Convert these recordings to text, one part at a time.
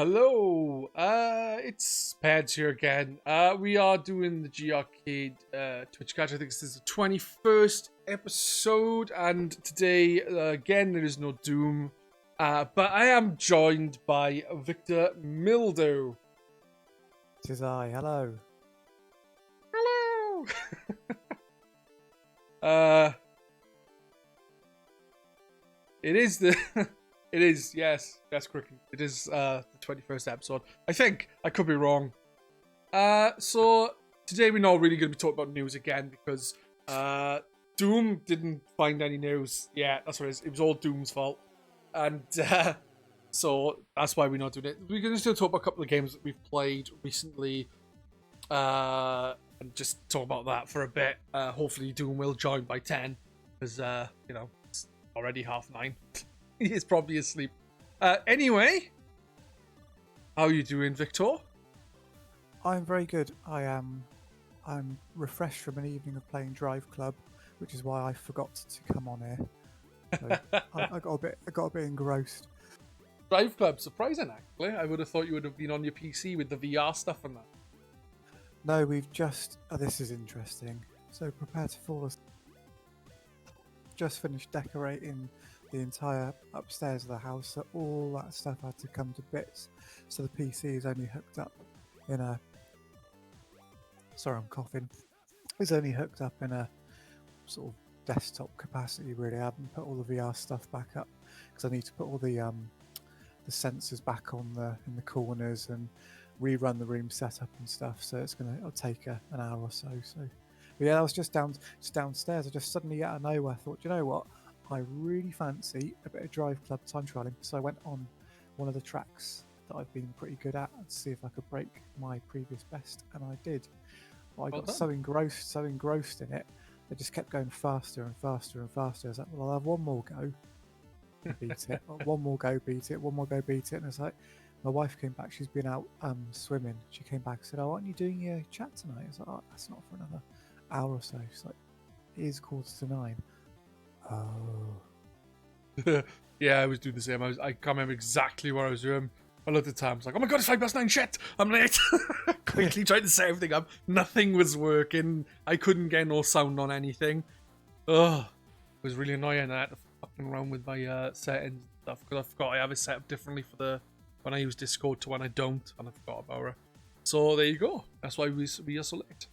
Hello, it's Pedz here again. We are doing the GRcade Twitchcast. I think this is the 21st episode, and today, again, there is no Doom, but I am joined by Victor Mildew. It is I. Hello. Hello! It is the... It is, yes, that's correct. It is the 21st episode. I think. I could be wrong. So, today we're not really going to be talking about news again because Doom didn't find any news. Yeah, that's what it is. It was all Doom's fault. And so, that's why we're not doing it. We're going to still talk about a couple of games that we've played recently and just talk about that for a bit. Hopefully Doom will join by 10 because, it's already 9:30. He is probably asleep. Anyway, how are you doing, Victor? I'm very good. I'm refreshed from an evening of playing Drive Club, which is why I forgot to come on here. So I got a bit engrossed. Drive Club, surprising actually. I would have thought you would have been on your PC with the VR stuff and that. No, we've just. Oh, this is interesting. So prepare to fall asleep. Just finished decorating the entire upstairs of the house, so all that stuff had to come to bits. So the PC is only hooked up in a... Sorry, I'm coughing. It's only hooked up in a sort of desktop capacity, really. I haven't put all the VR stuff back up because I need to put all the sensors back on in the corners and rerun the room setup and stuff. So it'll take an hour or so. But yeah, I was just downstairs. I just suddenly out of nowhere thought, you know what? I really fancy a bit of Drive Club time trialing, so I went on one of the tracks that I've been pretty good at and see if I could break my previous best, and I did. But I got so engrossed in it, I just kept going faster and faster and faster. I was like, well, I'll have one more go, beat it, one more go, beat it, one more go, beat it, and it's like, my wife came back, she's been out swimming, she came back and said, oh, aren't you doing your chat tonight? I was like, oh, that's not for another hour or so. She's like, it is 9:15. Oh. Yeah, I was doing the same. I can't remember exactly what I was doing. I looked at the time, I was like, oh my god, it's 9:05, shit, I'm late. Quickly tried to set everything up. Nothing was working. I couldn't get no sound on anything. Ugh. It was really annoying. I had to fucking around with my settings and stuff because I forgot I have it set up differently for when I use Discord to when I don't, and I forgot about it. So there you go. That's why we are so late.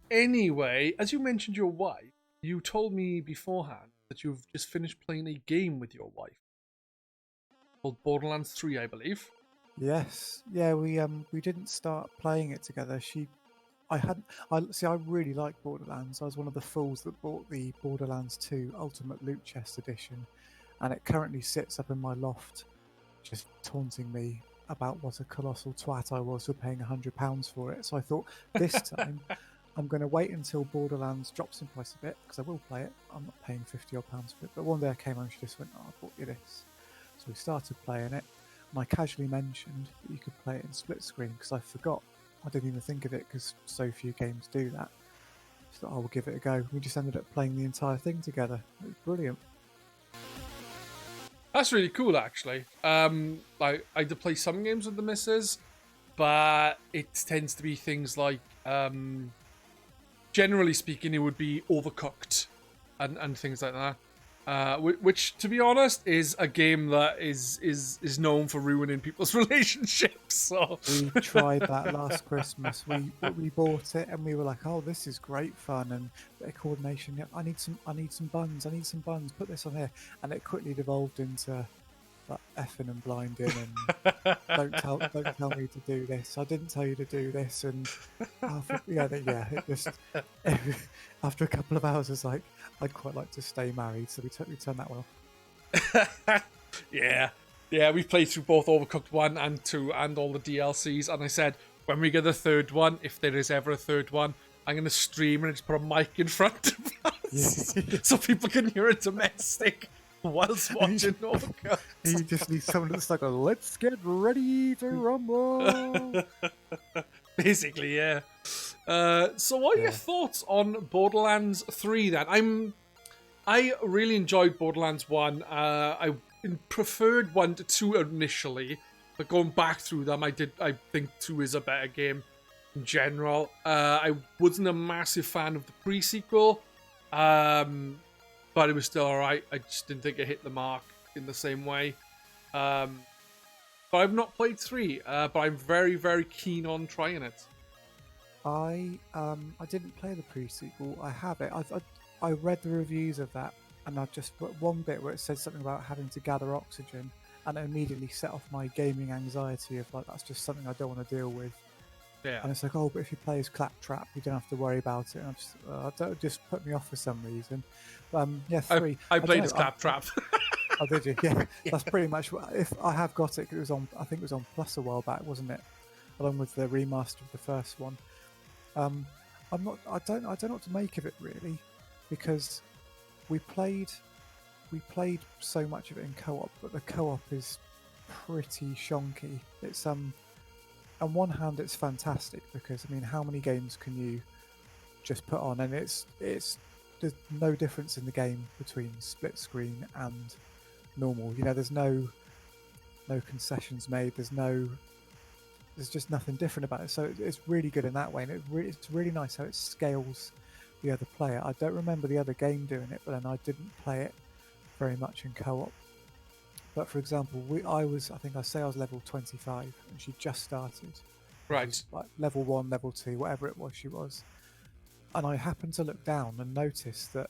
Anyway, as you mentioned your wife, you told me beforehand that you've just finished playing a game with your wife called Borderlands 3, I believe. Yes, yeah, we didn't start playing it together. I really like Borderlands. I was one of the fools that bought the Borderlands 2 Ultimate Loot Chest Edition, and it currently sits up in my loft, just taunting me about what a colossal twat I was for paying £100 for it. So I thought this time I'm going to wait until Borderlands drops in price a bit, because I will play it. I'm not paying £50 for it. But one day I came home and she just went, oh, I bought you this. So we started playing it, and I casually mentioned that you could play it in split screen, because I forgot. I didn't even think of it, because so few games do that. So I will give it a go. We just ended up playing the entire thing together. It was brilliant. That's really cool, actually. Like, I did play some games with the missus, but it tends to be things like... generally speaking, it would be Overcooked and things like that. Which, to be honest, is a game that is known for ruining people's relationships. So we tried that last Christmas. We bought it and we were like, "Oh, this is great fun and a bit of coordination. Yeah, I need some buns. Put this on here." And it quickly devolved into like effing and blinding and don't tell me to do this. I didn't tell you to do this. And it just after a couple of hours, I was like, I'd quite like to stay married, so we turned that one off. Yeah, we've played through both Overcooked 1 and 2 and all the DLCs, and I said, when we get the third one, if there is ever a third one, I'm going to stream and just put a mic in front of us so people can hear a domestic whilst watching Overcooked. You just need someone that's like, let's get ready to rumble. Basically, yeah. So what are your thoughts on Borderlands 3 then? I really enjoyed Borderlands 1. I preferred 1 to 2 initially, But going back through them, I think 2 is a better game in general. I wasn't a massive fan of the pre-sequel, but it was still alright. I just didn't think it hit the mark in the same way. But I've not played 3, but I'm very, very keen on trying it. I didn't play the pre-sequel. I have it. I read the reviews of that, and I just one bit where it said something about having to gather oxygen, and it immediately set off my gaming anxiety of like, that's just something I don't want to deal with. Yeah. And it's like, oh, but if you play as Claptrap, you don't have to worry about it. And it just put me off for some reason. Yeah, 3. I played as Claptrap. Oh, did you? Yeah. That's pretty much what. If I have got it, 'cause it was on. I think it was on Plus a while back, wasn't it? Along with the remaster of the first one. I'm not. I don't know what to make of it really, because we played so much of it in co-op, but the co-op is pretty shonky. It's on one hand it's fantastic because I mean, how many games can you just put on, and it's there's no difference in the game between split screen and normal. You know, there's no concessions made. There's just nothing different about it. So it's really good in that way, and it's really nice how it scales the other player. I don't remember the other game doing it, but then I didn't play it very much in co-op. But for example, I think I was level 25, and she just started. Right. Like level 1, level 2, whatever it was she was. And I happened to look down and notice that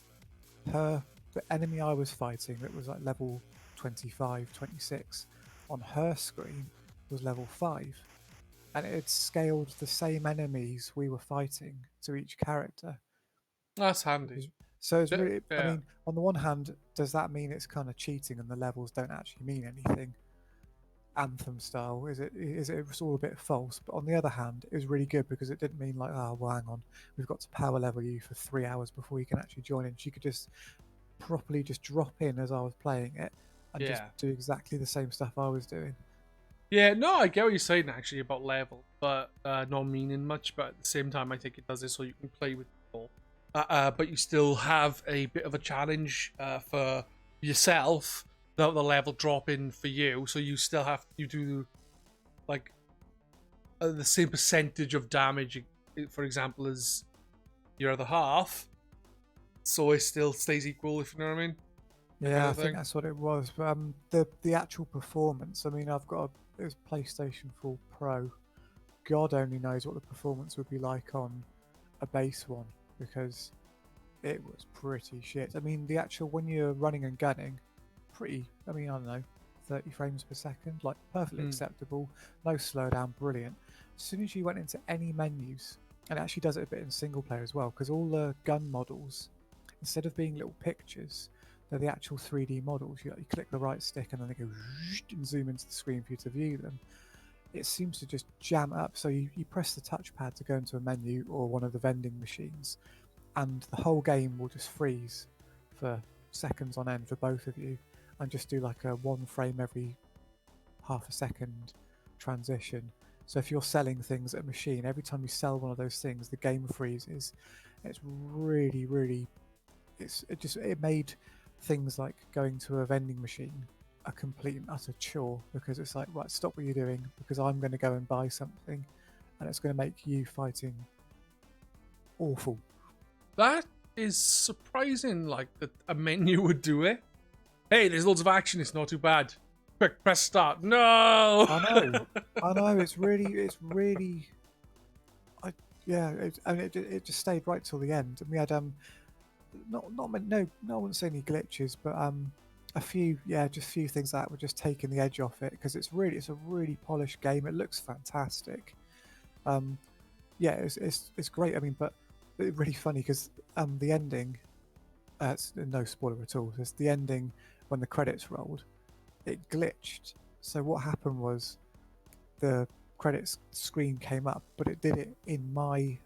the enemy I was fighting that was like level 25, 26, on her screen was level 5. And it had scaled the same enemies we were fighting to each character. That's handy. So it's really, Yeah. I mean, on the one hand, does that mean it's kind of cheating and the levels don't actually mean anything? Anthem style, is it all a bit false? But on the other hand, it was really good because it didn't mean like, oh, well, hang on, we've got to power level you for 3 hours before you can actually join in. She could just properly just drop in as I was playing it and just do exactly the same stuff I was doing. Yeah, no, I get what you're saying actually about level, but not meaning much. But at the same time, I think it does it so you can play with people. But you still have a bit of a challenge for yourself without the level dropping for you. So you still have you do like the same percentage of damage, for example, as your other half. So it still stays equal, if you know what I mean. Yeah, I think that's what it was. But the actual performance, I mean, it was PlayStation 4 Pro. God only knows what the performance would be like on a base one, because it was pretty shit. I mean, the actual, when you're running and gunning, I don't know, 30 frames per second, like perfectly acceptable, no slowdown, brilliant. As soon as you went into any menus, and it actually does it a bit in single player as well, because all the gun models, instead of being little pictures, they're the actual 3D models. You click the right stick and then they go and zoom into the screen for you to view them. It seems to just jam up. So you press the touchpad to go into a menu or one of the vending machines, and the whole game will just freeze for seconds on end for both of you, and just do like a 1 frame every half a second transition. So if you're selling things at a machine, every time you sell one of those things, the game freezes. It's really, really, it made things like going to a vending machine a complete and utter chore, because it's like, right, stop what you're doing, because I'm going to go and buy something, and it's going to make you fighting awful. That is surprising, like that a menu would do it. Hey, there's loads of action, it's not too bad. Quick, press start. No! I know, it's really, it just stayed right till the end. And we had, I wouldn't say any glitches, but a few things that were just taking the edge off it, because it's a really polished game. It looks fantastic. It's great. I mean, but it's really funny because the ending, it's no spoiler at all. It's the ending when the credits rolled, it glitched. So what happened was the credits screen came up, but it did it in my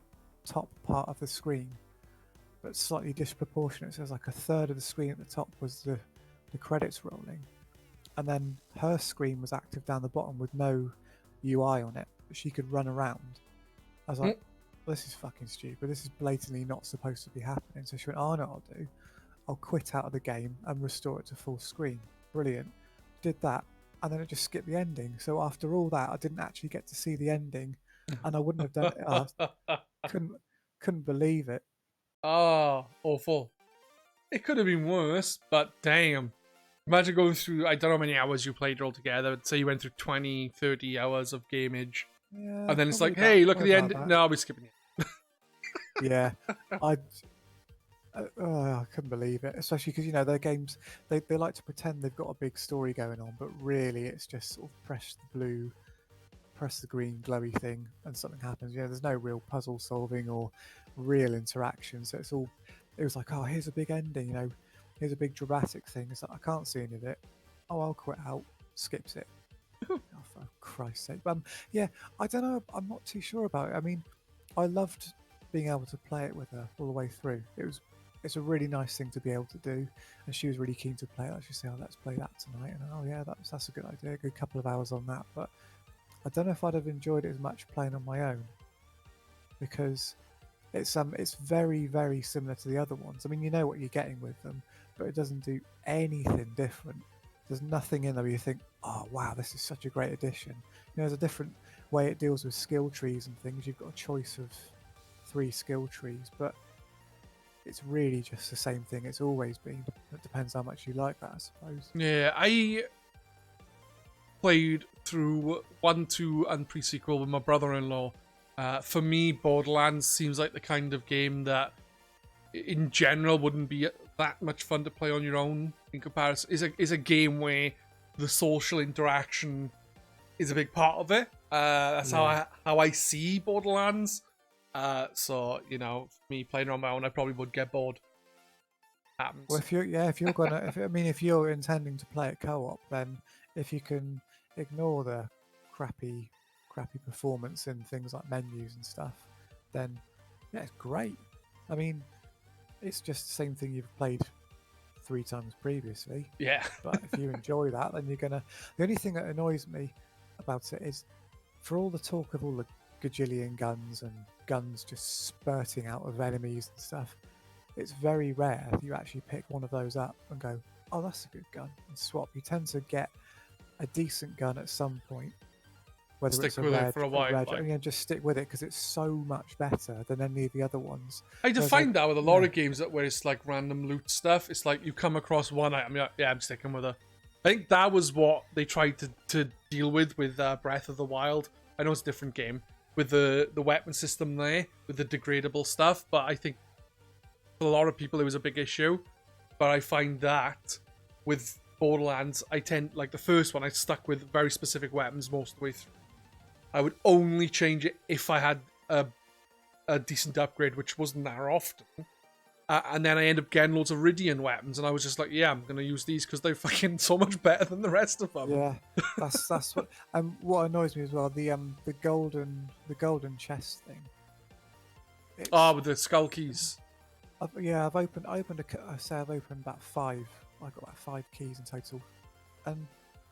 top part of the screen, but slightly disproportionate. So it was like a third of the screen at the top was the credits rolling, and then her screen was active down the bottom with no UI on it, but she could run around. I was like, this is fucking stupid. This is blatantly not supposed to be happening. So she went, oh, I know what I'll do. I'll quit out of the game and restore it to full screen. Brilliant. Did that, and then it just skipped the ending. So after all that, I didn't actually get to see the ending, and I wouldn't have done it. Couldn't believe it. Oh, awful. It could have been worse, but damn. Imagine going through, I don't know how many hours you played altogether. Say you went through 20, 30 hours of gamage. Yeah, And then it's like, probably hey, look at the about end. that. No, we're skipping it. Yeah, I couldn't believe it. Especially because their games, they like to pretend they've got a big story going on, but really it's just sort of press the blue, press the green glowy thing, and something happens. There's no real puzzle solving or real interaction. So it was like, oh, here's a big ending. Here's a big dramatic thing. It's like, I can't see any of it. Oh, I'll quit out. Skips it. Oh, for Christ's sake. Yeah, I don't know. I'm not too sure about it. I mean, I loved being able to play it with her all the way through. It's a really nice thing to be able to do, and she was really keen to play it. She said, "Oh, let's play that tonight." And oh yeah, that's a good idea. A good couple of hours on that, but I don't know if I'd have enjoyed it as much playing on my own, because it's very, very similar to the other ones. I mean, you know what you're getting with them, but it doesn't do anything different. There's nothing in there where you think, oh wow, this is such a great addition. There's a different way it deals with skill trees and things. You've got a choice of 3 skill trees, but it's really just the same thing it's always been. It depends how much you like that, I suppose. Yeah, I played through 1, 2, and pre-sequel with my brother-in-law. For me, Borderlands seems like the kind of game that, in general, wouldn't be that much fun to play on your own. In comparison, is a game where the social interaction is a big part of it. That's how I see Borderlands. So for me playing on my own, I probably would get bored. Happens. Well, if you're intending to play it co-op, then if you can ignore the crappy performance in things like menus and stuff, then yeah, it's great. I mean, it's just the same thing you've played 3 times previously. Yeah. But if you enjoy that, then you're gonna. The only thing that annoys me about it is, for all the talk of all the gajillion guns and guns just spurting out of enemies and stuff, it's very rare that you actually pick one of those up and go, oh, that's a good gun, and swap. You tend to get a decent gun at some point, whether Stick it's a with it red, for a while, just stick with it because it's so much better than any of the other ones. I find that with a lot of games where it's like random loot stuff. It's like you come across one item, you're like, yeah, I'm sticking with it. I think that was what they tried to deal with Breath of the Wild. I know it's a different game with the weapon system there, with the degradable stuff, but I think for a lot of people it was a big issue. But I find that with Borderlands, like the first one, I stuck with very specific weapons most of the way through. I would only change it if I had a decent upgrade, which wasn't that often. And then I end up getting loads of Iridian weapons, and I was just like, yeah, I'm going to use these because they're fucking so much better than the rest of them. Yeah, that's what. What annoys me as well, the golden chest thing. With the skull keys. I've opened about 5. I got about 5 keys in total, and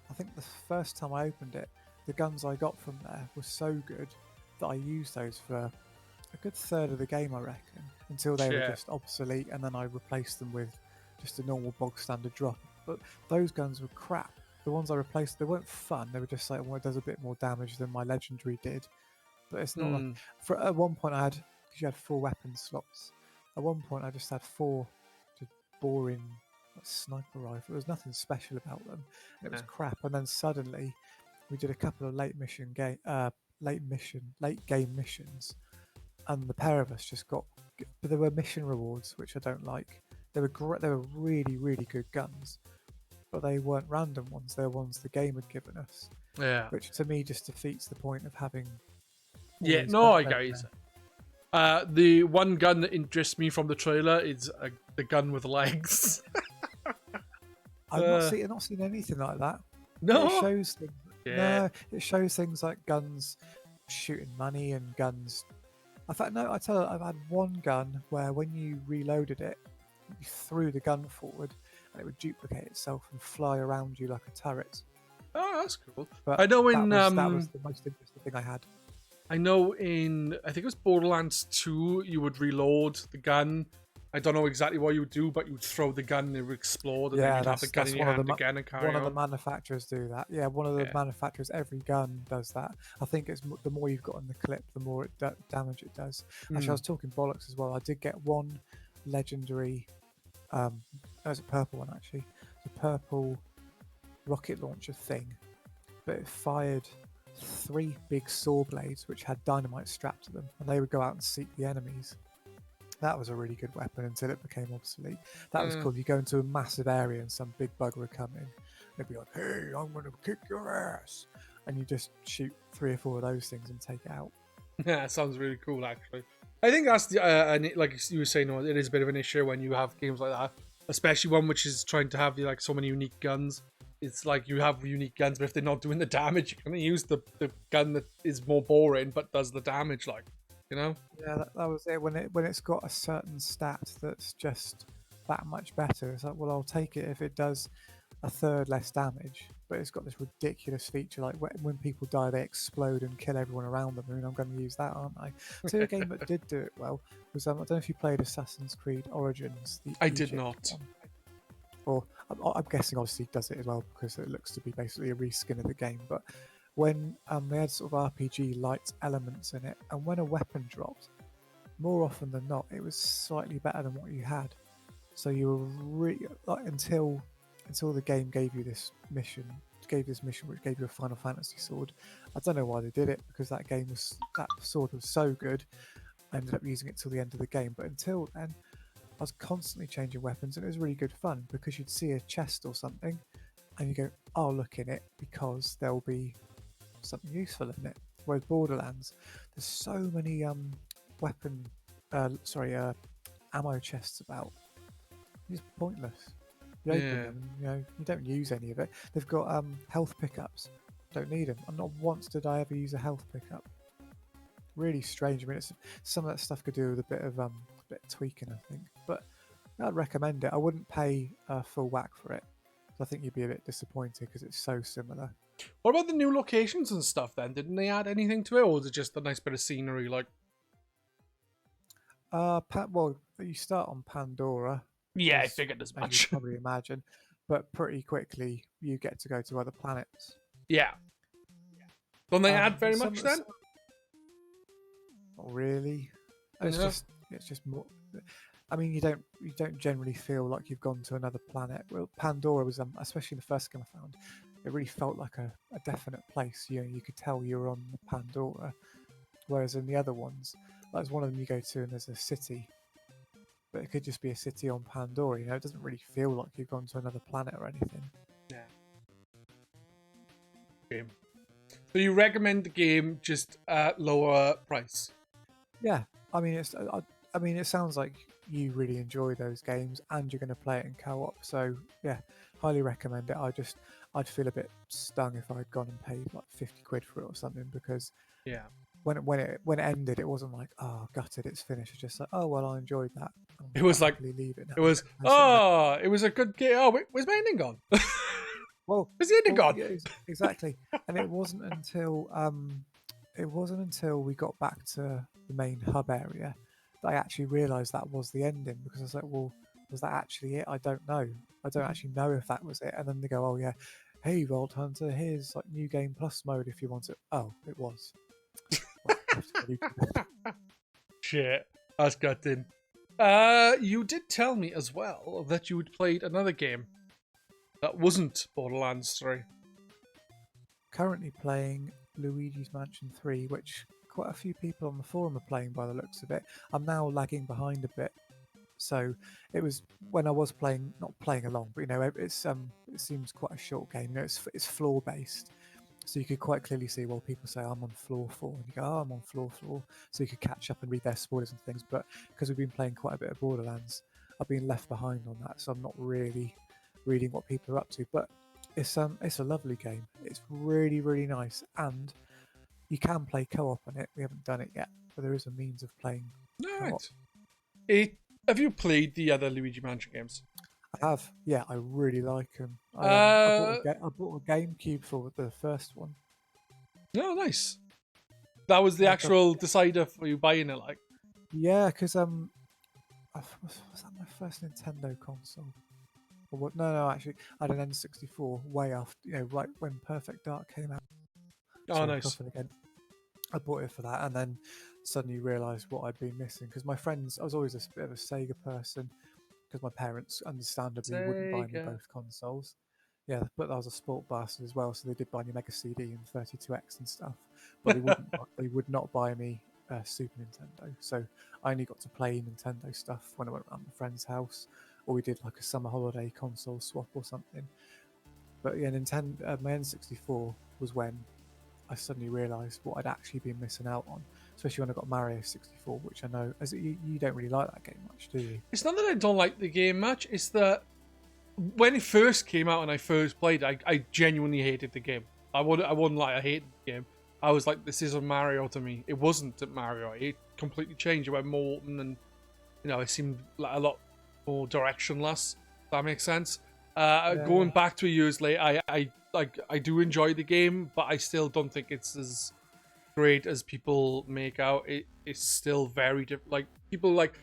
I think the first time I opened it, the guns I got from there were so good that I used those for a good third of the game, I reckon, until they were just obsolete, and then I replaced them with just a normal bog standard drop. But those guns were crap. The ones I replaced, they weren't fun. They were just like, well, it does a bit more damage than my legendary did. But it's not like, at one point because you had 4 weapon slots. At one point I just had 4 just boring sniper rifle. There was nothing special about them. It was crap. And then suddenly we did a couple of late game missions, and the pair of us just got. But there were mission rewards which I don't like. They were great. They were really, really good guns, but they weren't random ones. They were ones the game had given us. Yeah. Which to me just defeats the point of having. Yeah. No, I get it. The one gun that interests me from the trailer is the gun with legs. I've not seen anything like that. No, it shows things. No, it shows things like guns shooting money and guns. I've had one gun where when you reloaded it, you threw the gun forward and it would duplicate itself and fly around you like a turret. Oh, that's cool. But I know that was the most interesting thing I had. I know I think it was Borderlands 2, you would reload the gun I don't know exactly what you would do, but you would throw the gun and it would explode, and then Yeah, you'd have the gun in your hand again and carry one of the on. manufacturers do that. Yeah, one of the Yeah. manufacturers, every gun does that. I think it's the more you've got in the clip, the more damage it does. Actually, I was talking bollocks as well. I did get one legendary, that was a purple one actually. It's a purple rocket launcher thing, but it fired 3 big saw blades which had dynamite strapped to them, and they would go out and seek the enemies. That was a really good weapon until it became obsolete. That was cool. You go into a massive area and some big bugger would come in. They'd be like, "Hey, I'm going to kick your ass," and you just shoot 3 or 4 of those things and take it out. Yeah, it sounds really cool, actually. I think that's the like you were saying, it is a bit of an issue when you have games like that, especially one which is trying to have like so many unique guns. It's like you have unique guns, but if they're not doing the damage, you're gonna use the gun that is more boring but does the damage, like, you know? Yeah, that was it. When it's got a certain stat that's just that much better, it's like, well, I'll take it if it does a third less damage. But it's got this ridiculous feature, like when people die, they explode and kill everyone around them. I mean, I'm going to use that, aren't I? So a game that did do it well was I don't know if you played Assassin's Creed Origins. I did not. Or I'm guessing obviously does it as well because it looks to be basically a reskin of the game. But when they had sort of RPG light elements in it, and when a weapon dropped, more often than not, it was slightly better than what you had. So you were really like until the game gave you this mission, which gave you a Final Fantasy sword. I don't know why they did it because that sword was so good. I ended up using it till the end of the game, but until then, I was constantly changing weapons, and it was really good fun because you'd see a chest or something, and you go, "Oh, look in it," because there'll be something useful in it. Whereas Borderlands, there's so many ammo chests about. It's pointless. You open them, you don't use any of it. They've got health pickups. Don't need them. And not once did I ever use a health pickup. Really strange. I mean, some of that stuff could do with a bit of tweaking, I think. But I'd recommend it. I wouldn't pay full whack for it. I think you'd be a bit disappointed because it's so similar. What about the new locations and stuff then? Didn't they add anything to it, or was it just a nice bit of scenery? Like, well, you start on Pandora. yeah, I figured as much. You probably imagine, but pretty quickly you get to go to other planets. Yeah. Don't they add very much then? Not really. It's just more. I mean, you don't generally feel like you've gone to another planet. Well, Pandora was, especially the first game I found, it really felt like a definite place. You could tell you were on Pandora. Whereas in the other ones, like one of them you go to and there's a city, but it could just be a city on Pandora. It doesn't really feel like you've gone to another planet or anything. Yeah. Okay. So you recommend the game just at lower price? Yeah, I mean it sounds like you really enjoy those games and you're going to play it in co-op. So yeah, highly recommend it. I'd feel a bit stung if I'd gone and paid like 50 quid for it or something, because when it ended, it wasn't like, oh, gutted, it's finished. It's just like, oh well, I enjoyed that. It was like leave it now. It was it was a good game. Oh, wait, where's my ending gone? Well, where's the ending gone? Yeah, exactly. And it wasn't until we got back to the main hub area that I actually realised that was the ending, because I was like, well, was that actually it? I don't know. I don't actually know if that was it. And then they go, oh yeah, hey Vault Hunter, here's like New Game Plus mode if you want it. Oh, it was. Shit, that's gutting. You did tell me as well that you had played another game that wasn't Borderlands 3. Currently playing Luigi's Mansion 3, which quite a few people on the forum are playing by the looks of it. I'm now lagging behind a bit. So it was when I was playing, not playing along, but it seems quite a short game. It's floor based. So you could quite clearly see, well, people say, I'm on floor 4, and you go, oh, I'm on floor 4. So you could catch up and read their spoilers and things. But because we've been playing quite a bit of Borderlands, I've been left behind on that. So I'm not really reading what people are up to. But it's a lovely game. It's really, really nice. And you can play co-op on it. We haven't done it yet, but there is a means of playing co-op. Right. Have you played the other Luigi Mansion games? I have. Yeah, I really like them. I bought a GameCube for the first one. Oh, nice. That was the actual decider for you buying it, like? Yeah, because Was that my first Nintendo console? Or what? No, actually, I had an N64 way after, right when Perfect Dark came out. Oh, Sorry, nice. coughing again. I bought it for that, and then suddenly realised what I'd been missing. Because my friends, I was always a bit of a Sega person, because my parents understandably wouldn't buy me Sega. both consoles. Yeah, but I was a sport bastard as well, so they did buy me Mega CD and 32X and stuff, but they would not buy me Super Nintendo. So I only got to play Nintendo stuff when I went around my friend's house, or we did like a summer holiday console swap or something. But yeah, Nintendo, my N64 was when I suddenly realised what I'd actually been missing out on, especially when I got Mario 64, which I know as you don't really like that game much, do you? It's not that I don't like the game much. It's that when it first came out and I first played it, I genuinely hated the game. I wouldn't lie, I hated the game. I was like, this isn't Mario to me. It wasn't Mario. It completely changed. It went more open and, it seemed like a lot more directionless. If that makes sense. Going back to years later, I do enjoy the game, but I still don't think it's as great as people make out. It's still very different. Like, people like,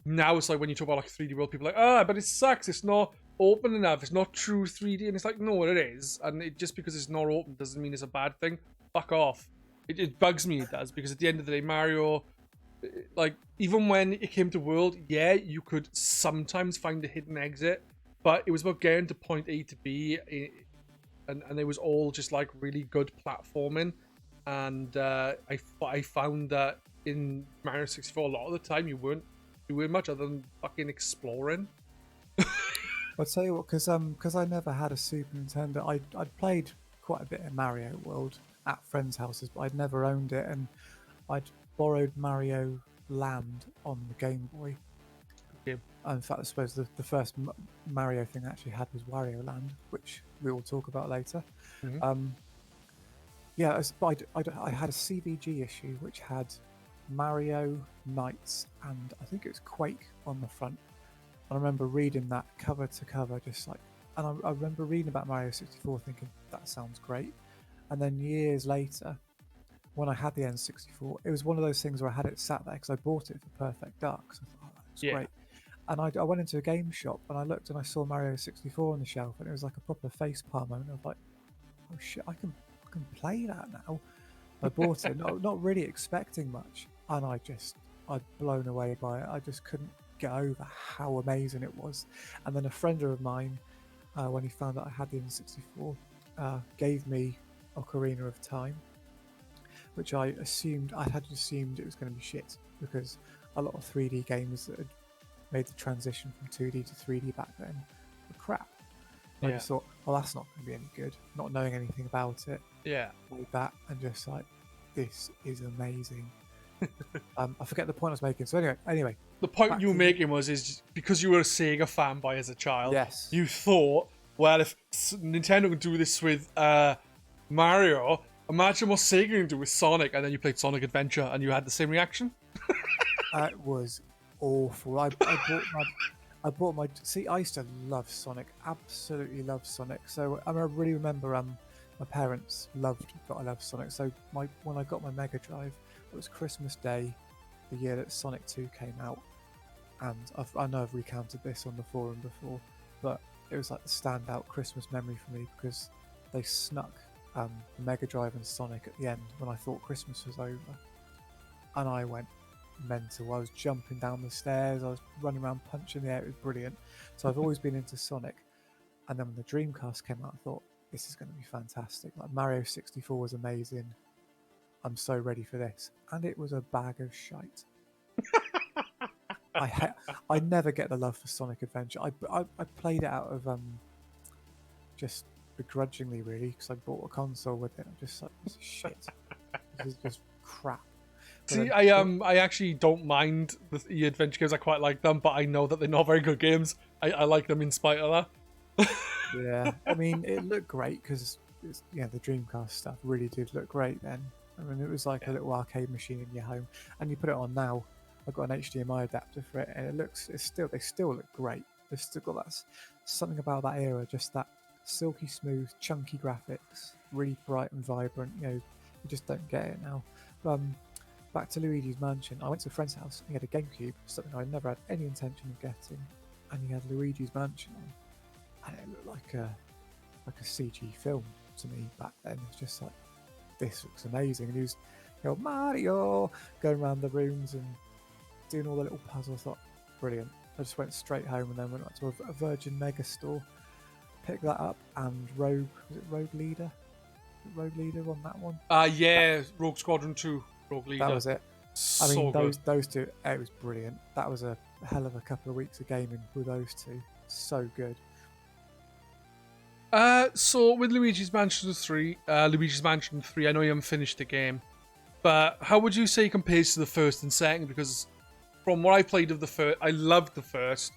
now it's like when you talk about like 3D World, people are like, but it sucks. It's not open enough. It's not true 3D. And it's like, no, it is. And just because it's not open doesn't mean it's a bad thing. Fuck off. It bugs me, it does. Because at the end of the day, Mario, like, even when it came to World, yeah, you could sometimes find a hidden exit. But it was about getting to point A to B. And it was all just like really good platforming. And I found that in Mario 64, a lot of the time you weren't doing much other than fucking exploring. I'll tell you what, because I never had a Super Nintendo, I'd played quite a bit in Mario World at friends' houses, but I'd never owned it, and I'd borrowed Mario Land on the Game Boy. Yeah. In fact, I suppose the first Mario thing I actually had was Wario Land, which we will talk about later. Mm-hmm. Yeah, I had a CBG issue which had Mario, Knights, and I think it was Quake on the front. And I remember reading that cover to cover, just like, and I remember reading about Mario 64 thinking, that sounds great. And then years later, when I had the N64, it was one of those things where I had it sat there because I bought it for Perfect Dark. So I thought, that looks great. And I went into a game shop and I looked and I saw Mario 64 on the shelf, and it was like a proper facepalm moment. I was like, oh shit, I can play that now. I bought it, not really expecting much, and I'd blown away by it. I just couldn't get over how amazing it was. And then a friend of mine, when he found out I had the N64, gave me Ocarina of Time, which I had assumed it was going to be shit, because a lot of 3D games that had made the transition from 2D to 3D back then were crap. I just thought, well, that's not going to be any good, not knowing anything about it. Yeah. With that, and just like, this is amazing. I forget the point I was making. So anyway. The point you were making is because you were a Sega fanboy as a child. Yes. You thought, well, if Nintendo can do this with Mario, imagine what Sega can do with Sonic. And then you played Sonic Adventure, and you had the same reaction. It was awful. I bought my. See, I used to love Sonic. Absolutely love Sonic. So I really remember my parents loved that I loved Sonic. So when I got my Mega Drive, it was Christmas Day, the year that Sonic 2 came out. And I know I've recounted this on the forum before, but it was like the standout Christmas memory for me, because they snuck the Mega Drive and Sonic at the end when I thought Christmas was over. And I went mental. I was jumping down the stairs, I was running around punching the air. It was brilliant. So I've always been into Sonic. And then when the Dreamcast came out, I thought, this is going to be fantastic. Like, Mario 64 was amazing. I'm so ready for this. And it was a bag of shite. I never get the love for Sonic Adventure. I played it out of just begrudgingly, really, because I bought a console with it. I'm just like, this is shit. This is just crap. See, I actually don't mind the adventure games. I quite like them, but I know that they're not very good games. I like them in spite of that. Yeah, I mean, it looked great because the Dreamcast stuff really did look great then. I mean, it was like a little arcade machine in your home, and you put it on now. I've got an HDMI adapter for it, and they still look great. They've still got that something about that era, just that silky smooth, chunky graphics, really bright and vibrant. You just don't get it now. back to Luigi's Mansion. I went to a friend's house and he had a GameCube, something I never had any intention of getting, and he had Luigi's Mansion on, and it looked like a CG film to me back then. It's just like, this looks amazing. And he was, Mario, going around the rooms and doing all the little puzzles. I thought, brilliant. I just went straight home and then went up to a Virgin Mega store, picked that up, and Rogue Leader on that one? Yeah, Rogue Squadron 2, Rogue Leader. That was it. I So mean, good. those two, it was brilliant. That was a hell of a couple of weeks of gaming with those two. So good. So with Luigi's Mansion 3, I know you haven't finished the game, but how would you say it compares to the first and second? Because from what I played of the first, I loved the first.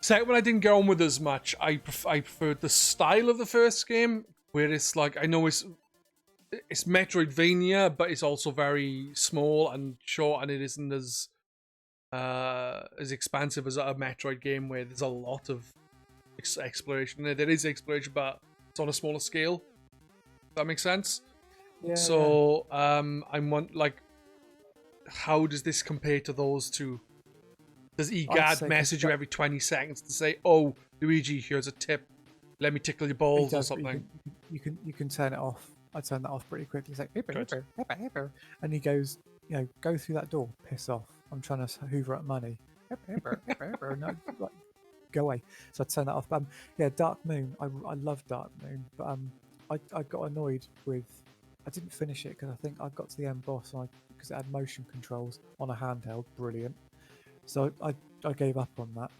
Second one I didn't get on with as much. I preferred the style of the first game, where it's like, I know it's Metroidvania, but it's also very small and short, and it isn't as expansive as a Metroid game where there's a lot of exploration. There is exploration, but it's on a smaller scale. Does that make sense? Yeah. So, I'm like, how does this compare to those two? Does EGAD message you every 20 seconds to say, "Oh, Luigi, here's a tip. Let me tickle your balls," or something? You can turn it off. I turn that off pretty quickly. It's like, and he goes, go through that door. Piss off. I'm trying to hoover up money. No, like, go away. So I turn that off. But yeah, Dark Moon. I love Dark Moon, but I got annoyed with. I didn't finish it because I think I got to the end boss because it had motion controls on a handheld. Brilliant. So I gave up on that.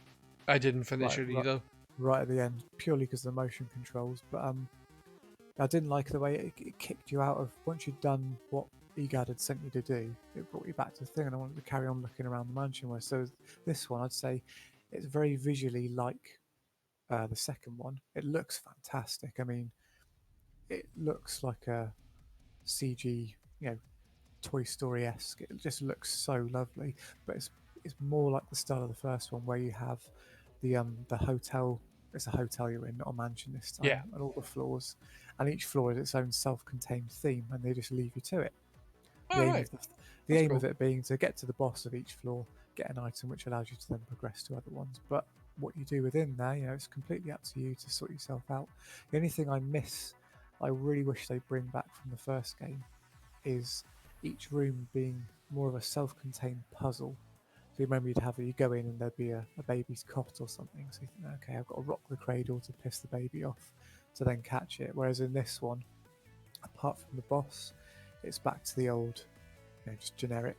I didn't finish it either. Right at the end, purely because of the motion controls. But I didn't like the way it kicked you out of, once you'd done what EGAD had sent you to do, it brought you back to the thing, and I wanted to carry on looking around the mansion. So this one, I'd say, it's very visually like the second one. It looks fantastic. I mean, it looks like a CG, Toy Story-esque. It just looks so lovely, but it's more like the style of the first one, where you have the hotel. It's a hotel you're in, not a mansion this time. Yeah. And all the floors, and each floor is its own self-contained theme, and they just leave you to it. The aim of it being to get to the boss of each floor, get an item which allows you to then progress to other ones. But what you do within there, it's completely up to you to sort yourself out. The only thing I really wish they bring back from the first game, is each room being more of a self-contained puzzle. So you remember you go in and there'd be a baby's cot or something. So you think, okay, I've got to rock the cradle to piss the baby off to then catch it. Whereas in this one, apart from the boss, it's back to the old, just generic.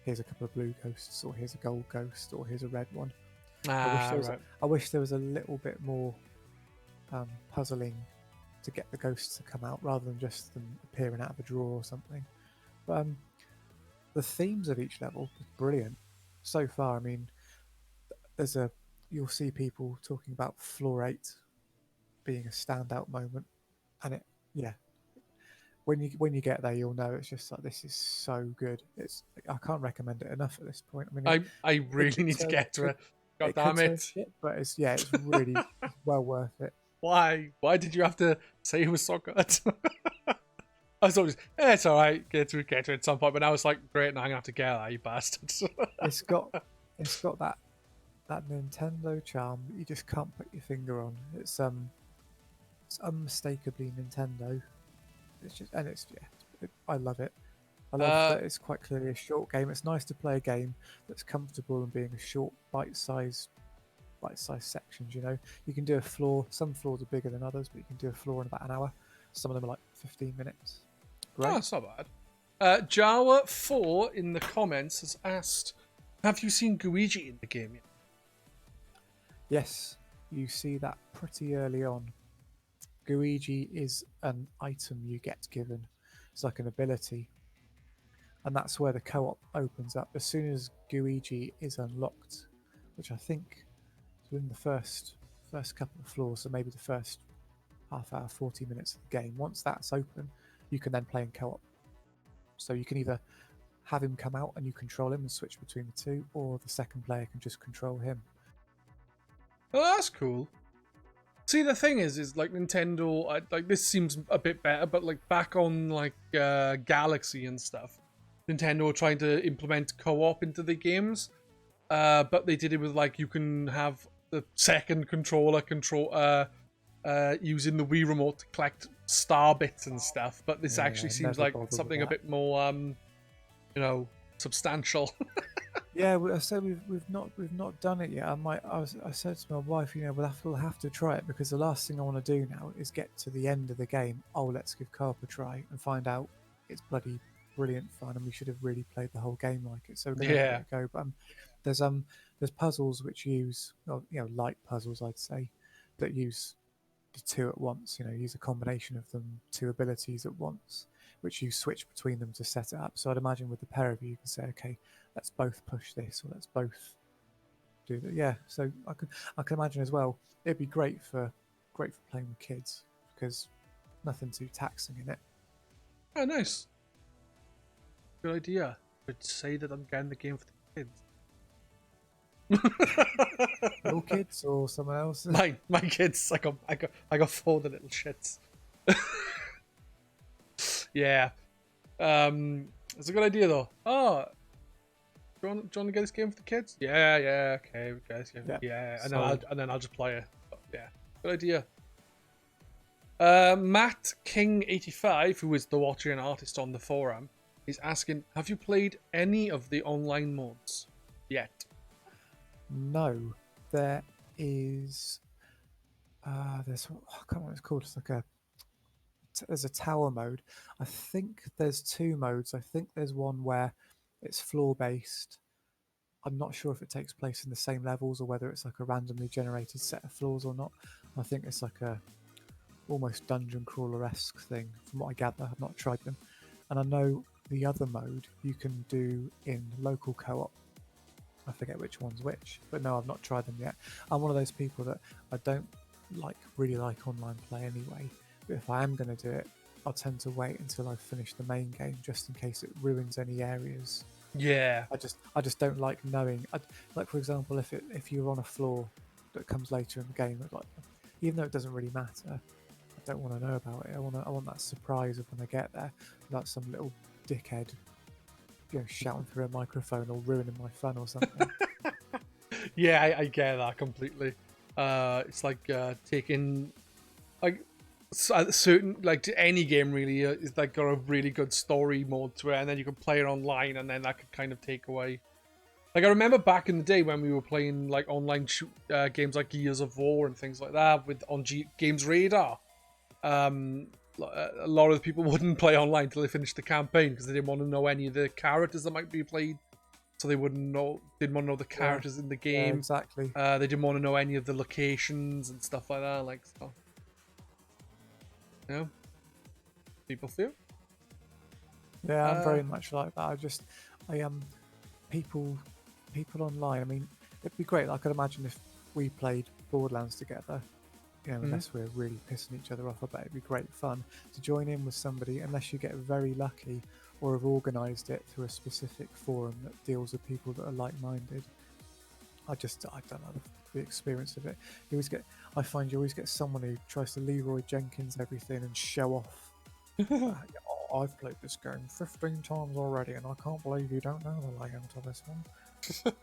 Here's a couple of blue ghosts, or here's a gold ghost, or here's a red one. I wish there was a little bit more puzzling to get the ghosts to come out, rather than just them appearing out of a drawer or something. But the themes of each level is brilliant so far. I mean, you'll see people talking about floor 8 being a standout moment, and when you get there, you'll know it's just like, this is so good. I can't recommend it enough at this point. I mean, I really need to get to it. God damn it! Shit, but it's really well worth it. Why did you have to say it was so good? I was always, it's all right, get to it at some point. But now it's like, great, now I'm gonna have to get that, you bastards. It's got that Nintendo charm that you just can't put your finger on. It's unmistakably Nintendo. I love it. I love that it's quite clearly a short game. It's nice to play a game that's comfortable and being a short, bite-sized sections. You can do a floor. Some floors are bigger than others, but you can do a floor in about an hour. Some of them are like 15 minutes. Great. Oh, that's not bad. Jawa4 in the comments has asked, have you seen Luigi in the game yet? Yes, you see that pretty early on. Luigi is an item you get given. It's like an ability. And that's where the co-op opens up. As soon as Luigi is unlocked, which I think is within the first couple of floors, so maybe the first half hour, 40 minutes of the game. Once that's open, you can then play in co-op. So you can either have him come out and you control him and switch between the two, or the second player can just control him. Oh, that's cool. See, the thing is like Nintendo, like this seems a bit better, but like back on like Galaxy and stuff, Nintendo were trying to implement co-op into the games, but they did it with like you can have the second controller using the Wii remote to collect star bits and stuff. But this actually seems like something a bit more, substantial. Yeah, I said we've not done it yet. I said to my wife, we'll have to try it, because the last thing I want to do now is get to the end of the game. Oh, let's give co-op a try, and find out it's bloody brilliant fun, and we should have really played the whole game like it. So we're gonna give it a go. But there's puzzles which use, light puzzles, I'd say, that use the two at once. Use a combination of them, two abilities at once, which you switch between them to set it up. So I'd imagine with the pair of you can say, okay, let's both push this, or let's both do that. Yeah, so I can imagine as well. It'd be great for playing with kids, because nothing too taxing in it. Oh, nice. Good idea. I'd say that I'm getting the game for the kids. Your kids or someone else? My kids. I got 4 the little shits. Yeah. It's a good idea though. Oh, do you want to get this game for the kids? Yeah. Okay, we get this game. Yeah, and then I'll just play it. But yeah, good idea. Matt King 85, who is the watcher and artist on the forum, is asking, have you played any of the online modes yet? No, there is. There's, I can't remember what it's called. It's like there's a tower mode. I think there's 2 modes. I think there's one where it's floor based. I'm not sure if it takes place in the same levels, or whether it's like a randomly generated set of floors or not. I think it's like a almost dungeon crawler-esque thing, from what I gather. I've not tried them. And I know the other mode you can do in local co-op. I forget which one's which, but no, I've not tried them yet. I'm one of those people that I don't really like online play anyway. But if I am going to do it, I'll tend to wait until I've finished the main game, just in case it ruins any areas. Yeah. I just don't like knowing. Like, for example, if you're on a floor that comes later in the game, even though it doesn't really matter, I don't want to know about it. I want that surprise of when I get there, like some little dickhead, shouting through a microphone or ruining my fun or something. Yeah, I get that completely. It's like taking certain, like, any game really is like got a really good story mode to it, and then you can play it online, and then that could kind of take away. Like, I remember back in the day when we were playing like online games like Gears of War and things like that on Games Radar. A lot of the people wouldn't play online until they finished the campaign, because they didn't want to know any of the characters that might be played. So they didn't want to know the characters in the game. Yeah, exactly. They didn't want to know any of the locations and stuff like that. Like, so, people feel. Yeah, I'm very much like that. People online. I mean, it'd be great. I could imagine if we played Borderlands together. Unless we're really pissing each other off, I bet it'd be great fun to join in with somebody, unless you get very lucky or have organised it through a specific forum that deals with people that are like-minded. I don't know the experience of it. I find you always get someone who tries to Leroy Jenkins everything and show off. I've played this game 15 times already, and I can't believe you don't know the layout of this one.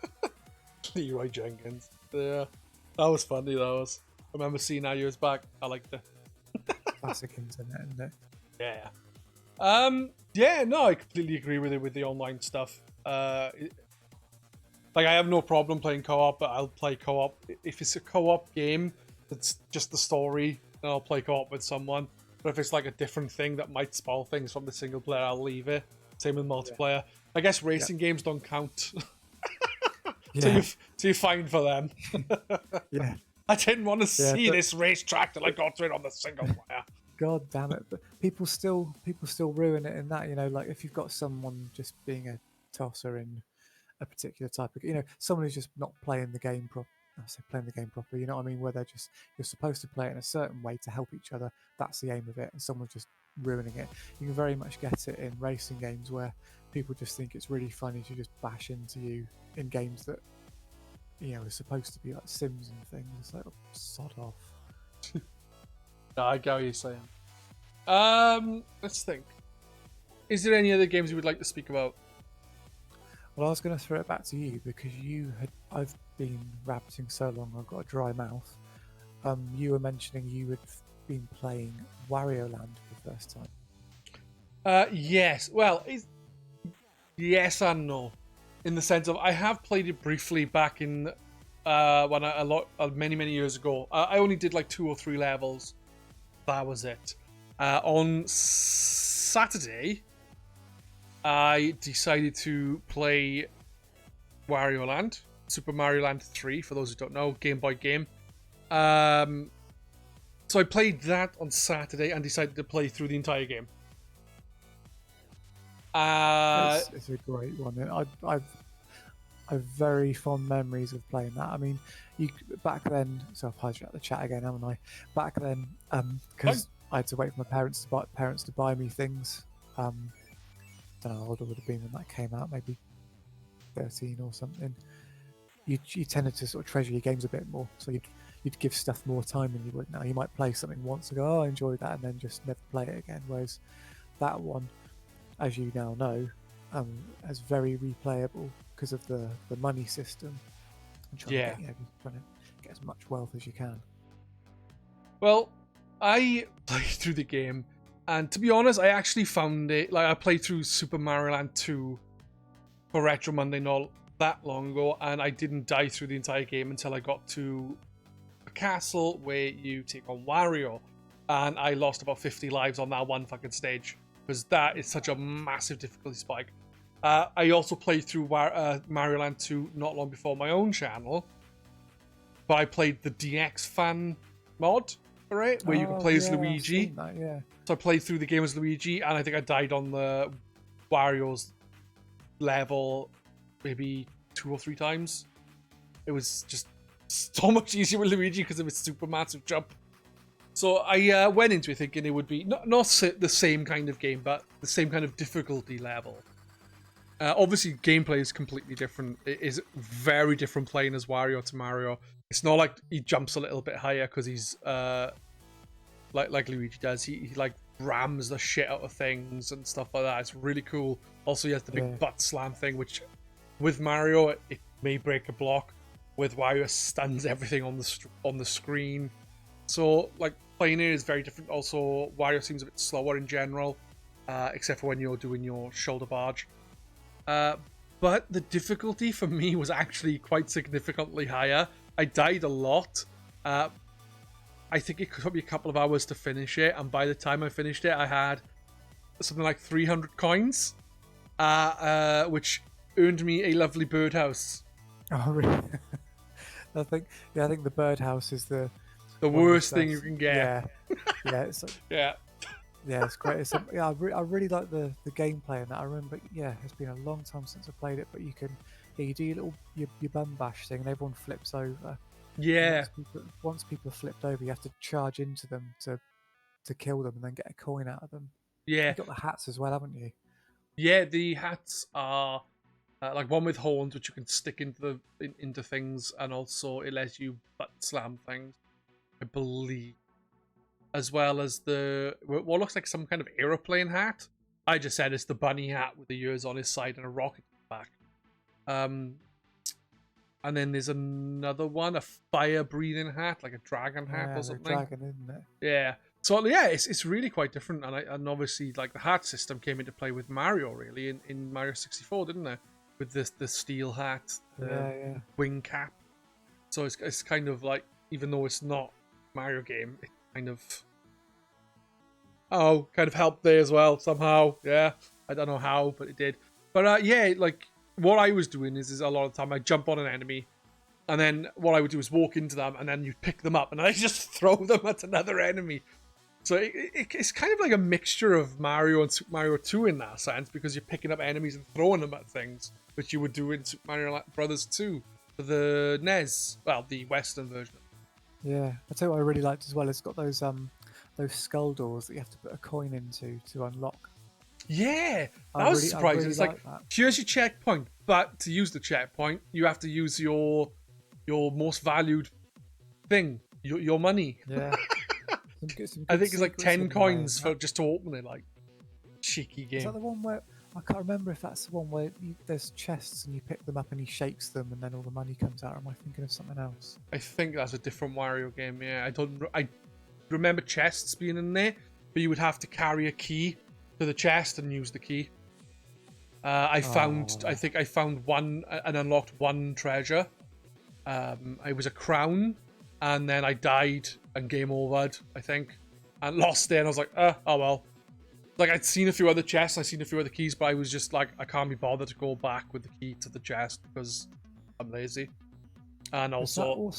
Leroy Jenkins. Yeah, that was funny. I remember seeing how you was back. I liked it. Classic internet, isn't it? Yeah. Yeah, no, I completely agree with it with the online stuff. Like, I have no problem playing co-op, but I'll play co-op. If it's a co-op game that's just the story, then I'll play co-op with someone. But if it's like a different thing that might spoil things from the single player, I'll leave it. Same with multiplayer. Yeah. I guess racing games don't count. So you're fine for them. Yeah. I didn't want to see this racetrack till I got to it on the single player. God damn it! But people still ruin it in that. Like if you've got someone just being a tosser in a particular type of, someone who's just not playing the game playing the game properly. You know what I mean? Where you're supposed to play it in a certain way to help each other. That's the aim of it, and someone's just ruining it. You can very much get it in racing games where people just think it's really funny to just bash into you in games that is supposed to be like Sims and things. It's like, sod off. No, I get what you're saying. Let's think. Is there any other games you would like to speak about? Well, I was going to throw it back to you because I've been rabbiting so long, I've got a dry mouth. You were mentioning you had been playing Wario Land for the first time. Yes. Well, yes and no, in the sense of I have played it briefly back in when many years ago. I only did like 2 or 3 levels. That was it. On Saturday, I decided to play Wario Land, Super Mario Land 3, for those who don't know, Game Boy game. So I played that on Saturday and decided to play through the entire game. It's a great one. I've very fond memories of playing that. I mean, back then. So I've hijacked the chat again, haven't I? Back then, because I had to wait for my parents to buy me things. Don't know how old I would have been when that came out, maybe 13 or something. You tended to sort of treasure your games a bit more, so you'd give stuff more time than you would now. You might play something once and go, oh, I enjoyed that, and then just never play it again. Whereas that one, as you now know, is very replayable because of the money system. And trying to get as much wealth as you can. Well, I played through the game, and to be honest, I actually found it, like, I played through Super Mario Land 2 for Retro Monday not that long ago, and I didn't die through the entire game until I got to a castle where you take on Wario, and I lost about 50 lives on that one fucking stage, because that is such a massive difficulty spike. I also played through Mario Land 2 not long before my own channel, but I played the DX fan mod, right, where you can play as Luigi. That, yeah. So I played through the game as Luigi, and I think I died on the Wario's level maybe 2 or 3 times. It was just so much easier with Luigi because of its super massive jump. So I went into it thinking it would be not the same kind of game, but the same kind of difficulty level. Obviously, gameplay is completely different. It is very different playing as Wario to Mario. It's not like he jumps a little bit higher because he's like Luigi does. He like rams the shit out of things and stuff like that. It's really cool. Also, he has the big butt slam thing, which with Mario it may break a block. With Wario, it stuns everything on the screen. So like playing it is very different. Also, Wario seems a bit slower in general, except for when you're doing your shoulder barge. But the difficulty for me was actually quite significantly higher. I died a lot. I think it took me a couple of hours to finish it, and by the time I finished it, I had something like 300 coins, which earned me a lovely birdhouse. Oh, really? I think the birdhouse is the worst thing you can get. Yeah, Yeah, it's great. I really like the gameplay in that. I remember, it's been a long time since I played it, but you do your bum bash thing, and everyone flips over. Yeah. Once people are flipped over, you have to charge into them to kill them, and then get a coin out of them. Yeah. You've got the hats as well, haven't you? Yeah, the hats are like one with horns, which you can stick into things, and also it lets you butt slam things, I believe. As well as what looks like some kind of aeroplane hat. I just said it's the bunny hat with the ears on his side and a rocket back. And then there's another one, a fire-breathing hat, like a dragon hat or something. Dragon, isn't it? Yeah. So yeah, it's really quite different, and obviously like the hat system came into play with Mario really in Mario 64, didn't it? With the steel hat, the wing cap. So it's kind of like, even though it's not Mario game, it kind of helped there as well somehow. Yeah, I don't know how, but it did. But like what I was doing is a lot of the time I jump on an enemy, and then what I would do is walk into them, and then you pick them up, and I just throw them at another enemy. So it's kind of like a mixture of Mario and Super Mario 2 in that sense, because you're picking up enemies and throwing them at things, which you would do in Super Mario Brothers 2 for the NES, well, the Western version. Yeah, I tell you what I really liked as well. It's got those skull doors that you have to put a coin into to unlock. Yeah, that was surprising. It's like here's your checkpoint, but to use the checkpoint, you have to use your most valued thing, your money. Yeah, I think it's like 10 coins for just to open it. Like cheeky game. Is that the one where I can't remember if that's the one where there's chests and you pick them up and he shakes them and then all the money comes out. Or am I thinking of something else? I think that's a different Wario game. Yeah, I remember chests being in there, but you would have to carry a key to the chest and use the key. I think I found one and unlocked one treasure. It was a crown, and then I died and game overed, I think, and lost it. And I was like, oh well. Like, I'd seen a few other chests, I'd seen a few other keys, but I was just like, I can't be bothered to go back with the key to the chest because I'm lazy. And also,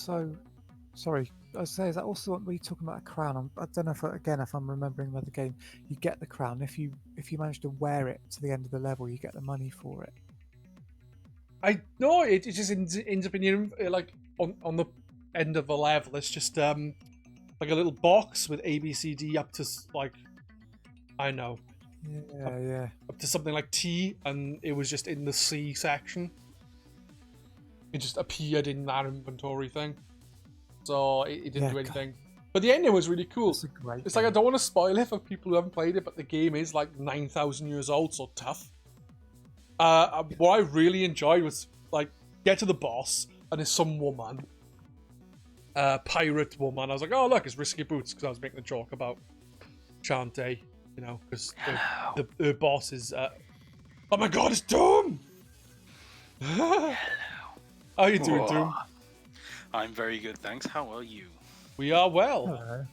sorry, I was saying, is that also when you're talking about a crown? I don't know if I'm remembering the other game. You get the crown if you manage to wear it to the end of the level, you get the money for it. It just ends up in your, like, on the end of the level. It's just like a little box with A, B, C, D up to like, I know. Yeah. Up to something like T, and it was just in the C section. It just appeared in that inventory thing. So it didn't do anything. But the ending was really cool. It's like, I don't want to spoil it for people who haven't played it, but the game is like 9,000 years old, so tough. What I really enjoyed was, like, get to the boss, and there's some woman. Pirate woman. I was like, oh look, it's Risky Boots, because I was making a joke about Shantae. You know, because the boss is... Oh my god, it's Doom! Hello. How you doing, Doom? I'm very good, thanks. How are you? We are well.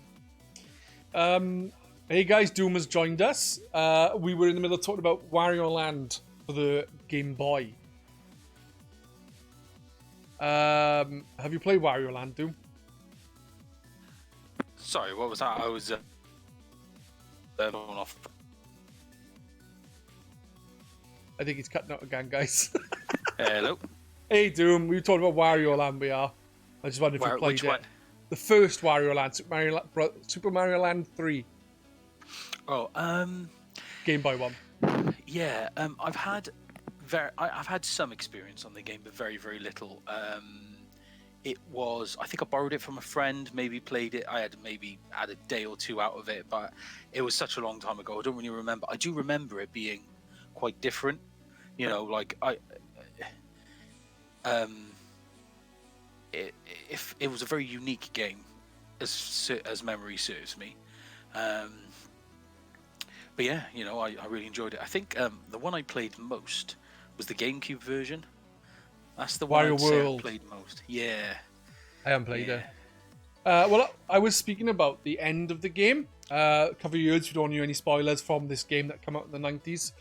Hello. Hey guys, Doom has joined us. We were in the middle of talking about Wario Land for the Game Boy. Have you played Wario Land, Doom? Sorry, what was that? I was... off. I think he's cutting out again, guys. Hello. Hey, Doom. We were talking about Wario Land. We are. I just wondered if you played which it. one? The first Wario Land, Super Mario Land 3. Oh, Game Boy one. Yeah. I've had some experience on the game, but very, very little. It was, I think I borrowed it from a friend, maybe played it. I had maybe had a day or two out of it, but it was such a long time ago. I don't really remember. I do remember it being quite different. You know, like it was a very unique game, as memory serves me. But yeah, you know, I really enjoyed it. I think the one I played most was the GameCube version. That's the one I'd say I played most. Yeah. I haven't played it. Well, I was speaking about the end of the game. A couple of years, you don't know any spoilers from this game that came out in the 90s.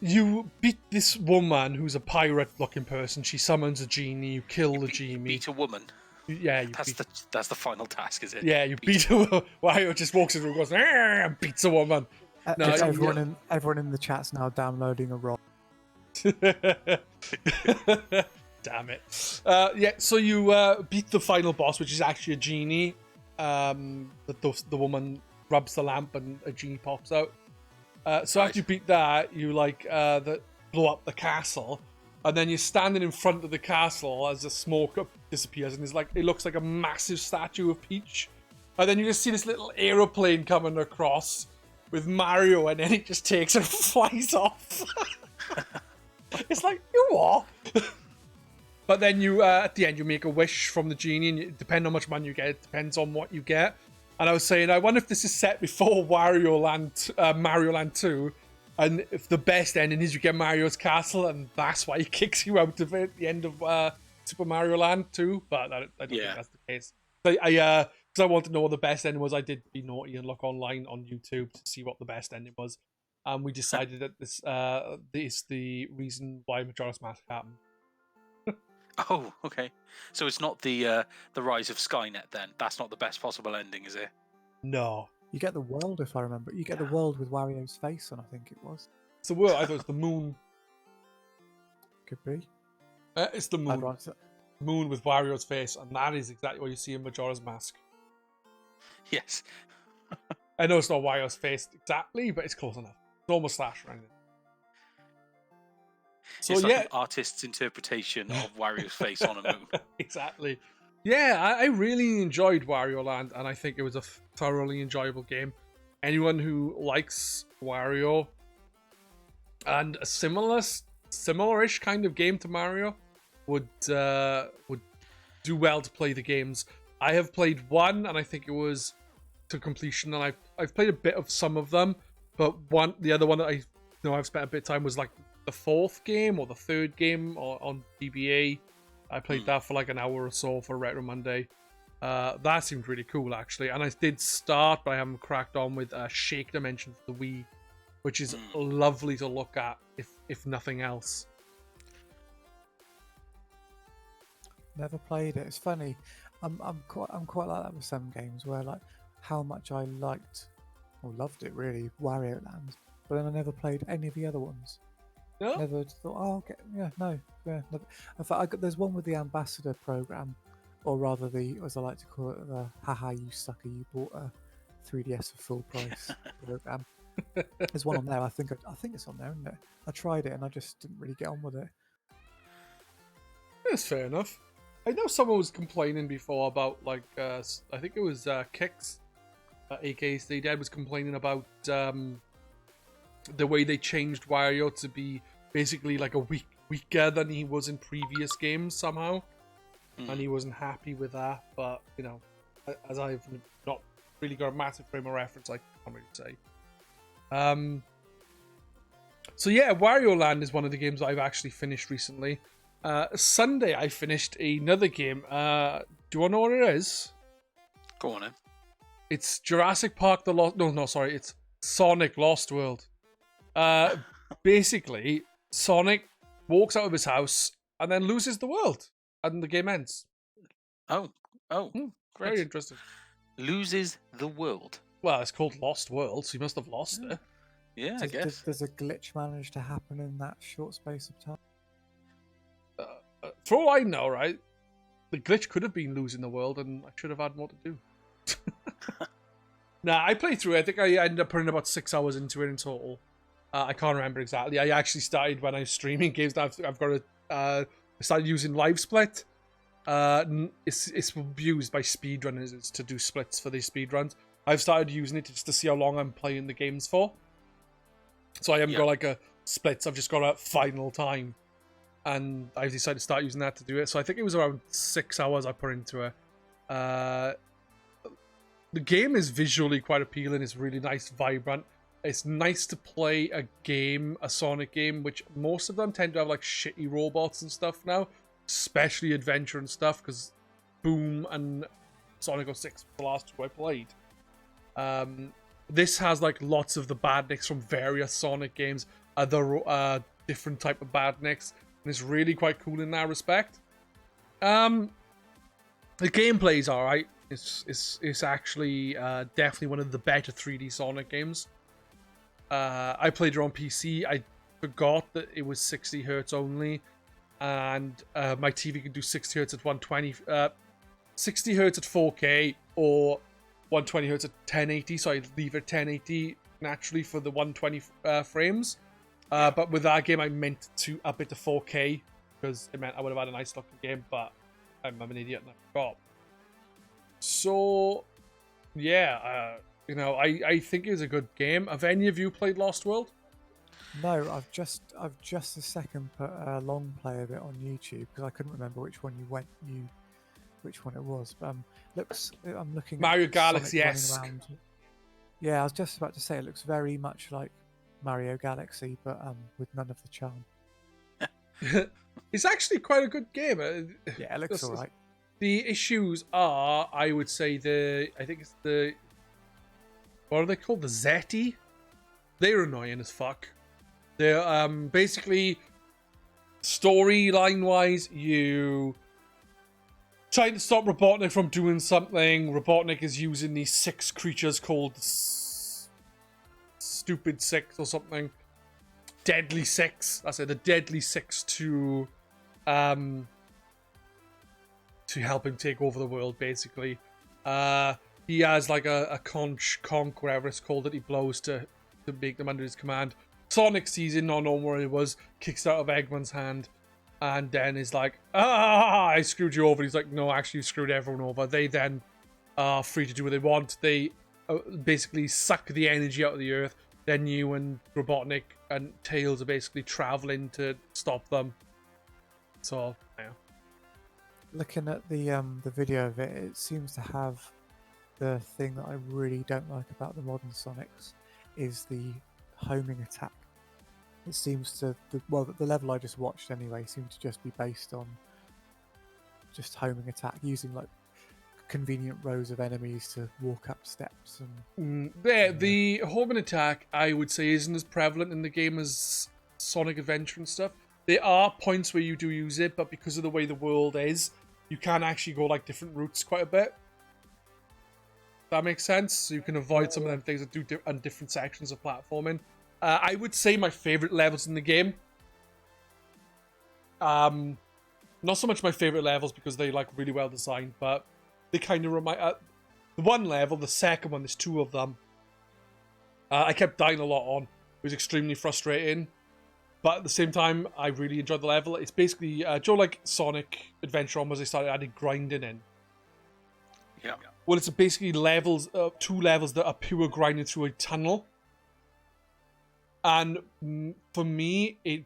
You beat this woman who's a pirate-looking person. She summons a genie. You kill the genie. You beat a woman. That's the final task, is it? Yeah, you beat a woman. Wario just walks in and goes, and beats a woman. Everyone in the chat's now downloading a ROM. Damn it. So you beat the final boss, which is actually a genie. The woman rubs the lamp and a genie pops out. So after you beat that, you blow up the castle, and then you're standing in front of the castle as the smoke disappears, and it looks like a massive statue of Peach. And then you just see this little aeroplane coming across with Mario, and then it just takes and flies off. It's like, you what? But then you, at the end, you make a wish from the genie, and depending on how much money you get, it depends on what you get. And I was saying, I wonder if this is set before Mario Land 2, and if the best ending is you get Mario's castle, and that's why he kicks you out of it at the end of Super Mario Land 2. But I don't think that's the case. Because I wanted to know what the best ending was, I did be naughty and look online on YouTube to see what the best ending was. And we decided that this is the reason why Majora's Mask happened. Oh, okay. So it's not the Rise of Skynet then? That's not the best possible ending, is it? No. You get the world, if I remember. You get the world with Wario's face on, I think it was. It's the world. I thought it was the moon. Could be. It's the moon. Moon with Wario's face, and that is exactly what you see in Majora's Mask. Yes. I know it's not Wario's face exactly, but it's close enough. It's almost slash around it. So it's like an artist's interpretation of Wario's face on a moon. Exactly. Yeah, I really enjoyed Wario Land, and I think it was a thoroughly enjoyable game. Anyone who likes Wario And a similar-ish kind of game to Mario would do well to play the games. I have played one, and I think it was to completion, and I've played a bit of some of them, but the other one that I've spent a bit of time was like the fourth game or the third game on DBA. I played that for like an hour or so for Retro Monday. That seemed really cool, actually. And I did start, but I haven't cracked on with Shake Dimension for the Wii, which is lovely to look at, if nothing else. Never played it. It's funny. I'm quite like that with some games where like how much I liked or loved it really, Wario Land, but then I never played any of the other ones. No? Never thought, oh, okay, never. In fact, there's one with the Ambassador program, or rather the, as I like to call it, the haha you sucker, you bought a 3DS for full price program. There's one on there. I think it's on there, isn't it? I tried it and I just didn't really get on with it. That's fair enough. I know someone was complaining before about like I think it was Kix, aka Stay Dead, was complaining about the way they changed Wario to be basically like a weaker than he was in previous games somehow, and he wasn't happy with that. But you know, as I've not really got a massive frame of reference, I can't really say. So yeah, Wario Land is one of the games I've actually finished recently. Sunday I finished another game. Do you want to know what it is? Go on then. It's Jurassic Park the Lost... No, sorry. It's Sonic Lost World. Basically, Sonic walks out of his house and then loses the world. And the game ends. Oh, great. Very interesting. Loses the world. Well, it's called Lost World, so you must have lost it. Yeah, I guess. Does a glitch manage to happen in that short space of time? For all I know, right, the glitch could have been losing the world, and I should have had more to do. Nah, I played through it. I think I ended up putting about 6 hours into it in total. I can't remember exactly. I actually started when I was streaming games. I've got to. I started using Live Split. It's used by speedrunners to do splits for these speedruns. I've started using it just to see how long I'm playing the games for. So I haven't got like a splits. I've just got a final time. And I decided to start using that to do it. So I think it was around 6 hours I put into it. The game is visually quite appealing. It's really nice, vibrant. It's nice to play a Sonic game, which most of them tend to have like shitty robots and stuff now. Especially adventure and stuff, because Boom and Sonic 06 were the last two I played. This has like lots of the badniks from various Sonic games. Other different type of badniks. And it's really quite cool in that respect. The gameplay's alright. It's actually definitely one of the better 3D Sonic games. I played it on PC. I forgot that it was 60 Hz only. And my TV can do 60 Hz at 120. 60 Hz at 4K or 120 Hz at 1080. So I leave it 1080 naturally for the 120 frames. But with that game, I meant to up it to 4K because it meant I would have had a nice looking game, but I'm an idiot and I forgot. So, yeah, I think it was a good game. Have any of you played Lost World? No, I've just a second put a long play of it on YouTube because I couldn't remember which one which one it was. But I'm looking Mario at Galaxy-esque. Yeah, I was just about to say it looks very much like Mario Galaxy, but with none of the charm. It's actually quite a good game. Yeah, it looks alright. The issues are, I would say, what are they called? The Zeti? They're annoying as fuck. They're basically storyline-wise, you trying to stop Robotnik from doing something. Robotnik is using these 6 creatures called Stupid 6 or something. Deadly 6. That's it. The Deadly 6 to help him take over the world, basically. He has like a conch, whatever it's called, that he blows to make them under his command. Sonic sees it, not knowing where it was, kicks it out of Eggman's hand, and then is like, I screwed you over. He's like, no, actually, you screwed everyone over. They then are free to do what they want. They basically suck the energy out of the earth, then you and Robotnik and Tails are basically traveling to stop them. So, yeah. Looking at the video of it, it seems to have the thing that I really don't like about the modern Sonics is the homing attack. It seems to, the level I just watched anyway seemed to just be based on just homing attack, using like convenient rows of enemies to walk up steps. And the homing attack, I would say, isn't as prevalent in the game as Sonic Adventure and stuff. There are points where you do use it, but because of the way the world is, you can actually go like different routes quite a bit. That makes sense. So you can avoid some of them things that do on different sections of platforming. I would say my favorite levels in the game. Not so much my favorite levels because they like really well designed, but they kind of remind. The one level, the second one, there's two of them. I kept dying a lot on. It was extremely frustrating, but at the same time, I really enjoyed the level. It's basically like Sonic Adventure on, was they started adding grinding in. Yeah. Well, it's basically levels, two levels that are pure grinding through a tunnel. And for me, it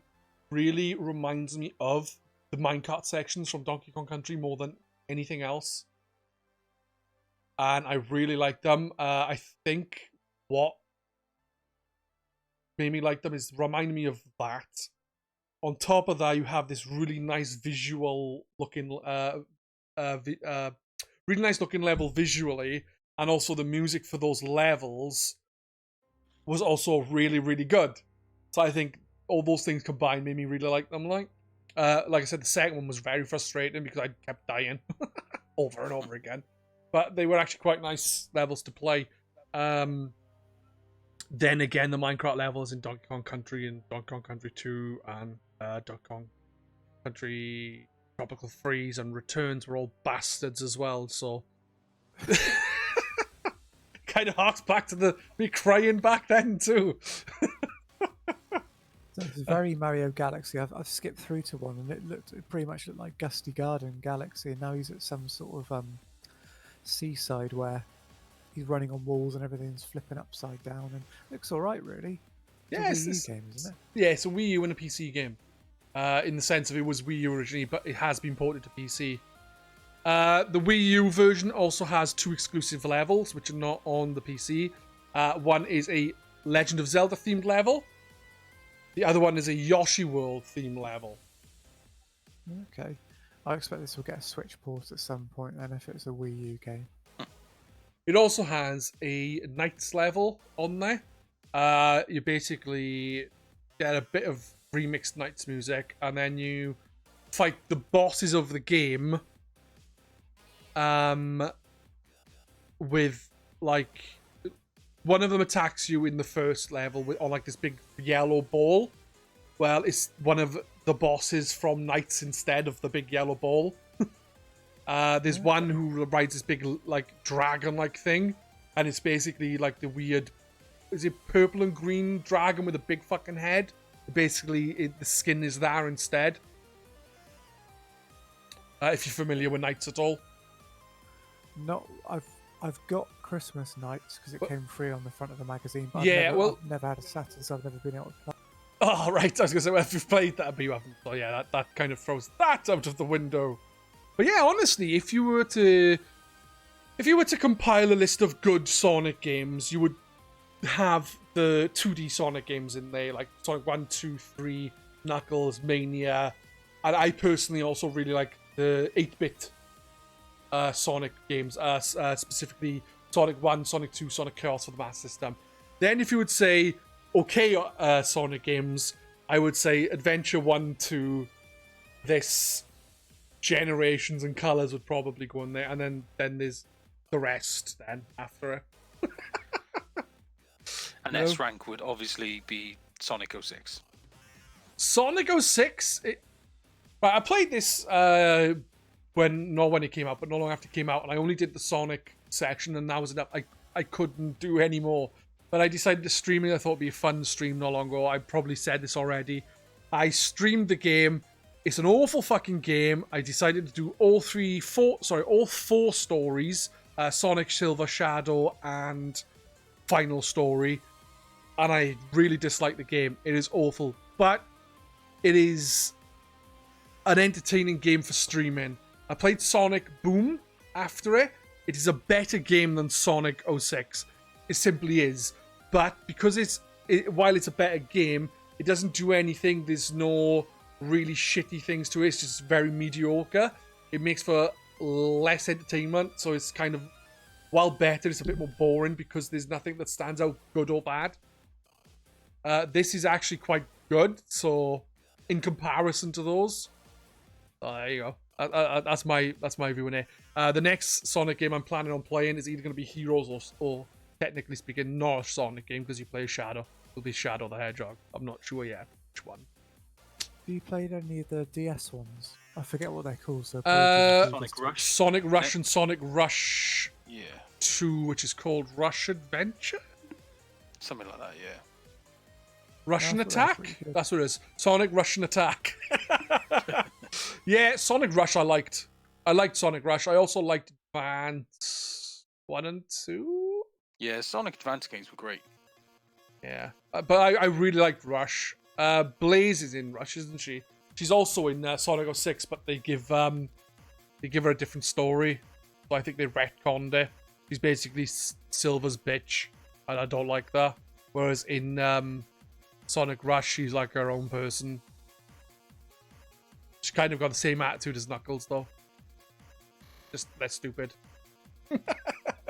really reminds me of the minecart sections from Donkey Kong Country more than anything else. And I really like them. I think what made me like them is reminding me of that. On top of that, you have this really nice visual looking, really nice looking level visually, and also the music for those levels was also really, really good. So I think all those things combined made me really like them. Like I said, the second one was very frustrating because I kept dying over and over again. But they were actually quite nice levels to play. Then again, the Minecraft levels in Donkey Kong Country and Donkey Kong Country 2 and Donkey Kong Country Tropical Freeze and Returns were all bastards as well, so kind of harks back to me crying back then too. So it's very Mario Galaxy. I've skipped through to one and it pretty much looked like Gusty Garden Galaxy, and now he's at some sort of seaside where he's running on walls and everything's flipping upside down, and looks all right, really. It's a Wii U game, isn't it? Yeah, it's a Wii U and a PC game. In the sense of it was Wii U originally, but it has been ported to PC. The Wii U version also has two exclusive levels, which are not on the PC. One is a Legend of Zelda themed level. The other one is a Yoshi World themed level. Okay. I expect this will get a Switch port at some point then if it's a Wii U game. It also has a Knights level on there. You basically get a bit of remixed Knights music, and then you fight the bosses of the game with, like, one of them attacks you in the first level on, like, this big yellow ball. Well, it's one of the bosses from Knights instead of the big yellow ball. There's one who rides this big, like, dragon-like thing, and it's basically, like, the weird... Is it purple and green dragon with a big fucking head? Basically, the skin is there instead. If you're familiar with Knights at all. No, I've got Christmas Nights because it came free on the front of the magazine. But Yeah, I've never had a Saturn, so I've never been able to play. Oh, right. I was going to say, well, if you've played that, but you haven't. So yeah, that kind of throws that out of the window. But yeah, honestly, if you were to compile a list of good Sonic games, you would have the 2D Sonic games in there, like Sonic 1, 2, 3, Knuckles, Mania. And I personally also really like the 8-bit Sonic games, specifically Sonic 1, Sonic 2, Sonic Chaos for the Master System. Then if you would say, okay, Sonic games, I would say Adventure 1 to this Generations and Colors would probably go in there, and then there's the rest then after it. And S rank would obviously be Sonic 06. Sonic 06? Right, I played this not when it came out, but not long after it came out, and I only did the Sonic section, and that was enough. I couldn't do any more. But I decided to stream it. I thought it'd be a fun stream not long ago. I probably said this already. I streamed the game. It's an awful fucking game. I decided to do all four stories. Sonic, Silver, Shadow, and Final Story. and I really dislike the game. It is awful, but it is an entertaining game for streaming. I played Sonic Boom after it. It is a better game than Sonic 06. It simply is. But because while it's a better game, it doesn't do anything. There's no really shitty things to it. It's just very mediocre. It makes for less entertainment, so it's kind of, while better, it's a bit more boring because there's nothing that stands out good or bad. This is actually quite good, so in comparison to those, there you go. That's my view on it. The next Sonic game I'm planning on playing is either going to be Heroes or technically speaking, not a Sonic game because you play as Shadow. It'll be Shadow the Hedgehog. I'm not sure yet which one. Have you played any of the DS ones? I forget what they're called. So Sonic Rush. And Sonic Rush 2, which is called Rush Adventure? Something like that, yeah. Russian Attack? That's what it is. Sonic Russian Attack. Yeah, Sonic Rush I liked. I liked Sonic Rush. I also liked Advance 1 and 2. Yeah, Sonic Advance games were great. Yeah, but I really liked Rush. Blaze is in Rush, isn't she? She's also in Sonic 06, but they give her a different story. So I think they retconned it. She's basically Silver's bitch, and I don't like that. Whereas in Sonic Rush, she's like her own person. She kind of got the same attitude as Knuckles, though. Just less stupid.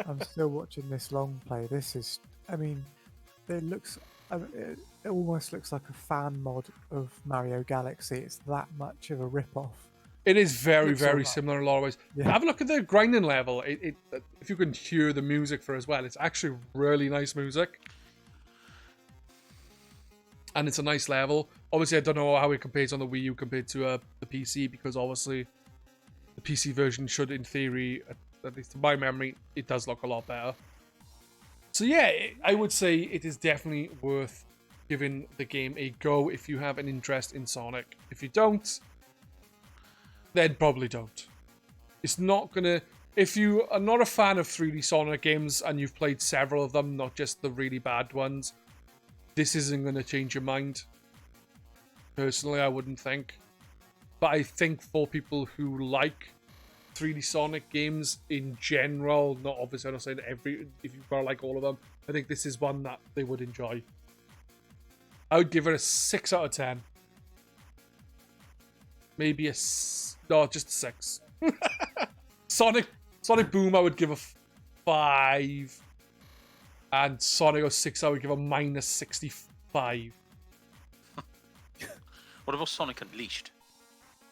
I'm still watching this long play. This is, I mean, it almost looks like a fan mod of Mario Galaxy. It's that much of a rip-off. It is very, It's very all similar in a lot of ways. Yeah. Have a look at the grinding level. If you can hear the music for it as well, it's actually really nice music. And it's a nice level. Obviously, I don't know how it compares on the Wii U compared to the PC, because obviously the PC version should, in theory, at least to my memory, it does look a lot better. So yeah, I would say it is definitely worth giving the game a go if you have an interest in Sonic. If you don't, then probably don't. It's not gonna... If you are not a fan of 3D Sonic games and you've played several of them, not just the really bad ones, this isn't going to change your mind. Personally, I wouldn't think. But I think for people who like 3D Sonic games in general, not obviously, I'm not saying if you've got to like all of them, I think this is one that they would enjoy. I would give it a 6 out of 10. Maybe just a 6. Sonic Boom, I would give a 5. And Sonic 06, I would give a -65. What about Sonic Unleashed?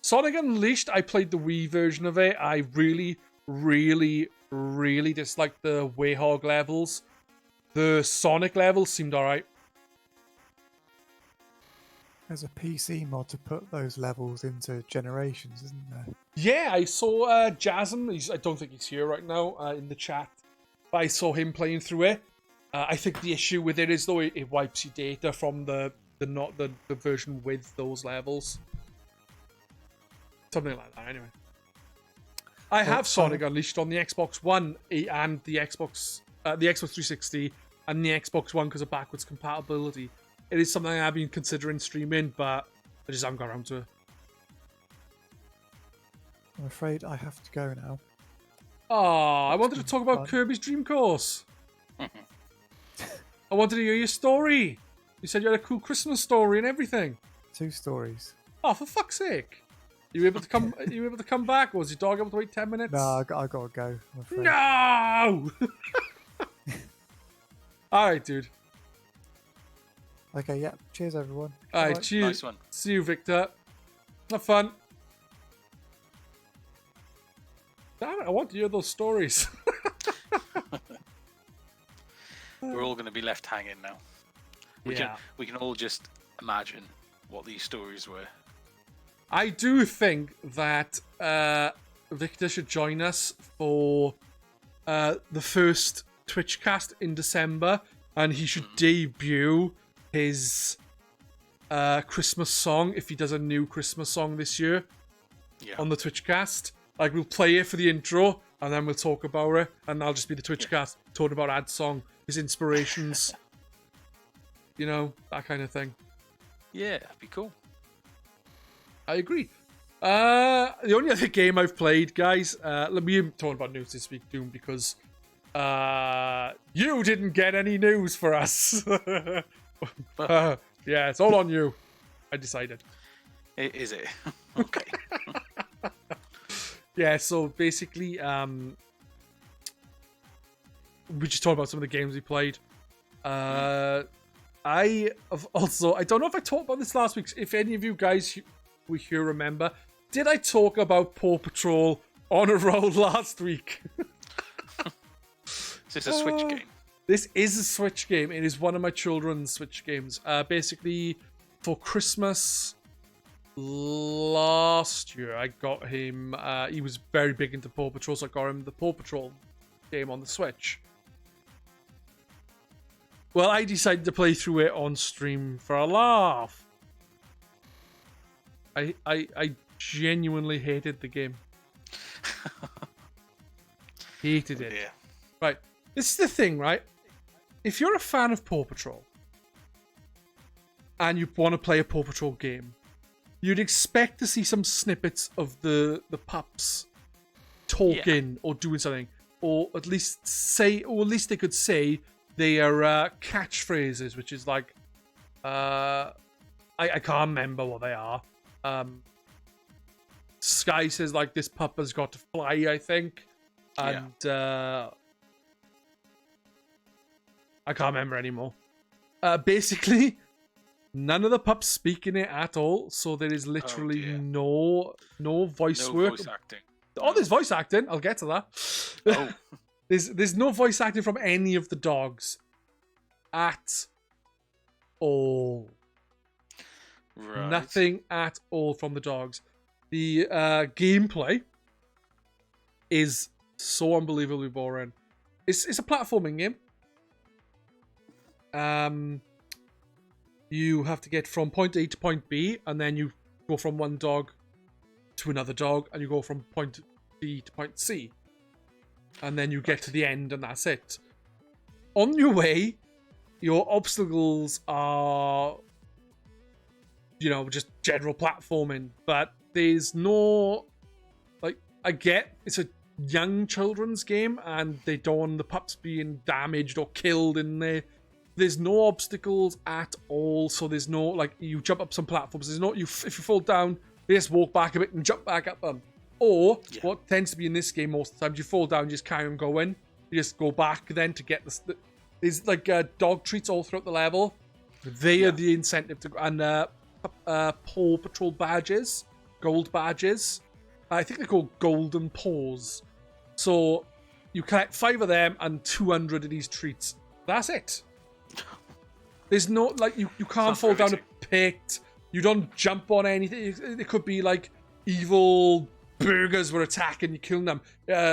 Sonic Unleashed, I played the Wii version of it. I really, really, really disliked the Wayhog levels. The Sonic levels seemed alright. There's a PC mod to put those levels into Generations, isn't there? Yeah, I saw Jasm. I don't think he's here right now in the chat. But I saw him playing through it. I think the issue with it is, though, it wipes your data from the version with those levels. Something like that, anyway. I have Sonic Unleashed on the Xbox One and the Xbox 360 and the Xbox One because of backwards compatibility. It is something I've been considering streaming, but I just haven't got around to it. I'm afraid I have to go now. Oh, I wanted to talk about Kirby's Dream Course. I wanted to hear your story. You said you had a cool Christmas story and everything. 2 stories. Oh, for fuck's sake! You able to come? Are you able to come back, or was your dog able to wait 10 minutes? No, I gotta go. I'm afraid. No. All right, dude. Okay, yeah. Cheers, everyone. All right, Bye. cheers. Nice one. See you, Victor. Have fun. Damn it! I want to hear those stories. We're all going to be left hanging now. We can all just imagine what these stories were. I do think that Victor should join us for the first Twitchcast in December, and he should debut his Christmas song if he does a new Christmas song this year on the Twitchcast. Like, we'll play it for the intro, and then we'll talk about it, and I'll just be the Twitchcast talking about Ad's song, his inspirations. you know, that kind of thing. Yeah, that'd be cool. I agree. The only other game I've played, guys, let me talk about news this week, Doom, because you didn't get any news for us. Yeah, it's all on you. I decided. Is it? Okay. Yeah, so basically, we just talked about some of the games we played. I don't know if I talked about this last week. If any of you guys were here remember, did I talk about Paw Patrol on a roll last week? Is this a Switch game? This is a Switch game. It is one of my children's Switch games. Basically, for Christmas last year, I got him. He was very big into Paw Patrol, so I got him the Paw Patrol game on the Switch. Well, I decided to play through it on stream for a laugh. I genuinely hated the game. Hated it. Yeah. Right. This is the thing, right? If you're a fan of Paw Patrol and you want to play a Paw Patrol game, you'd expect to see some snippets of the pups talking or doing something, or at least they could say their catchphrases, which is like, I can't remember what they are. Sky says like, this pup has got to fly, I think, and I can't remember anymore. Basically, none of the pups speak in it at all, so there is literally no voice work. Voice acting. Oh, there's voice acting. I'll get to that. Oh. There's no voice acting from any of the dogs at all. Right. Nothing at all from the dogs. The gameplay is so unbelievably boring. It's a platforming game. You have to get from point A to point B, and then you go from one dog to another dog, and you go from point B to point C. And then you get to the end, and that's it. On your way, your obstacles are, just general platforming, but there's no, I get it's a young children's game, and they don't want the pups being damaged or killed in there. There's no obstacles at all, so there's no, you jump up some platforms, there's no, if you fall down, you just walk back a bit and jump back up them. Or, what tends to be in this game most of the times, you fall down, you just carry on going. You just go back then to get there's dog treats all throughout the level. They are the incentive to, and Paw Patrol badges, gold badges. I think they're called Golden Paws. So, you collect 5 of them and 200 of these treats. That's it. There's no, you can't fall down a pit. You don't jump on anything. It could be evil burgers were attacking, you killing them,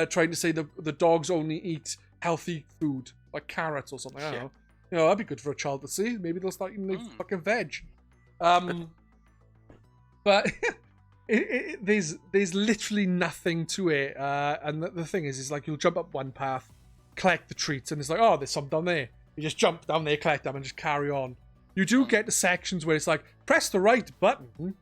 trying to say the dogs only eat healthy food, like carrots or something. I don't know. That'd be good for a child to see. Maybe they'll start eating fucking veg. But there's literally nothing to it. And the thing is you'll jump up one path, collect the treats, and it's there's some down there. You just jump down there, collect them, and just carry on. You do get the sections where it's press the right button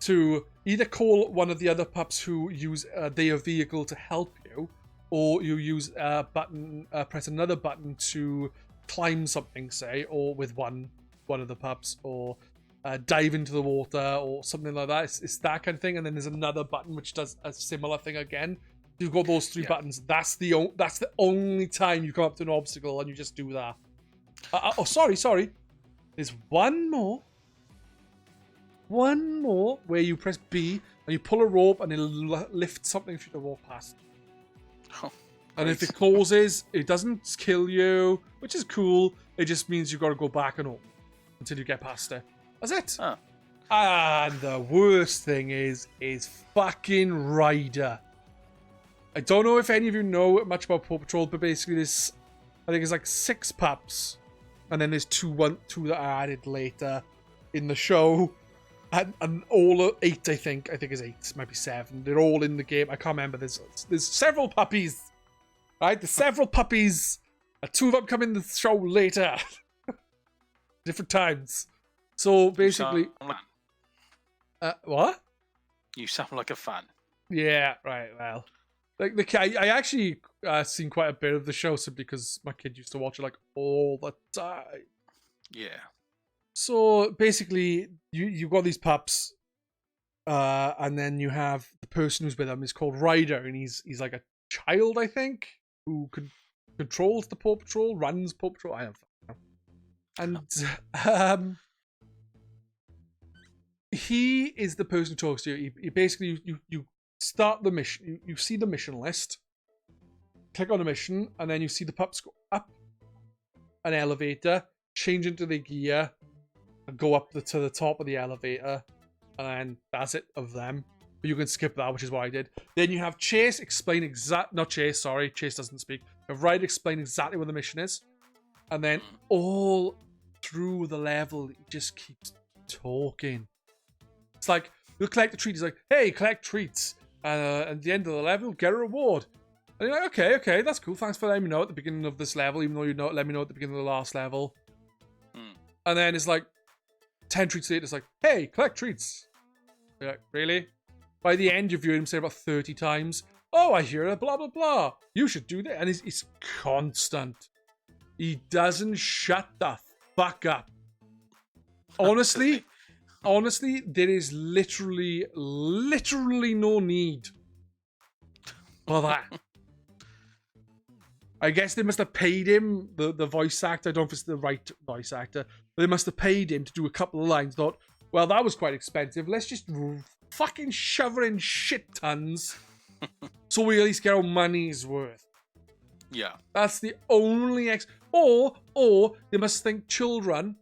to either call one of the other pups who use their vehicle to help you, or you use a button, press another button to climb something, say, or with one of the pups, or dive into the water, or something like that. It's that kind of thing. And then there's another button which does a similar thing again. You've got those 3 buttons. That's the only time you come up to an obstacle, and you just do that. Sorry. There's one more where you press B and you pull a rope and it'll lift something for you to walk past. Oh, and if it closes, it doesn't kill you, which is cool. It just means you've got to go back and up until you get past it. That's it. Huh. And the worst thing is fucking Ryder. I don't know if any of you know much about Paw Patrol, but basically there's, I think it's 6 pups, and then there's two that are added later in the show. And all 8, I think is 8, might be 7. They're all in the game. I can't remember. There's several puppies, right? There's several puppies. 2 of them come in the show later. different times. So basically, You sound like, what? you sound like a fan. Yeah, right. Well, like I actually seen quite a bit of the show simply because my kid used to watch it like all the time. Yeah. So basically, you've got these pups, and then you have the person who's with them is called Ryder, and he's like a child, I think, who controls the Paw Patrol, runs Paw Patrol. I don't know. And he is the person who talks to you. He basically you start the mission. You see the mission list. Click on the mission, and then you see the pups go up an elevator, change into the gear, and go up to the top of the elevator, and then that's it of them. But you can skip that, which is what I did. Then you have Chase explain not Chase, sorry, Chase doesn't speak. You have Ryder explain exactly what the mission is, and then all through the level, he just keeps talking. It's like, you'll collect the treat. He's like, hey, collect treats. At the end of the level, get a reward. And you're like, okay, that's cool. Thanks for letting me know at the beginning of this level, even though you let me know at the beginning of the last level. And then it's like 10 treats later, it's like, hey, collect treats. You're like, really? By the end, you've heard him say about 30 times, oh, I hear a blah, blah, blah. You should do that. And it's constant. He doesn't shut the fuck up. Honestly, there is literally no need for that. I guess they must have paid him, the voice actor. I don't know if it's the right voice actor, but they must have paid him to do a couple of lines. Thought, well, that was quite expensive. Let's just fucking shove her in shit tons so we at least get our money's worth. Yeah. That's the only or they must think children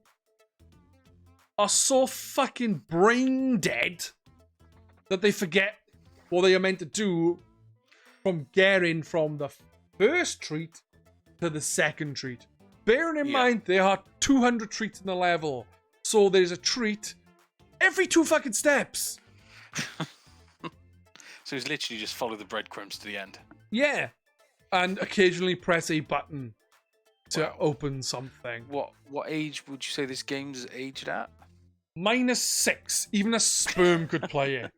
are so fucking brain dead that they forget what they are meant to do from getting from the first treat to the second treat. Bearing in mind, there are 200 treats in the level. So there's a treat every 2 fucking steps. So he's literally just follow the breadcrumbs to the end. Yeah. And occasionally press a button to open something. What age would you say this game's aged at? -6. Even a sperm could play it.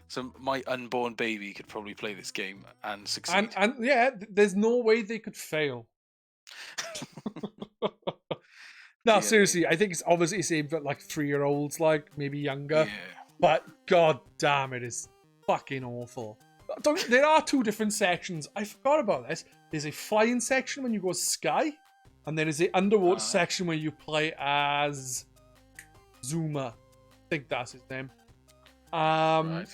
So my unborn baby could probably play this game and succeed. And yeah, there's no way they could fail. No, seriously, I think it's obviously aimed at like 3-year-olds, like maybe younger. Yeah. But god damn, it is fucking awful. There are 2 different sections. I forgot about this. There's a flying section when you go sky, and then there's a underwater section where you play as Zuma. I think that's his name. Right.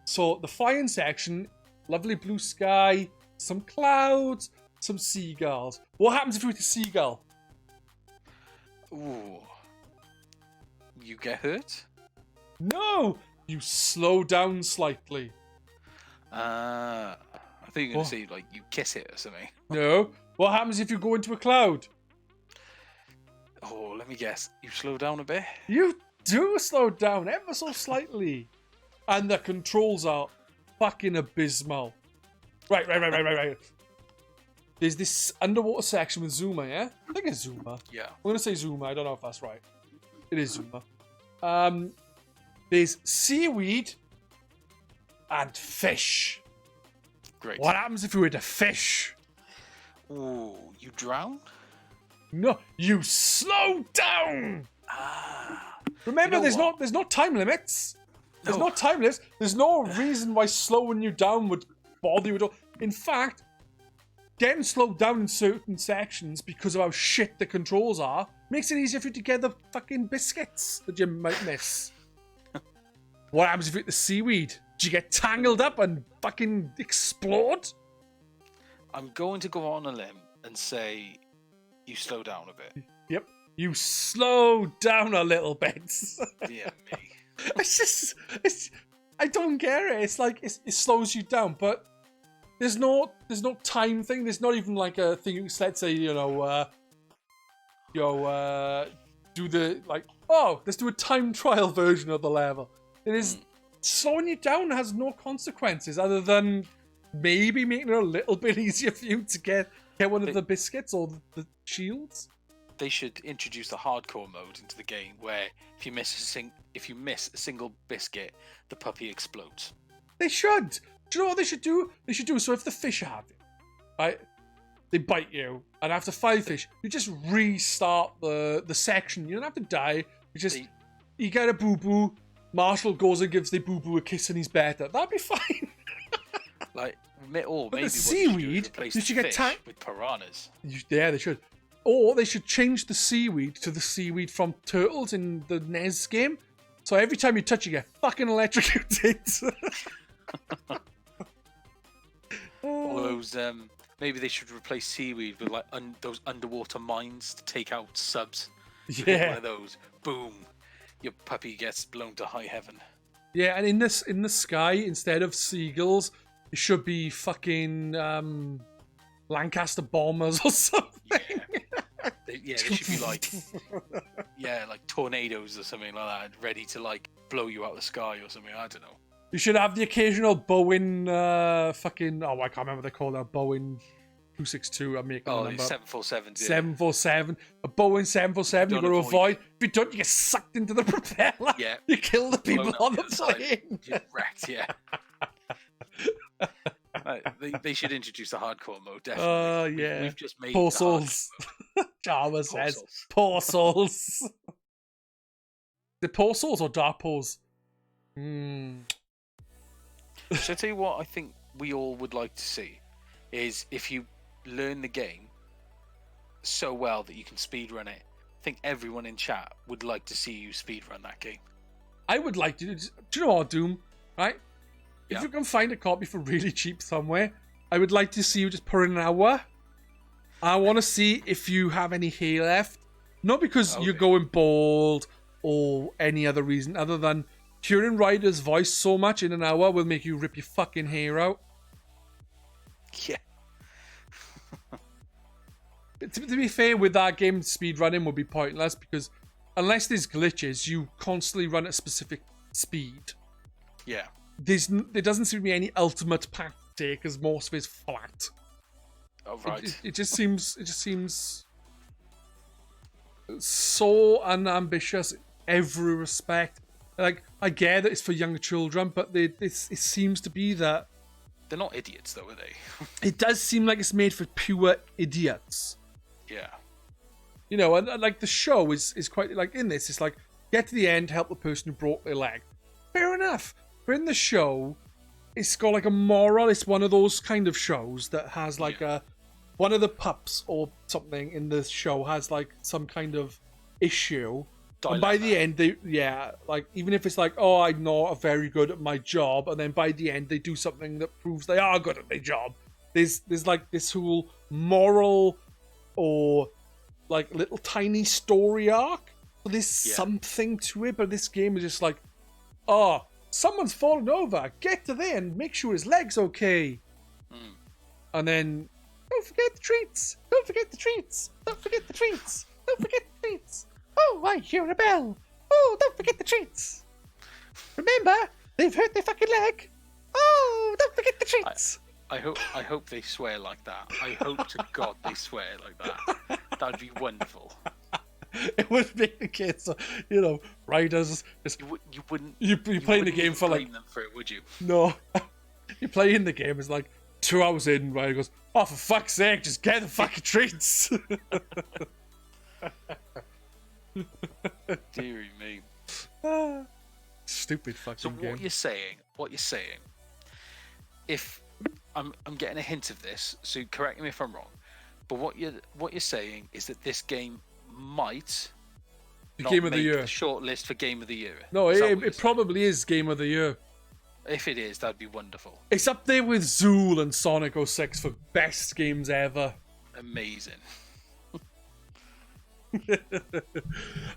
So the flying section, lovely blue sky, some clouds, some seagulls. What happens if you hit a seagull? Ooh. You get hurt? No! You slow down slightly. I think you're going to say, like, you kiss it or something. No. What happens if you go into a cloud? Oh, let me guess. You slow down a bit? You do slow down ever so slightly. And the controls are fucking abysmal. Right. There's this underwater section with Zuma, yeah? I think it's Zuma. Yeah. I'm going to say Zuma. I don't know if that's right. It is Zuma. There's seaweed and fish. Great. What happens if you hit a fish? Ooh, you drown? No, you slow down. Remember, You know there's no time limits. There's No. no time limits. There's no reason why slowing you down would bother you at all. In fact, getting slowed down in certain sections because of how shit the controls are makes it easier for you to get the fucking biscuits that you might miss. What happens if you hit the seaweed? Do you get tangled up and fucking explode? I'm going to go on a limb and say you slow down a bit. Yep. You slow down a little bit. Yeah, me. I don't get it. It's like it slows you down, but there's no time thing. There's not even like a thing. Let's say do the like. Oh, let's do a time trial version of the level. It is slowing you down has no consequences other than maybe making it a little bit easier for you to get one of the biscuits or the shields. they should introduce the hardcore mode into the game, where if you miss a single biscuit, the puppy explodes. They should. Do you know what they should do? They should do so if the fish are happy, right? They bite you, and after 5 fish, you just restart the section. You don't have to die. You get a boo boo. Marshall goes and gives the boo boo a kiss, and he's better. That'd be fine. Like, or but maybe the seaweed, you should get with piranhas. Yeah, they should. Or they should change the seaweed to the seaweed from Turtles in the NES game. So every time you touch it, you get fucking electrocuted. All those, maybe they should replace seaweed with like those underwater mines to take out subs. Yeah. One of those. Boom. Your puppy gets blown to high heaven. Yeah, and in the sky, instead of seagulls, it should be fucking Lancaster bombers or something. They should be like, like tornadoes or something like that, ready to like blow you out of the sky or something. I don't know. You should have the occasional Boeing I can't remember what they call that. Boeing 262. I'm making a number. 747. 747. A Boeing 747. You've got to avoid. If you don't, you get sucked into the propeller. Yeah. You kill the people on the plane. You're wrecked. Yeah. They should introduce a hardcore mode. Definitely. Yeah. We've just made poor souls. Java says poor souls. The poor souls or dark pores? So I tell you what I think we all would like to see is if you learn the game so well that you can speedrun it. I think everyone in chat would like to see you speedrun that game. I would like to. Do you know what, Doom? Right? Yeah. If you can find a copy for really cheap somewhere, I would like to see you just put in an hour. I want to see if you have any hair left. Not because you're going bald or any other reason other than hearing Ryder's voice so much in an hour will make you rip your fucking hair out. Yeah. To be fair, with that game, speedrunning would be pointless because unless there's glitches, you constantly run at a specific speed. Yeah. There doesn't seem to be any ultimate path to take because most of it's flat. Oh, right. It just seems so unambitious in every respect. Like, I get that it's for younger children, but it seems to be that they're not idiots, though, are they? It does seem like it's made for pure idiots. Yeah. You know, and like the show is quite like in this. It's like get to the end, help the person who broke their leg. Fair enough. But in the show, it's got like a moral. It's one of those kind of shows that has like one of the pups or something in the show has like some kind of issue. And by the end, like even if it's like, oh, I'm not very good at my job, and then by the end they do something that proves they are good at their job. There's like this whole moral or like little tiny story arc. So there's something to it, but this game is just like, oh, someone's fallen over. Get to there and make sure his leg's okay. And then, don't forget the treats. Don't forget the treats. Don't forget the treats. Don't forget the treats. Oh, I hear a bell. Oh, don't forget the treats. Remember, they've hurt their fucking leg. Oh, don't forget the treats. I hope they swear like that. I hope to God they swear like that. That'd be wonderful. It would make the kids, you know, riders. You wouldn't. You're playing the game for like. Them for it, would you? No, you're playing the game. It's like 2 hours in. Ryder goes, "Oh, for fuck's sake, just get the fucking treats." Deary me. Stupid fucking so game. what you're saying, if I'm getting a hint of this, so correct me if I'm wrong, but what you're saying is that this game might the game of the year short list for game of the year. No, it probably is game of the year. If it is, that'd be wonderful. It's up there with Zool and Sonic 06 for best games ever. Amazing.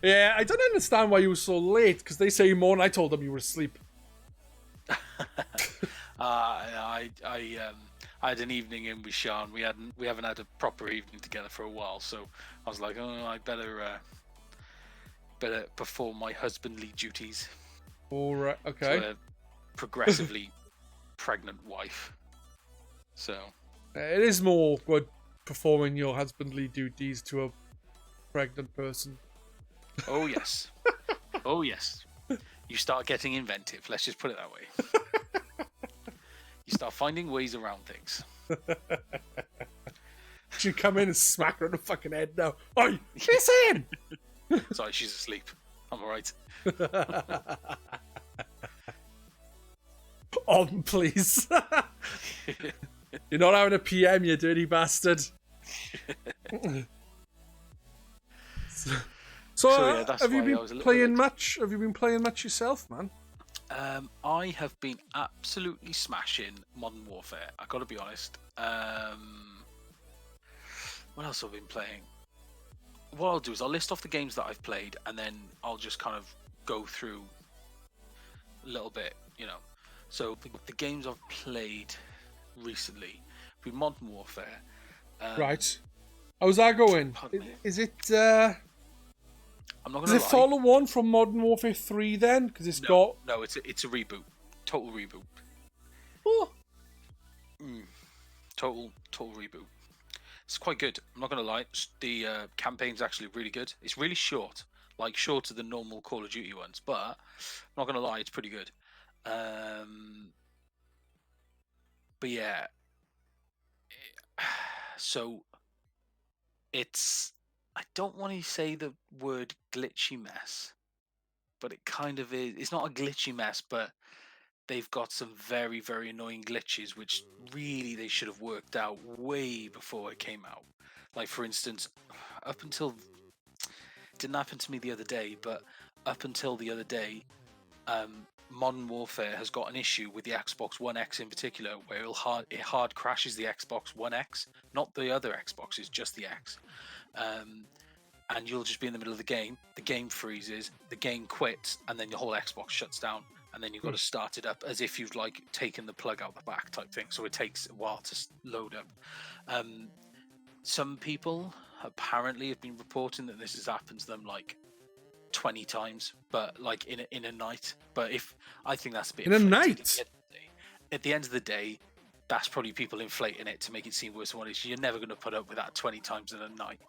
Yeah, I don't understand why you were so late, because they say more and I told them you were asleep. I had an evening in with Sean. We haven't had a proper evening together for a while, so I was like, oh, I better perform my husbandly duties. All right, okay. To a progressively pregnant wife. So it is more awkward performing your husbandly duties to a pregnant person. Oh yes. Oh yes. You start getting inventive. Let's just put it that way. You start finding ways around things. She'd come in and smack her on the fucking head now. Oi, listen! Sorry, she's asleep. I'm alright. On, please. You're not having a PM, you dirty bastard. So yeah, that's have you why I was a been little playing bit- much? Have you been playing much yourself, man? I have been absolutely smashing Modern Warfare. I got to be honest. What else have I been playing? What I'll do is I'll list off the games that I've played, and then I'll just kind of go through a little bit, you know. So the games I've played recently, with Modern Warfare. Right. How's that going? Pardon me. Is it? I'm not Does gonna it lie. follow on from Modern Warfare 3 then? Because it's got. No, it's a reboot, total reboot. Oh. Total reboot. It's quite good. I'm not gonna lie. The campaign's actually really good. It's really short, like shorter than normal Call of Duty ones. But I'm not gonna lie, it's pretty good. But yeah. So it's. I don't want to say the word glitchy mess, but it kind of is. It's not a glitchy mess, but they've got some very, very annoying glitches, which really they should have worked out way before it came out. Like, for instance, up until... It didn't happen to me the other day, but up until the other day, Modern Warfare has got an issue with the Xbox One X in particular, where it hard crashes the Xbox One X, not the other Xboxes, just the X. And you'll just be in the middle of the game freezes, the game quits, and then your whole Xbox shuts down. And then you've got to start it up as if you've like taken the plug out the back type thing. So it takes a while to load up. Some people apparently have been reporting that this has happened to them like 20 times, but like in a night. But if I think that's a bit In a inflated. night? At the end of the day, that's probably people inflating it to make it seem worse than what it is. You're never going to put up with that 20 times in a night.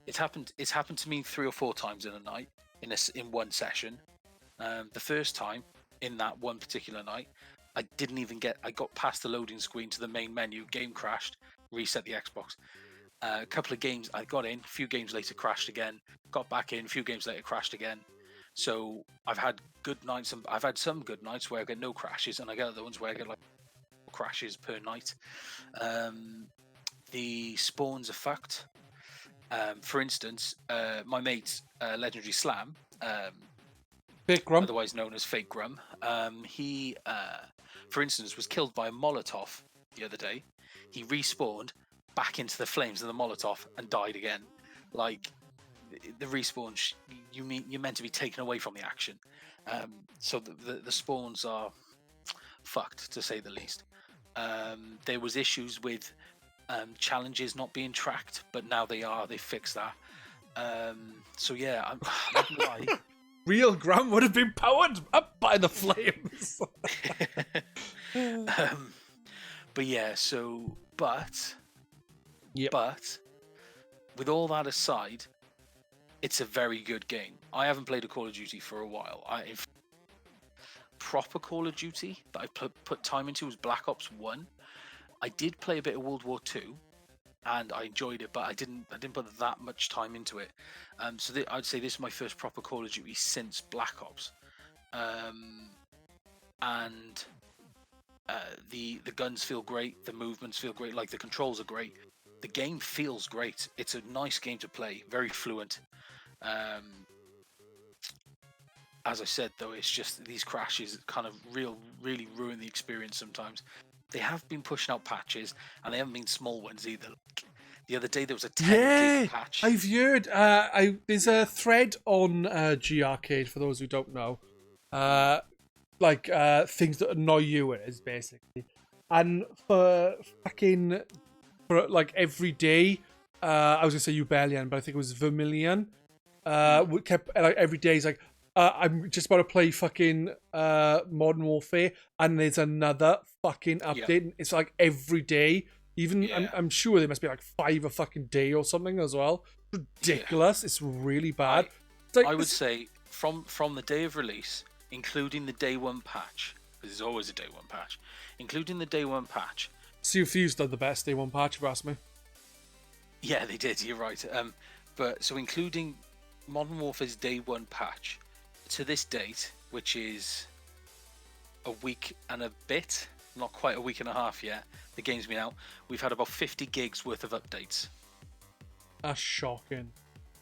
It's happened to me 3 or 4 times in a night in one session. The first time in that one particular night, I got past the loading screen to the main menu, game crashed, reset the Xbox. A couple of games I got in, a few games later crashed again, got back in, a few games later crashed again. So I've had good nights, and I've had some good nights where I get no crashes, and I get other ones where I get like crashes per night. The spawns are fucked. For instance, my mate's Legendary Slam, Big Grum. otherwise known as Fake Grum, he, for instance, was killed by a Molotov the other day. He respawned back into the flames of the Molotov and died again. Like, the respawn, you're meant to be taken away from the action. So the spawns are fucked, to say the least. There was issues with challenges not being tracked, but now they are. They fixed that. So yeah, I'm not gonna lie. Real Grum would have been powered up by the flames. But yeah, so but Yep. but with all that aside, it's a very good game. I haven't played a Call of Duty for a while. Proper Call of Duty that I put time into was Black Ops 1. I did play a bit of World War 2, and I enjoyed it, but I didn't put that much time into it. So I'd say this is my first proper Call of Duty since Black Ops. And the guns feel great, the movements feel great, like the controls are great. The game feels great. It's a nice game to play, very fluent. As I said, though, it's just these crashes kind of really ruin the experience sometimes. They have been pushing out patches, and they haven't been small ones either. Like, the other day there was a 10 gig patch. I've heard. There's a thread on GRcade for those who don't know. Things that annoy you it is basically, and for like every day, I was gonna say Ubelian, but I think it was Vermilion. We kept like every day. He's like, I'm just about to play fucking Modern Warfare, and there's another fucking update. Yeah. It's like every day Even Yeah. I'm sure there must be like 5 a fucking day or something as well. Ridiculous. It's really bad. It's like, I would say from the day of release, including the day one patch, because there's always a day one patch, including the day one patch. Sea of Thieves done the best day one patch, if you ask me. Yeah, they did. You're right. But so including Modern Warfare's day one patch to this date, which is a week and a bit, not quite a week and a half yet. The game's been out. We've had about 50 gigs worth of updates. That's shocking.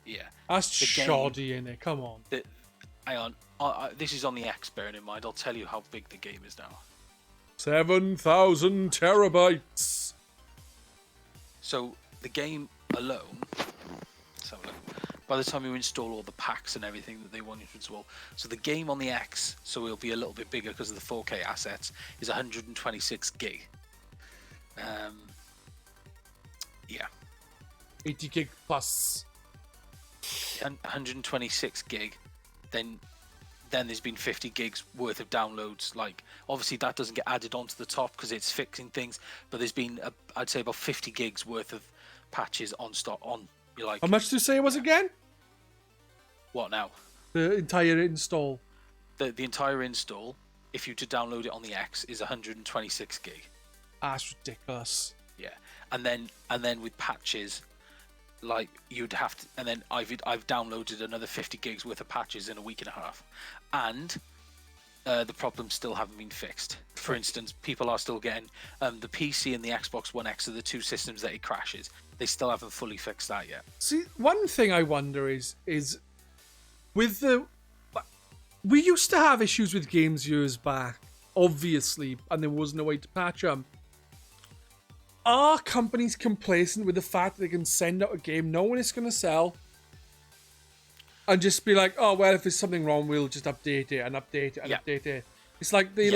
Yeah. That's The game- shoddy, innit? Come on. Hang on. This is on the X, bearing in mind. I'll tell you how big the game is now. 7,000 terabytes. So the game alone, let's have a look. By the time you install all the packs and everything that they want you to install, so the game on the X, so it'll be a little bit bigger because of the 4K assets, is 126 gig. Yeah, 80 gig plus. 126 gig. Then there's been 50 gigs worth of downloads. Like, obviously that doesn't get added onto the top because it's fixing things, but there's been I'd say about 50 gigs worth of patches on stock. Like, How much did you say it was again? what now? The entire install. The entire install, if you to download it on the X, is 126 gig. That's ridiculous. Yeah, and then with patches, like you'd have to, and then I've downloaded another 50 gigs worth of patches in a week and a half, and the problems still haven't been fixed. For instance, people are still getting the PC and the Xbox One X are the two systems that it crashes. They still haven't fully fixed that yet. See, one thing I wonder is with we used to have issues with games years back, obviously, and there was no way to patch them. Are companies complacent with the fact that they can send out a game knowing it's going to sell and just be like, oh, well, if there's something wrong, we'll just update it and update it and update it. It's like they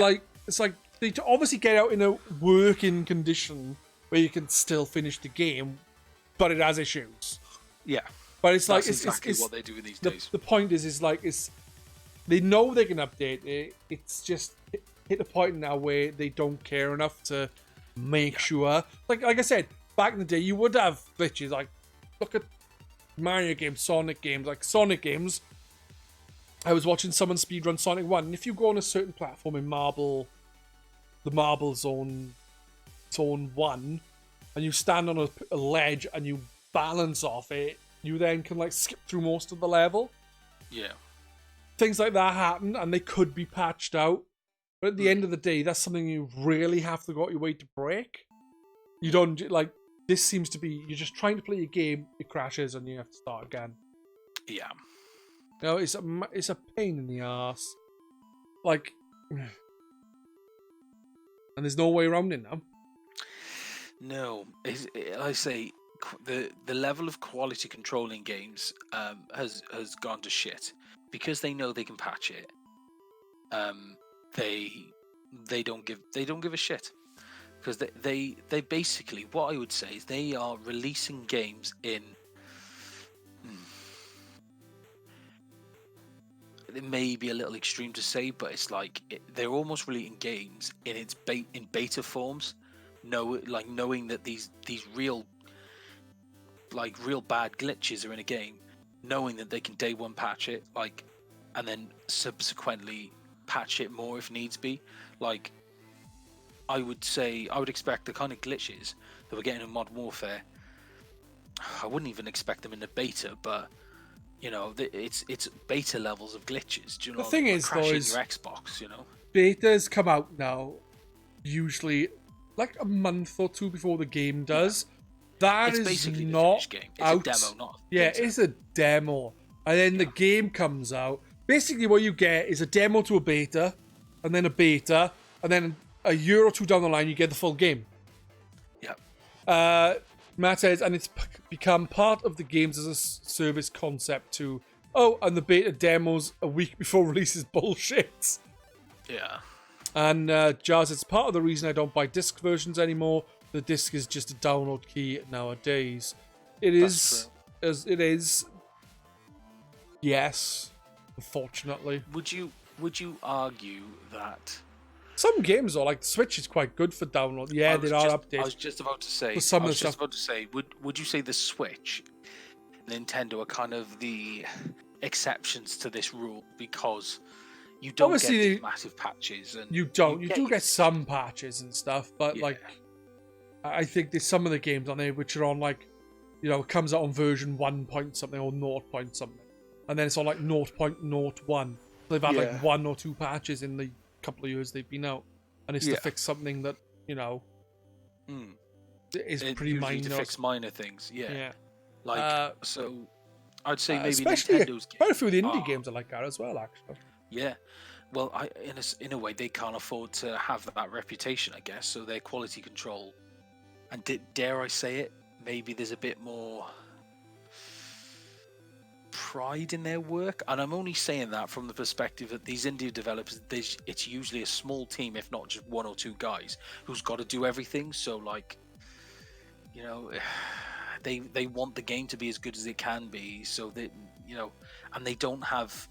they obviously get out in a working condition where you can still finish the game, but it has issues. Yeah, But it's like that's exactly it's what they do these days. the point is they know they can update it. It's just hit a point now where they don't care enough to make sure. Like I said, back in the day, you would have glitches. Like look at Mario games, Sonic games. Like Sonic games, I was watching someone speedrun Sonic 1, and if you go on a certain platform in the Marble Zone 1, and you stand on a ledge and you balance off it, you then can like skip through most of the level. Yeah. Things like that happen, and they could be patched out. But at the end of the day, that's something you really have to go out your way to break. You don't, like, this seems to be, you're just trying to play your game, it crashes, and you have to start again. Yeah. You know, it's a pain in the ass. Like, and there's no way around it now. No, I say the level of quality control in games has gone to shit because they know they can patch it. They don't give a shit because they basically, what I would say is they are releasing games in. It may be a little extreme to say, but it's like they're almost releasing games in beta forms. Knowing that these real bad glitches are in a game, knowing that they can day one patch it, like, and then subsequently patch it more if needs be. Like, I would expect the kind of glitches that we're getting in Modern Warfare. I wouldn't even expect them in the beta, but you know, it's beta levels of glitches. Do you know? The thing is, though, is your Xbox, you know, betas come out now, usually like a month or two before the game does. That it's is basically not the game. It's out. a demo, not a Yeah, beta. it's a demo, and then the game comes out. Basically, what you get is a demo to a beta, and then a beta, and then a year or two down the line, you get the full game. Yeah. Matt says, and it's become part of the games as a service concept too. Oh, and the beta demos a week before release is bullshit. Yeah. And Jazz, it's part of the reason I don't buy disc versions anymore. The disc is just a download key nowadays. It is, as it is. Yes, unfortunately. Would you argue that Some games though, like the Switch is quite good for download. Yeah, there are updates. I was just about to say. For some of the just stuff. about to say. Would you say the Switch, Nintendo are kind of the exceptions to this rule because you don't Obviously, get these massive patches and you don't. You do get some patches and stuff, but Yeah. like, I think there's some of the games on there which are on like, it comes out on version 1 point something or 0 point something, and then it's on like 0.01. They've had like 1 or 2 patches in the couple of years they've been out, and it's to fix something that is pretty minor. To fix minor things. Yeah. Like so, I'd say maybe especially Nintendo's quite a few of the indie games are like that as well, actually. Yeah. Well, in a way, they can't afford to have that reputation, I guess. So their quality control, and dare I say it, maybe there's a bit more pride in their work. And I'm only saying that from the perspective that these indie developers, it's usually a small team, if not just 1 or 2 guys, who's got to do everything. So like, they want the game to be as good as it can be. So that and they don't have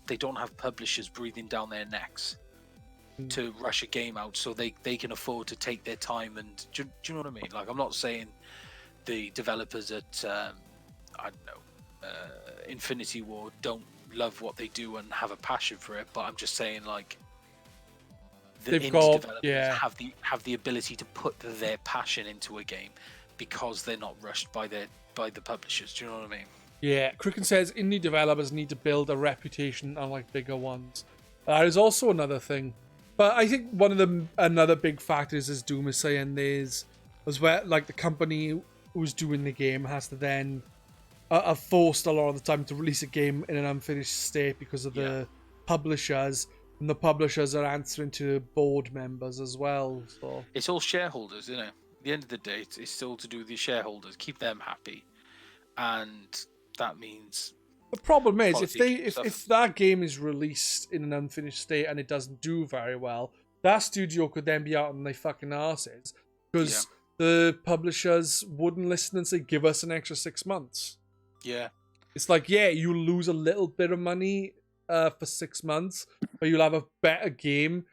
publishers breathing down their necks to rush a game out, so they can afford to take their time. And do you know what I mean? Like, I'm not saying the developers at I don't know, Infinity Ward don't love what they do and have a passion for it, but I'm just saying, like, the indie developers have the ability to put their passion into a game because they're not rushed by the publishers. Do you know what I mean? Yeah, Cricken says indie developers need to build a reputation unlike bigger ones. That is also another thing. But I think another big factor is, as Doom is saying, is where like the company who's doing the game has to then are forced a lot of the time to release a game in an unfinished state because of the publishers, and the publishers are answering to board members as well. So it's all shareholders, isn't it? At the end of the day, it's still to do with the shareholders, keep them happy, and that means the problem is if that game is released in an unfinished state and it doesn't do very well, that studio could then be out on their fucking asses because the publishers wouldn't listen and say, give us an extra 6 months. Yeah. It's like, you lose a little bit of money for 6 months, but you'll have a better game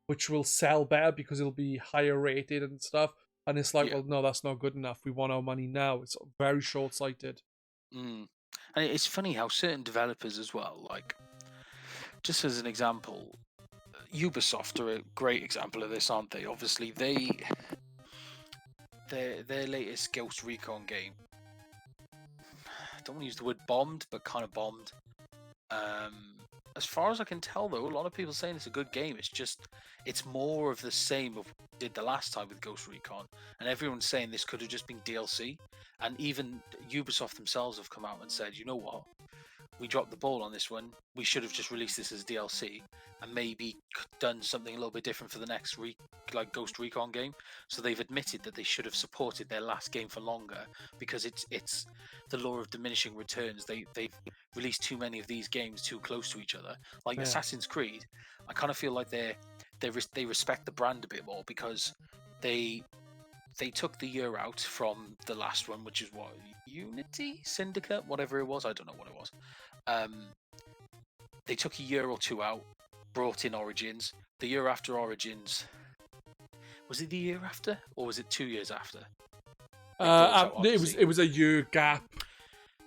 which will sell better because it'll be higher rated and stuff. And it's like, well, no, that's not good enough. We want our money now. It's very short-sighted. And it's funny how certain developers as well, like, just as an example, Ubisoft are a great example of this, aren't they? Obviously, their latest Ghost Recon game, I don't want to use the word bombed, but kind of bombed. As far as I can tell, though, a lot of people are saying it's a good game. It's more of the same of what we did the last time with Ghost Recon, and everyone's saying this could have just been DLC. And even Ubisoft themselves have come out and said, you know what, we dropped the ball on this one. We should have just released this as DLC and maybe done something a little bit different for the next Ghost Recon game. So they've admitted that they should have supported their last game for longer because it's the law of diminishing returns. They've released too many of these games too close to each other. Like Assassin's Creed, I kind of feel like they respect the brand a bit more because they took the year out from the last one, which is what, Unity, Syndicate, whatever it was. I don't know what it was. They took a year or 2 out, brought in Origins. The year after Origins, was it the year after or was it 2 years after? It was a year gap,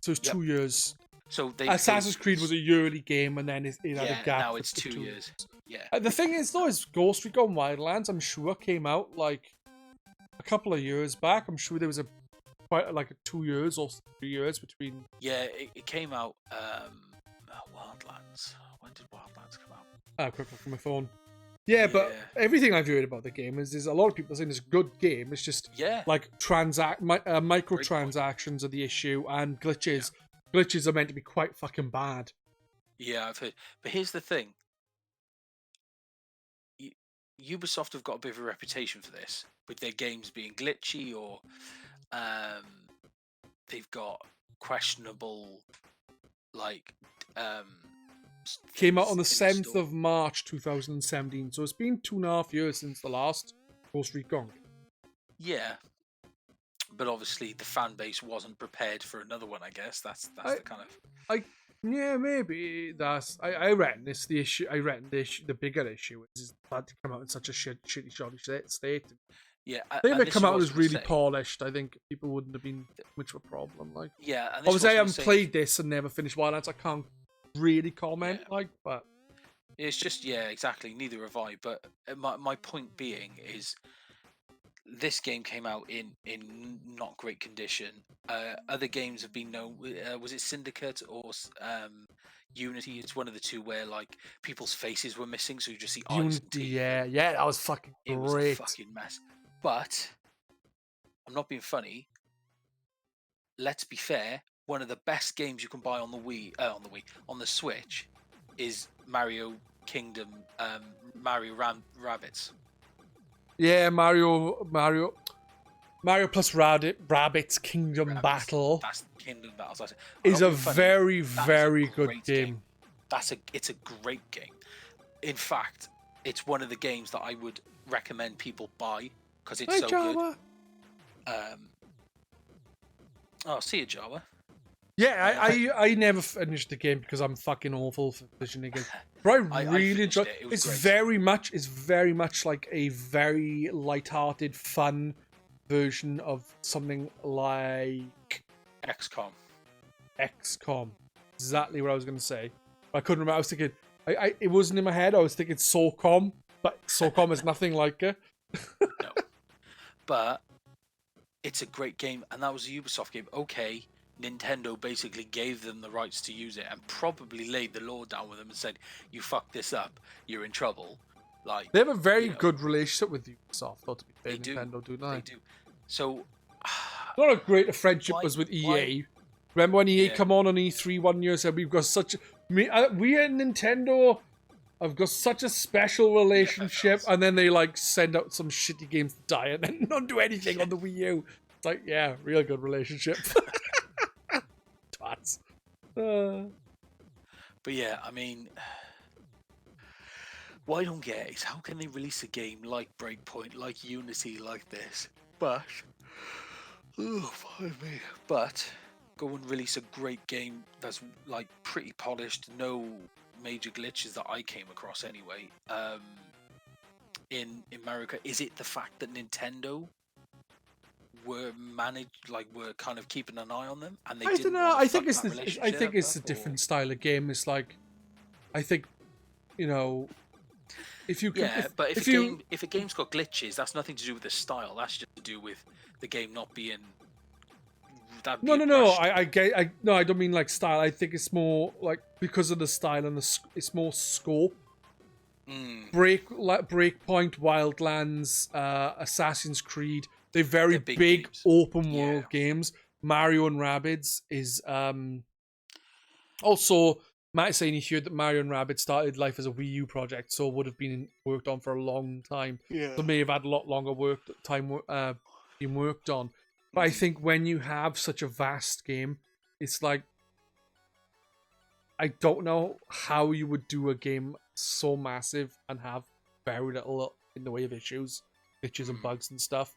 so it was 2 years. So Assassin's Creed was a yearly game, and then it had a gap. Now it's 2 years. Yeah. The thing is, though, is Ghost Recon Wildlands, I'm sure, came out like a couple of years back. I'm sure there was quite like 2 years or 3 years between. Yeah, it came out. Wildlands. When did Wildlands come out? Quick look on my phone. Yeah, but everything I've heard about the game is a lot of people saying it's a good game. It's just like microtransactions are the issue, and glitches. Yeah. Glitches are meant to be quite fucking bad. Yeah, I've heard. But here's the thing. Ubisoft have got a bit of a reputation for this, with their games being glitchy, or they've got questionable, like... Came out on the 7th of March 2017, so it's been 2.5 years since the last Ghost Recon. Yeah, but obviously the fan base wasn't prepared for another one, I guess. That's the kind of... Yeah, maybe that's. I reckon it's the issue. I reckon the bigger issue is that they come out in such a shitty, shoddy state. Yeah, I think if and it this come is what I out was as gonna really say. polished, I think people wouldn't have been much of a problem. Like, Yeah, and this is what obviously, I I haven't was gonna say. played this and never finished Wildlands. I can't really comment. Yeah. Like, but It's just, yeah, exactly. Neither have I. But my point being is, this game came out in not great condition. Other games have been known. Was it Syndicate or Unity? It's one of the two where like people's faces were missing, so you just see eyes and Unity, teeth. yeah, that was fucking It was a great. fucking mess. But I'm not being funny. Let's be fair. One of the best games you can buy on on the Switch, is Mario Kingdom, Mario Rabbids. Yeah, Mario plus Rabbids Kingdom Battle That's Kingdom Battles. is a very, very good game. It's a great game. In fact, it's one of the games that I would recommend people buy because it's so good. Oh, see you, Java. Yeah, I never finished the game because I'm fucking awful for finishing the game. But I really enjoyed it. It's very much like a very light-hearted, fun version of something like XCOM. Exactly what I was going to say. I couldn't remember. I was thinking, it wasn't in my head. I was thinking SOCOM, but SOCOM is nothing like it. No, but it's a great game, and that was a Ubisoft game. Okay. Nintendo basically gave them the rights to use it and probably laid the law down with them and said, "You fuck this up, you're in trouble." Like, they have a very good relationship with Ubisoft, though, to be fair. Nintendo do now. They do. So, not a great friendship as with EA. Remember when EA come on E3 one year and said, "We've got such we and Nintendo have got such a special relationship," and then they like send out some shitty games to die and then not do anything on the Wii U. It's like, yeah, real good relationship. But yeah, I mean, what I don't get is how can they release a game like Breakpoint, like Unity, like this, but go and release a great game that's like pretty polished, no major glitches that I came across anyway. In America, is it the fact that Nintendo were kind of keeping an eye on them, and they I don't know. I think it's a different style of game. It's like, I think, if you can, but if a game's got glitches, that's nothing to do with the style. That's just to do with the game not being. No. I don't mean like style. I think it's more like because of the style and it's more scope. Breakpoint, Wildlands, Assassin's Creed. They're very big open world games. Mario and Rabbids is also Matt is saying he heard that Mario and Rabbids started life as a Wii U project, so would have been worked on for a long time. Yeah. So may have had a lot longer time being worked on. But I think when you have such a vast game, it's like I don't know how you would do a game so massive and have very little in the way of issues, glitches and bugs and stuff.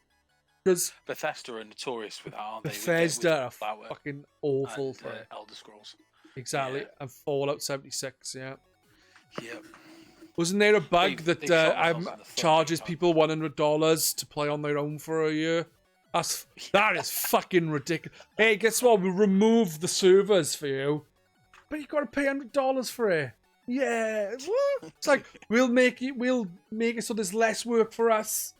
Because Bethesda are notorious with that, aren't they? Bethesda are fucking awful and, for it. Elder Scrolls. Exactly, and Fallout 76, yeah. Yep. Wasn't there a bug that charges people $100 to play on their own for a year? That is fucking ridiculous. Hey, guess what? We'll remove the servers for you, but you got to pay $100 for it. Yeah, what? It's like we'll make it so there's less work for us.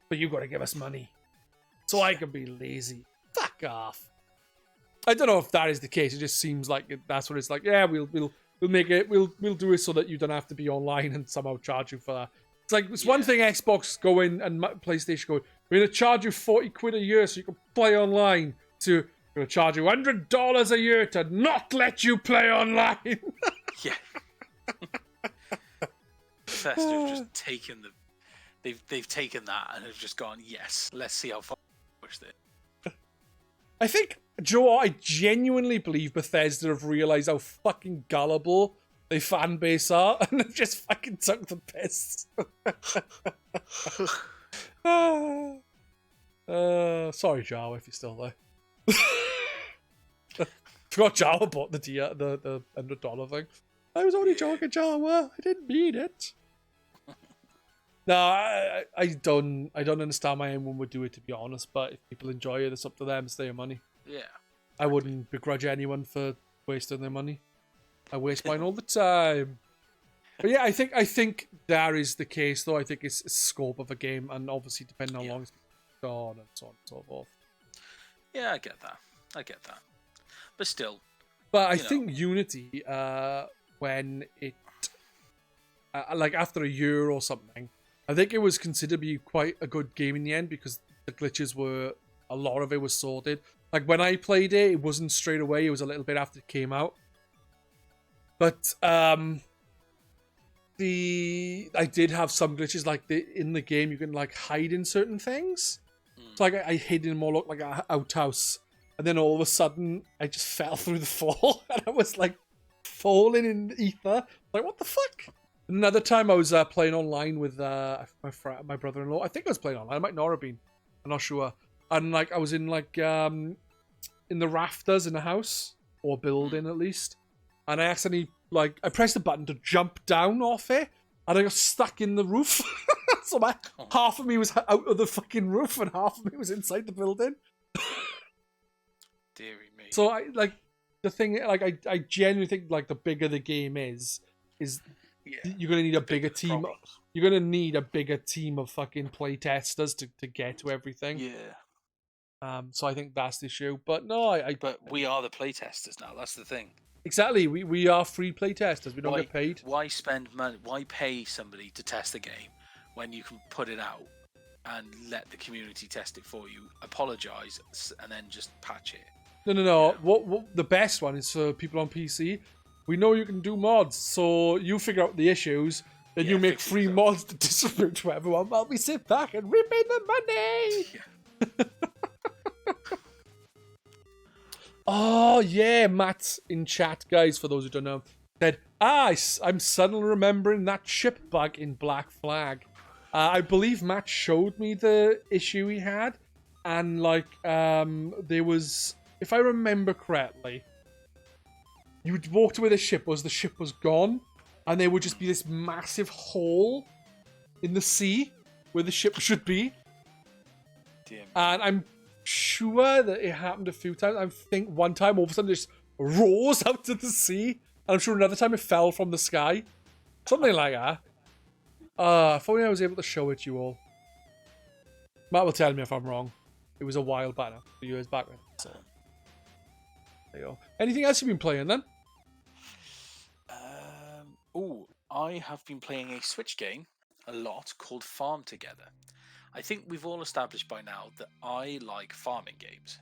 But you got to give us money, so I can be lazy. Fuck off. I don't know if that is the case. It just seems like that's what it's like. Yeah, we'll make it. We'll do it so that you don't have to be online and somehow charge you for that. It's like it's one thing Xbox going and PlayStation going. We're gonna charge you £40 a year so you can play online. So we're gonna charge you $100 a year to not let you play online. Yeah. Bethesda's just taken the. They've taken that and have just gone, yes, let's see how far we push this. I think, Joe, I genuinely believe Bethesda have realised how fucking gullible their fan base are and they've just fucking took the piss. Sorry, Joe, if you're still there. forgot Jawa bought the $100 thing. I was only joking, Jawa. I didn't mean it. No, I don't understand why anyone would do it, to be honest. But if people enjoy it, it's up to them. It's their money. Yeah. I wouldn't begrudge anyone for wasting their money. I waste mine all the time. But yeah, I think that is the case, though. I think it's scope of a game, and obviously depending on how long it's gone and so on and so forth. Yeah, I get that. But still. But I think Unity, when it, like after a year or something, I think it was considered to be quite a good game in the end because the glitches were, a lot of it was sorted. Like when I played it, it wasn't straight away. It was a little bit after it came out. But I did have some glitches, like in the game you can like hide in certain things. So like I hid in more look like an outhouse, and then all of a sudden I just fell through the floor and I was like falling in the ether. Like what the fuck? Another time I was playing online with my brother-in-law. I think I was playing online. I might not have been. I'm not sure. And like I was in like in the rafters in a house or building at least, and I accidentally like I pressed the button to jump down off it, and I got stuck in the roof. So half of me was out of the fucking roof, and half of me was inside the building. Deary me. So I like the thing. Like I genuinely think like the bigger the game is you're gonna need a bigger team. Problems. You're gonna need a bigger team of fucking play testers to get to everything. Yeah. So I think that's the issue. But no, But we are the playtesters now. That's the thing. Exactly. We are free play testers. We don't get paid. Why spend money? Why pay somebody to test a game when you can put it out and let the community test it for you, apologize, and then just patch it? No. Yeah. What the best one is for people on PC. We know you can do mods, so you figure out the issues, then you make free mods to distribute to everyone while we sit back and rip in the money. Yeah. Oh yeah, Matt in chat, guys. For those who don't know, said, I'm suddenly remembering that ship bug in Black Flag. I believe Matt showed me the issue he had, and like there was, if I remember correctly, you walked away the ship was gone, and there would just be this massive hole in the sea where the ship should be. Damn. And I'm sure that it happened a few times. I think one time all of a sudden it just rose out of the sea, and I'm sure another time it fell from the sky. Something like that. If only I was able to show it to you all. Matt will tell me if I'm wrong. It was a while back now, a few years back. So there you go. Anything else you've been playing then? I have been playing a Switch game a lot called Farm Together. I think we've all established by now that I like farming games.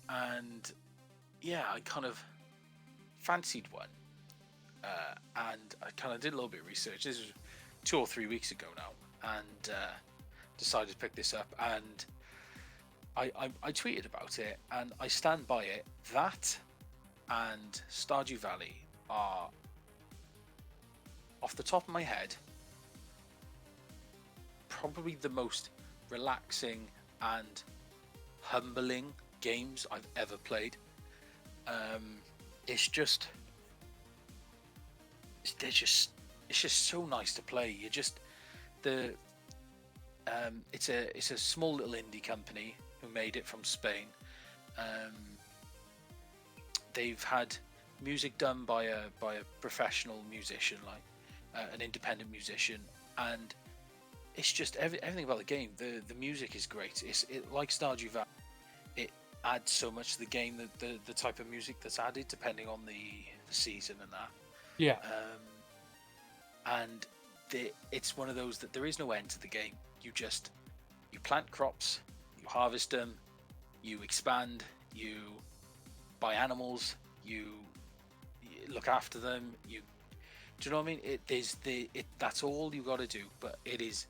And yeah, I kind of fancied one. And I kind of did a little bit of research. This was 2 or 3 weeks ago now, and decided to pick this up. And I tweeted about it, and I stand by it. That and Stardew Valley are, off the top of my head, probably the most relaxing and humbling games I've ever played. It's just so nice to play. You just it's a small little indie company who made it from Spain. They've had music done by a professional musician, like an independent musician, and it's just everything about the game. The music is great. It like Stardew Valley. It adds so much to the game, the type of music that's added depending on the season and that. Yeah. And it's one of those that there is no end to the game. You plant crops, you harvest them, you expand, you buy animals, you look after them. Do you know what I mean? That's all you got to do. But it is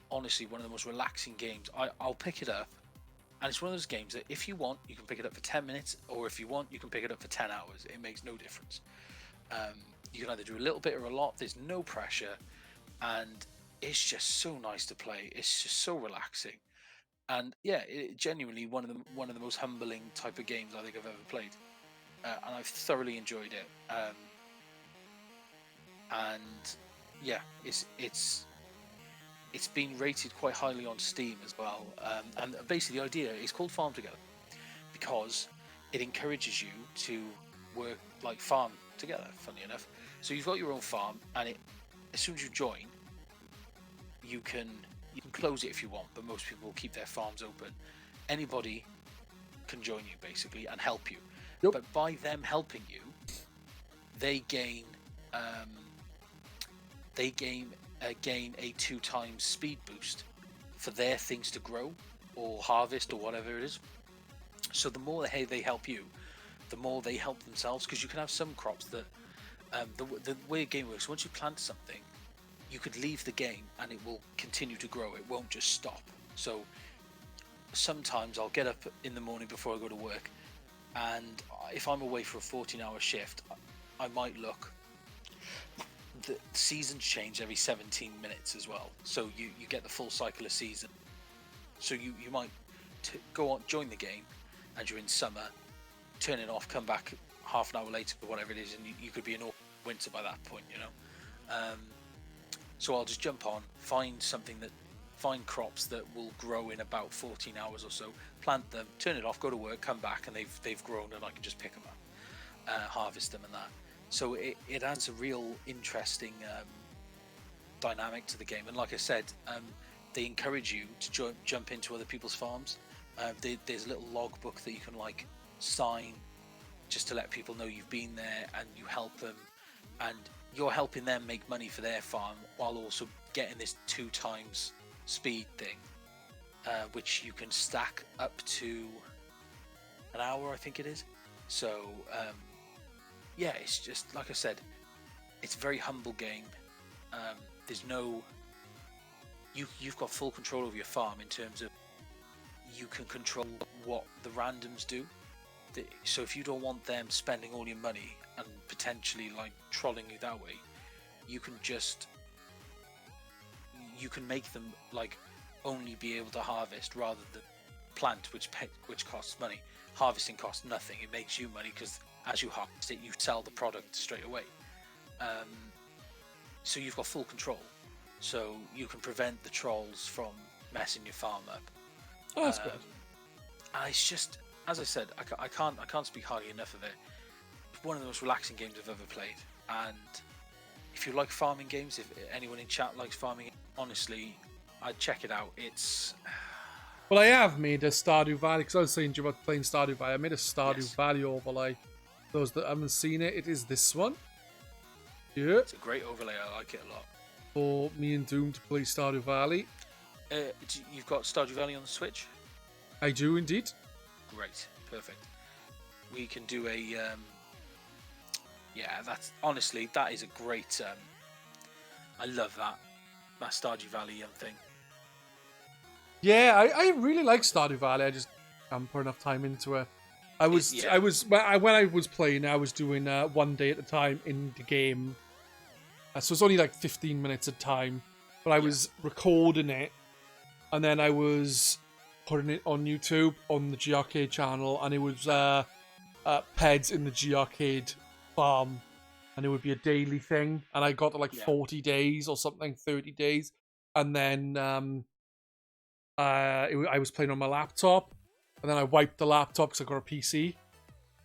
honestly one of the most relaxing games. I'll pick it up, and it's one of those games that if you want, you can pick it up for 10 minutes, or if you want, you can pick it up for 10 hours. It makes no difference. You can either do a little bit or a lot. There's no pressure, and it's just so nice to play. It's just so relaxing. And yeah, genuinely one of the most humbling type of games I think I've ever played, and I've thoroughly enjoyed it. And yeah, it's been rated quite highly on Steam as well. And basically, the idea is called Farm Together because it encourages you to work like farm together. Funny enough, so you've got your own farm, and as soon as you join, you can close it if you want, but most people will keep their farms open. Anybody can join you basically and help you. Yep. But by them helping you, they gain a 2 times speed boost for their things to grow or harvest or whatever it is. So the more they help you, the more they help themselves, because you can have some crops that the way a game works, once you plant something, you could leave the game and it will continue to grow. It won't just stop. So sometimes I'll get up in the morning before I go to work, and if I'm away for a 14-hour shift, I might look. The seasons change every 17 minutes as well, so you get the full cycle of season. So you might go on, join the game, and you're in summer, turn it off, come back half an hour later or whatever it is, and you could be in winter by that point, you know. So I'll just jump on, find crops that will grow in about 14 hours or so, plant them, turn it off, go to work, come back, and they've grown, and I can just pick them up, harvest them and that. So it adds a real interesting dynamic to the game. And like I said, they encourage you to jump into other people's farms. There's a little logbook that you can like sign just to let people know you've been there and you help them, and you're helping them make money for their farm while also getting this 2 times speed thing, which you can stack up to an hour, I think it is. So yeah, it's just like I said, it's a very humble game. There's no, you've got full control over your farm in terms of you can control what the randoms do. So if you don't want them spending all your money and potentially like trolling you that way, you can make them like only be able to harvest rather than plant, which costs money. Harvesting costs nothing. It makes you money because as you harvest it, you sell the product straight away. So you've got full control. So you can prevent the trolls from messing your farm up. Oh, that's good. And it's just, as I said, I can't speak highly enough of it. It's one of the most relaxing games I've ever played. And if you like farming games, if anyone in chat likes farming, honestly, I'd check it out. It's... Well, I have made a Stardew Valley, because I was saying to you about playing Stardew Valley. I made a Stardew Valley overlay. Those that haven't seen it, it is this one. Yeah. It's a great overlay. I like it a lot. For me and Doom to play Stardew Valley. You've got Stardew Valley on the Switch? I do indeed. Great. Perfect. We can do a... yeah, that's... Honestly, that is a great... I love that. That Stardew Valley thing. Yeah, I really like Stardew Valley. I just haven't put enough time into it. When I was playing, I was doing 1 day at a time in the game. So it's only like 15 minutes at a time. But I was recording it, and then I was putting it on YouTube on the GRcade channel, and it was Pedz in the GRcade farm, and it would be a daily thing. And I got to like 40 days or something, 30 days, and then I was playing on my laptop, and then I wiped the laptop because I got a PC.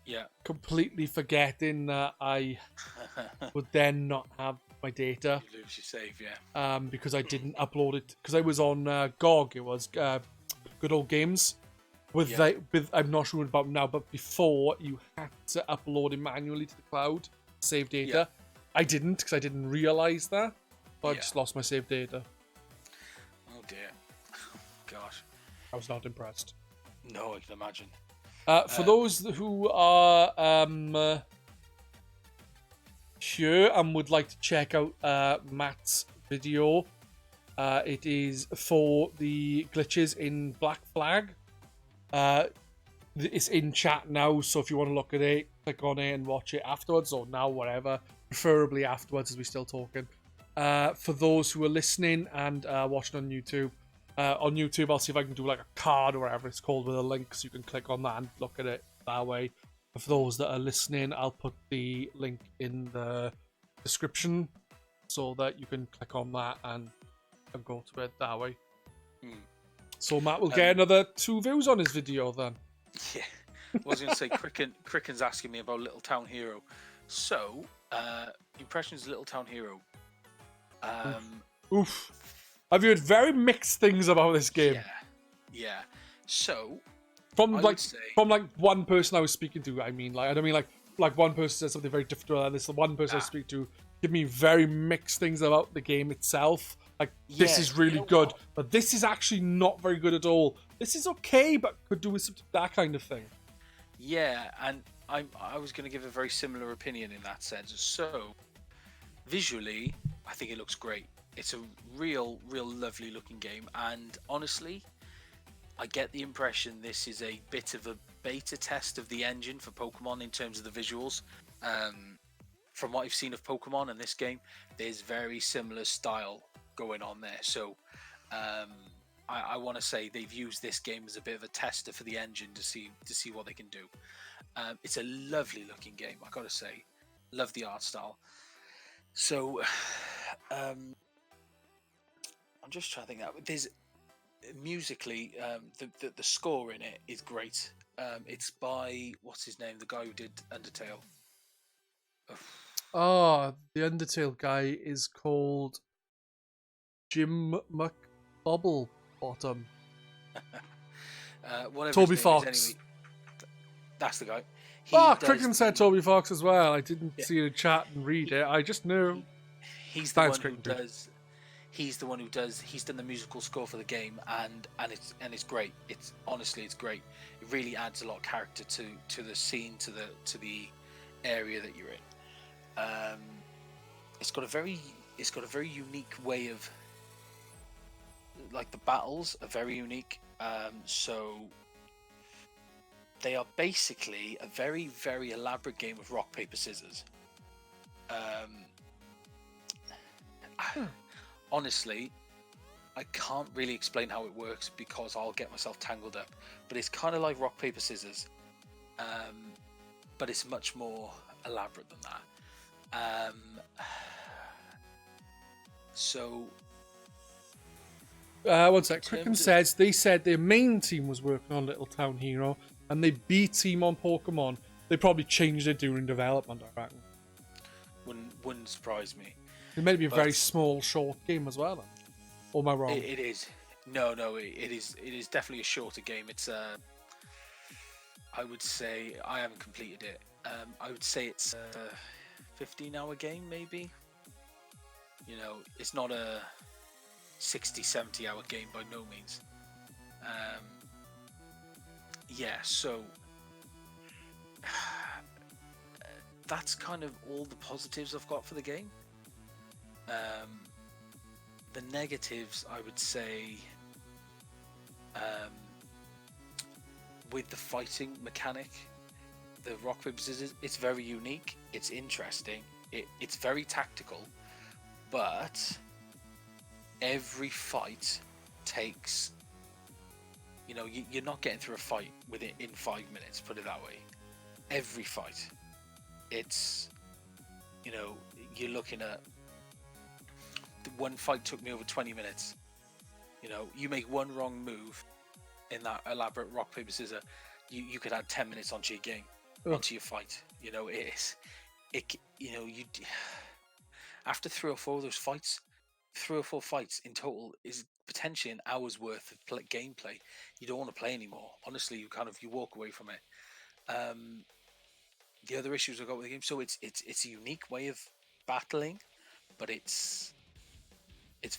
Yeah. Completely forgetting that I would then not have my data. You lose your save, yeah. Because I didn't upload it, because I was on GOG. It was Good Old Games. With I'm not sure about now, but before you had to upload it manually to the cloud, save data. I didn't, because I didn't realize that. So I just lost my save data. Oh dear. Gosh. I was not impressed. No, I can imagine. For those who are sure and would like to check out Matt's video, it is for the glitches in Black Flag. It's in chat now, so if you want to look at it, click on it and watch it afterwards, or now, whatever. Preferably afterwards, as we're still talking. For those who are listening and watching on YouTube, on YouTube. I'll see if I can do like a card or whatever it's called with a link, so you can click on that and look at it that way. But for those that are listening, I'll put the link in the description so that you can click on that and go to it that way. So Matt will get another 2 views on his video then. Yeah. I was going to say, Cricken's asking me about Little Town Hero. So, impressions of Little Town Hero. Oof. I've heard very mixed things about this game. Yeah. So, from one person I was speaking to, I mean, like, I don't mean like one person said something very different to this. The one person I speak to give me very mixed things about the game itself. Like, this is really good, but this is actually not very good at all. This is okay, but could do with some, that kind of thing. Yeah, and I was going to give a very similar opinion in that sense. So, visually, I think it looks great. It's a real lovely looking game, and honestly, I get the impression this is a bit of a beta test of the engine for Pokemon in terms of the visuals. From what I've seen of Pokemon in this game, there's very similar style going on there. So I want to say they've used this game as a bit of a tester for the engine to see what they can do. It's a lovely looking game, I gotta say. Love the art style. So I'm just trying to think that there's musically the score in it is great. It's by, what's his name, the guy who did Undertale. Oh, the Undertale guy is called Jim McBobblebottom. Toby Fox. Anyway, that's the guy. Cricken said Toby Fox as well. I didn't see the chat and read it. I just knew. He's the one who does. He's the one who does. He's done the musical score for the game, and it's great. It's great. It really adds a lot of character to the scene, to the area that you're in. It's got a very unique way of, like, the battles are very unique. So they are basically a very, very elaborate game of rock, paper, scissors. Honestly, I can't really explain how it works because I'll get myself tangled up. But it's kind of like rock, paper, scissors. But it's much more elaborate than that. One sec. Cricken says they said their main team was working on Little Town Hero and they B team on Pokemon. They probably changed it during development, I reckon. Wouldn't surprise me. It may be a very small, short game as well, then. Or am I wrong? It is. No, it is definitely a shorter game. It's I would say, I haven't completed it. I would say it's a 15-hour game, maybe. You know, it's not a 60-70 hour game by no means. So that's kind of all the positives I've got for the game. The negatives, I would say, with the fighting mechanic, the rock, paper, scissors, it's very unique, it's interesting, it's very tactical, but every fight takes, you know, you're not getting through a fight in 5 minutes, put it that way. Every fight, it's, you know, you're looking at, the one fight took me over 20 minutes. You know, you make one wrong move in that elaborate rock, paper, scissors, you could add 10 minutes onto your game, onto your fight. You know, after 3 or 4 of those fights, 3 or 4 fights in total is potentially an hour's worth of gameplay. You don't want to play anymore. Honestly, you walk away from it. The other issues I got with the game, so it's a unique way of battling, but it's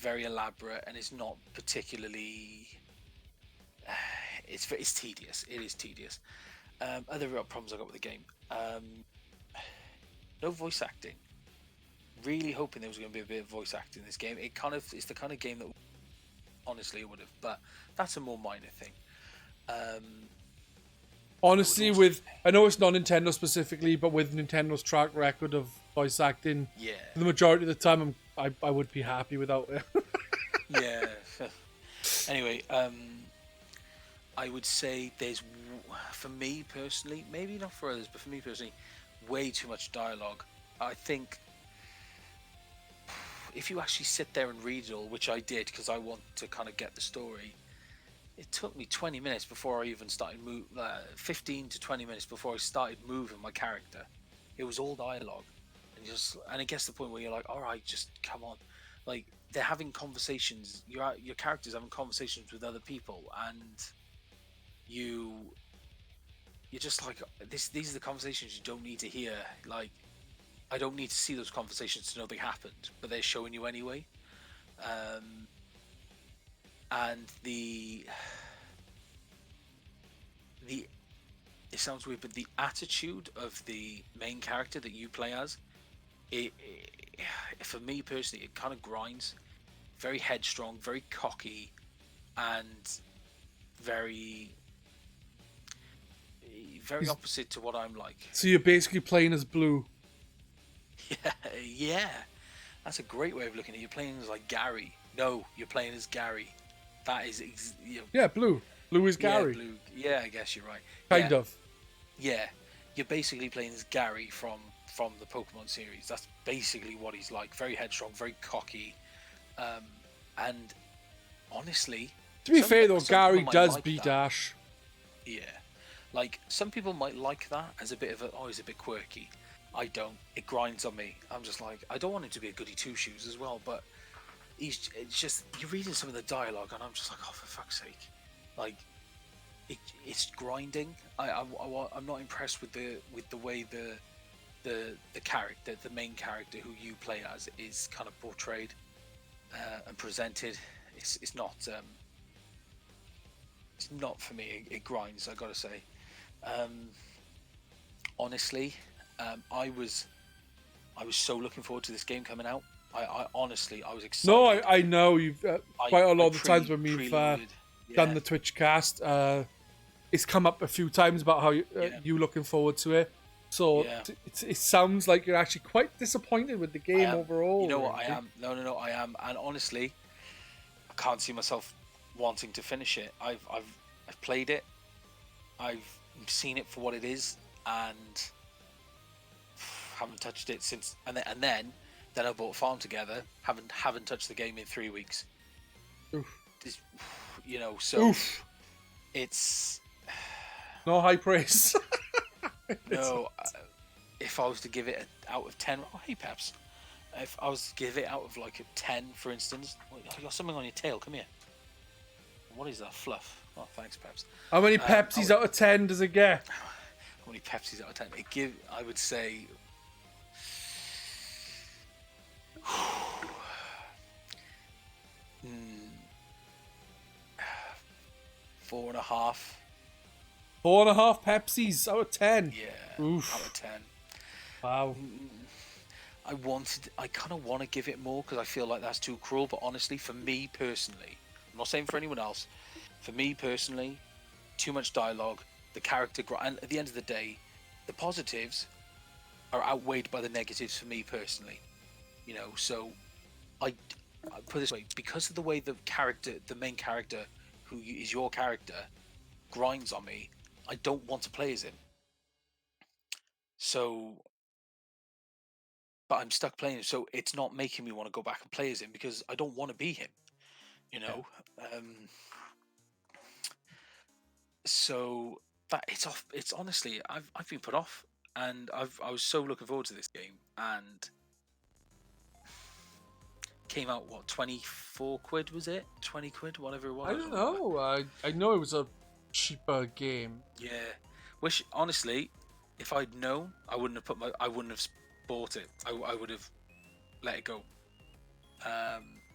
very elaborate and it's not particularly. It's tedious. It is tedious. Other real problems I got with the game. No voice acting. Really hoping there was going to be a bit of voice acting in this game. It's the kind of game that honestly it would have, but that's a more minor thing. Honestly, I know it's not Nintendo specifically, but with Nintendo's track record of voice acting, the majority of the time I would be happy without it. Yeah. Anyway, I would say there's, for me personally, maybe not for others, but for me personally, way too much dialogue. I think if you actually sit there and read it all, which I did because I want to kind of get the story, it took me 20 minutes before I even started 15 to 20 minutes before I started moving my character. It was all dialogue, and it gets to the point where you're like, all right, just come on. Like, they're having conversations, your character's having conversations with other people, and you're just like, these are the conversations you don't need to hear. Like, I don't need to see those conversations to know they happened, but they're showing you anyway. And it sounds weird, but the attitude of the main character that you play as, it for me personally, it kind of grinds. Very headstrong, very cocky, and very opposite to what I'm like. So you're basically playing as Blue. Yeah, that's a great way of looking at it. You're playing as like Gary. No, you're playing as Gary. That is, yeah, Blue. Blue is Gary. Yeah, Blue. Yeah, I guess you're right. Kind of. Yeah, you're basically playing as Gary from the Pokemon series. That's basically what he's like. Very headstrong, very cocky, and honestly, to be fair though, Gary does beat Ash. Yeah, like some people might like that as a bit of he's a bit quirky. I don't. It grinds on me. I'm just like, I don't want him to be a goody two shoes as well, but it's just, you're reading some of the dialogue and I'm just like, oh, for fuck's sake, like it's grinding. I'm not impressed with the way the character, the main character who you play as, is kind of portrayed and presented. It's not for me. It grinds, I gotta say. Honestly, I was so looking forward to this game coming out. I honestly, I was excited. No, I know you've quite a lot of the times when we've done the Twitchcast, it's come up a few times about how you looking forward to it. So it sounds like you're actually quite disappointed with the game overall. You know what, I am. No, I am. And honestly, I can't see myself wanting to finish it. I've played it. I've seen it for what it is, and haven't touched it since. And then I bought Farm Together. Haven't touched the game in 3 weeks. Oof. So it's no high praise. No, if I was to give it out of 10, oh hey Peps, if I was to give it out of like a 10, for instance, you got something on your tail. Come here. What is that fluff? Oh, thanks, Peps. How many Pepsis out of 10 does it get? How many Pepsis out of 10? I would say 4.5. 4.5 Pepsis out of 10. Yeah. Oof. Out of 10. Wow. I kind of want to give it more because I feel like that's too cruel. But honestly, for me personally, I'm not saying for anyone else. For me personally, too much dialogue. The character, and at the end of the day, the positives are outweighed by the negatives for me personally. So I put it this way, because of the way the main character, who is your character, grinds on me, I don't want to play as him. So, but I'm stuck playing him, so it's not making me want to go back and play as him because I don't want to be him. So that it's off. It's honestly, I've been put off, and I was so looking forward to this game, and came out 24 quid, was it? 20 quid, whatever it was. I don't know. I know it was a cheaper game. Yeah. Which honestly, if I'd known, I wouldn't have bought it. I would have let it go.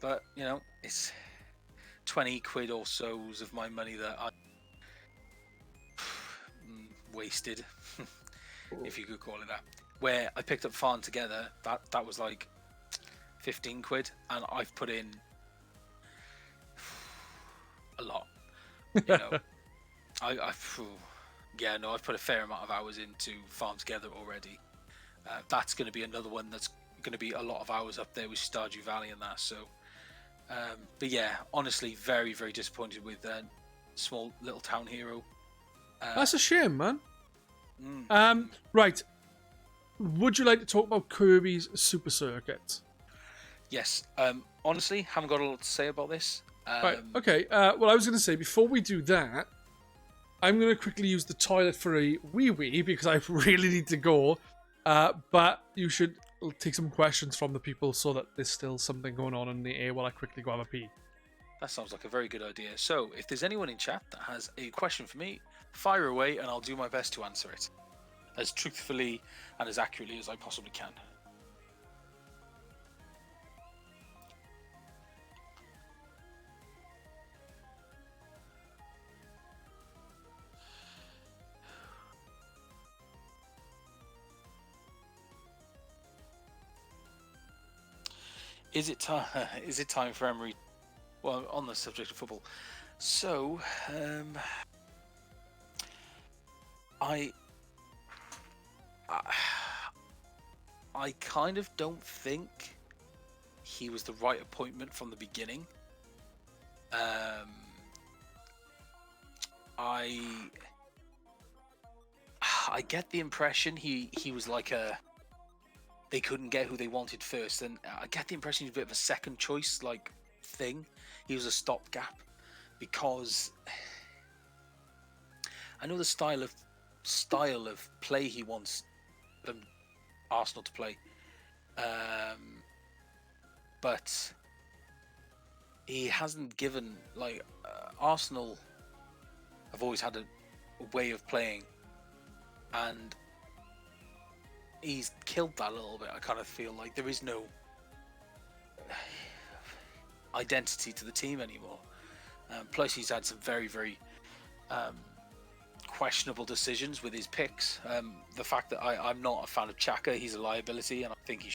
But it's 20 quid or so's of my money that I wasted, if you could call it that. Where I picked up Farm Together, that was like 15 quid, and I've put in a lot. I've put a fair amount of hours into Farm Together already. That's going to be another one that's going to be a lot of hours up there with Stardew Valley and that. So But yeah, honestly, very, very disappointed with small little town hero. That's a shame, man. Mm. Right. Would you like to talk about Kirby's Super Circuit? Yes. Honestly, haven't got a lot to say about this. Right. Okay. Well, I was going to say, before we do that, I'm going to quickly use the toilet for a wee because I really need to go. But you should take some questions from the people so that there's still something going on in the air while I quickly go have a pee. That sounds like a very good idea. So, if there's anyone in chat that has a question for me, fire away and I'll do my best to answer it as truthfully and as accurately as I possibly can. Is it time for Emery? Well, on the subject of football, so I kind of don't think he was the right appointment from the beginning. I get the impression he was like they couldn't get who they wanted first, and I get the impression he's a bit of a second choice like thing. He was a stopgap because I know the style of play he wants Arsenal to play, but he hasn't given Arsenal have always had a way of playing, and he's killed that a little bit. I kind of feel like there is no identity to the team anymore. Plus, he's had some very, very questionable decisions with his picks. The fact that I'm not a fan of Xhaka, he's a liability, and I think he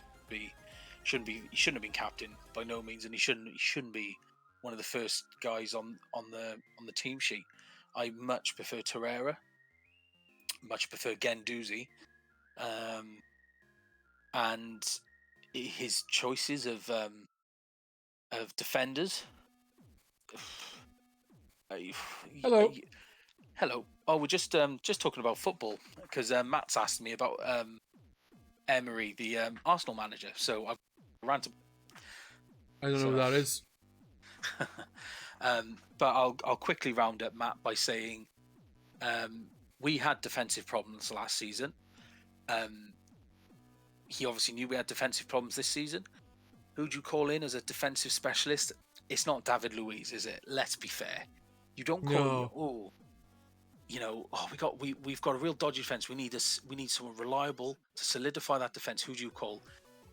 shouldn't have been captain by no means, and he shouldn't be one of the first guys on the team sheet. I much prefer Torreira, much prefer Guendouzi. And his choices of defenders. Hello. Hello. Oh, we're just talking about football because Matt's asked me about Emery, the Arsenal manager. So I've ranted. I don't know who that is. But I'll quickly round up Matt by saying we had defensive problems last season. He obviously knew we had defensive problems this season. Who'd you call in as a defensive specialist? It's not David Luiz, is it? Let's be fair. You don't call we've got a real dodgy defense. We need someone reliable to solidify that defense. Who do you call?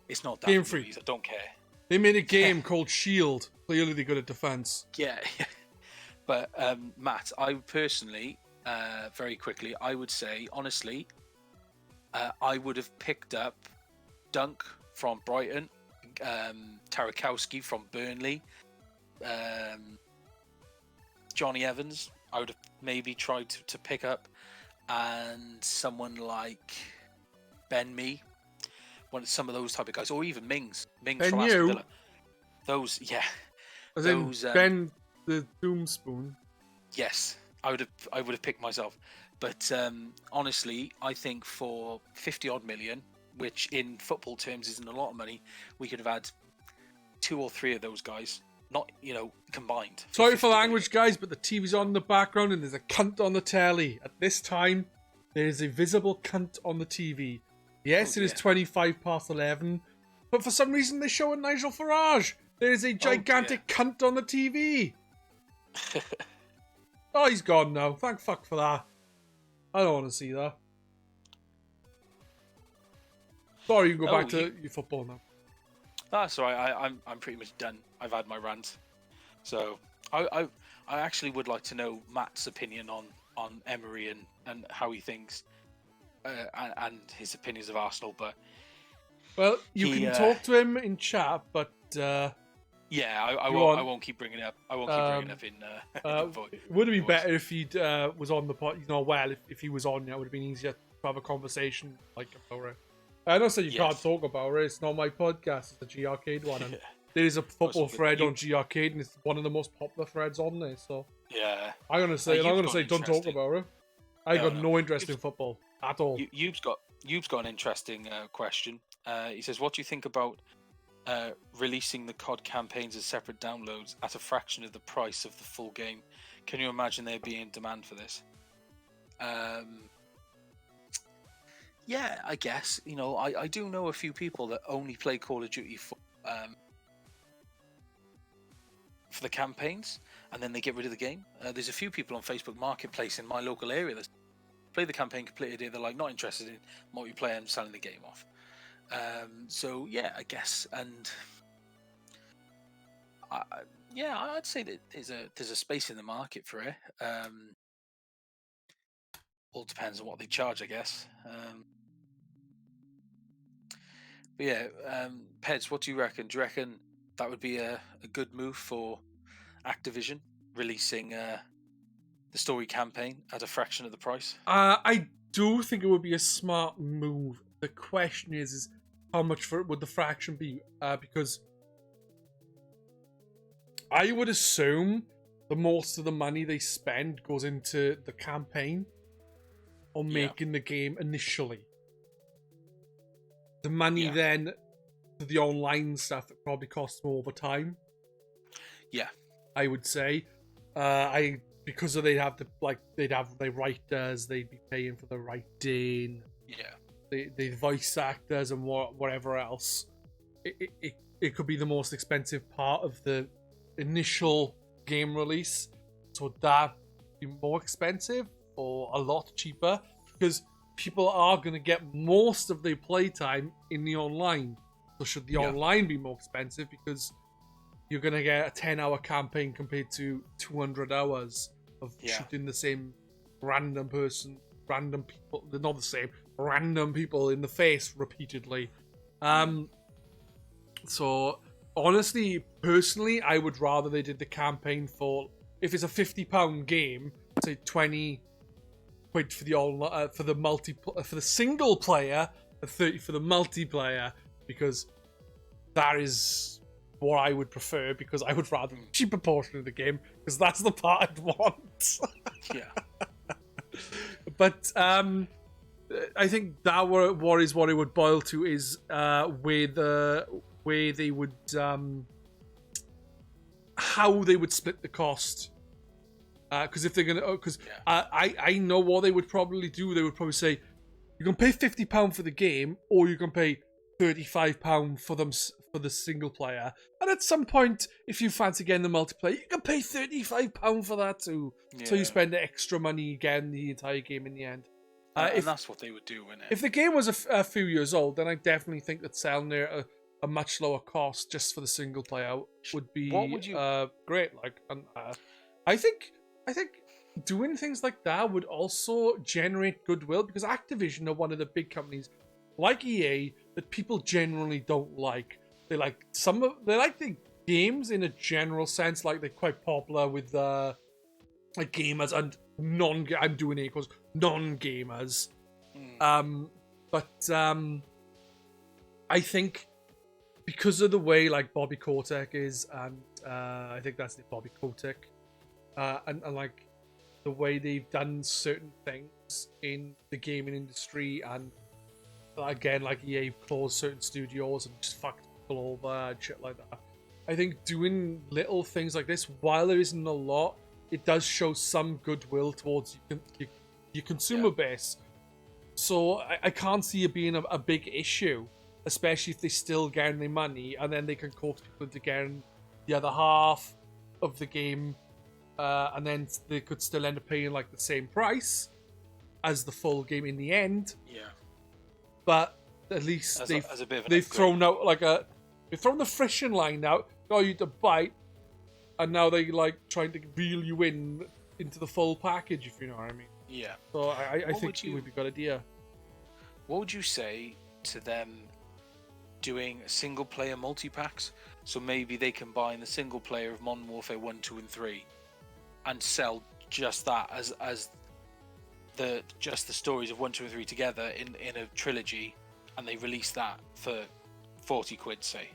It's not David Luiz. I don't care. They made a game called Shield. Clearly they're good at defense. Yeah. But Matt, I personally, very quickly, I would say, honestly, I would have picked up Dunk from Brighton, Tarkowski from Burnley, Johnny Evans, I would have maybe tried to pick up, and someone like Ben Mee, some of those type of guys, or even Mings from Aston Villa. Those, yeah. Ben the Doom Spoon. Yes, I would have picked myself. But honestly, I think for 50 odd million, which in football terms isn't a lot of money, we could have had 2 or 3 of those guys, not combined. Sorry for language, guys, but the TV's on in the background and there's a cunt on the telly. At this time, there is a visible cunt on the TV. Yes, it is 11, but for some reason they're showing Nigel Farage. There is a gigantic cunt on the TV. Oh, he's gone now. Thank fuck for that. I don't want to see that. Sorry, you can go back to your football now. That's all right. I'm pretty much done. I've had my rant. So I actually would like to know Matt's opinion on Emery and how he thinks and his opinions of Arsenal. But well, you can talk to him in chat, but I won't keep bringing it up. I won't keep bringing it up in voice. Would it be better if he was on the pod? If he was on, it would have been easier to have a conversation like about it. I don't say you can't talk about it. It's not my podcast. It's the GRcade one. And there's a football Awesome, but thread you- on GRcade, and it's one of the most popular threads on there. So Yeah. I'm gonna say, you've got don't talk interesting- about it. I got no. no interest in football at all. You've got an interesting question. He says, "What do you think about releasing the COD campaigns as separate downloads at a fraction of the price of the full game? Can you imagine there being demand for this?" Yeah, I guess. I do know a few people that only play Call of Duty for the campaigns, and then they get rid of the game. There's a few people on Facebook Marketplace in my local area that play the campaign, completed it, they're like not interested in multiplayer and selling the game off. So yeah, I guess, and I'd say that there's a space in the market for it. All depends on what they charge, I guess. But yeah, Pedz, what do you reckon? Do you reckon that would be a good move for Activision, releasing the story campaign at a fraction of the price? I do think it would be a smart move. The question is how much would the fraction be? Because I would assume the most of the money they spend goes into the campaign or making the game initially. The money then for the online stuff, it probably costs more over time. Yeah, I would say. Because they'd have the writers, they'd be paying for the writing. Yeah. The voice actors and whatever else. It could be the most expensive part of the initial game release. So that be more expensive or a lot cheaper, because people are going to get most of their playtime in the online. So should the online be more expensive, because you're going to get a 10-hour campaign compared to 200 hours of shooting the same random people, they're not the same, random people in the face repeatedly. So honestly, personally, I would rather they did the campaign for, if it's a £50 game, say 20 quid for the for the single player and 30 for the multiplayer, because that is what I would prefer, because I would rather the cheaper portion of the game, because that's the part I'd want. Yeah. But I think that what it would boil to is where they would how they would split the cost. Because if they're gonna, I know what they would probably do. They would probably say, you can pay £50 for the game, or you can pay £35 for the single player. And at some point, if you fancy getting the multiplayer, you can pay £35 for that too. Yeah. So you spend extra money getting the entire game in the end. And that's what they would do, wouldn't it? If the game was a few years old, then I definitely think that selling it at a much lower cost just for the single player would be great. Like, I think doing things like that would also generate goodwill, because Activision are one of the big companies, like EA, that people generally don't like. They like the games in a general sense, like they're quite popular with like gamers and I'm doing it because non-gamers. But I think because of the way like Bobby Kotick is, and I think that's Bobby Kotick, and like the way they've done certain things in the gaming industry, and again, like EA closed certain studios and just fucked people over and shit like that. I think doing little things like this, while there isn't a lot, it does show some goodwill towards your consumer base. So I can't see it being a big issue, especially if they still getting their money, and then they can coax people into getting the other half of the game, and then they could still end up paying like the same price as the full game in the end. Yeah. But at least they've thrown the friction line out, got you to bite, and now they like trying to reel you into the full package, if you know what I mean. Yeah. So I think it would be a good idea. What would you say to them doing single player multi-packs? So maybe they combine the single player of Modern Warfare 1, 2 and 3 and sell just that as the stories of 1, 2 and 3 together in a trilogy, and they release that for 40 quid, say.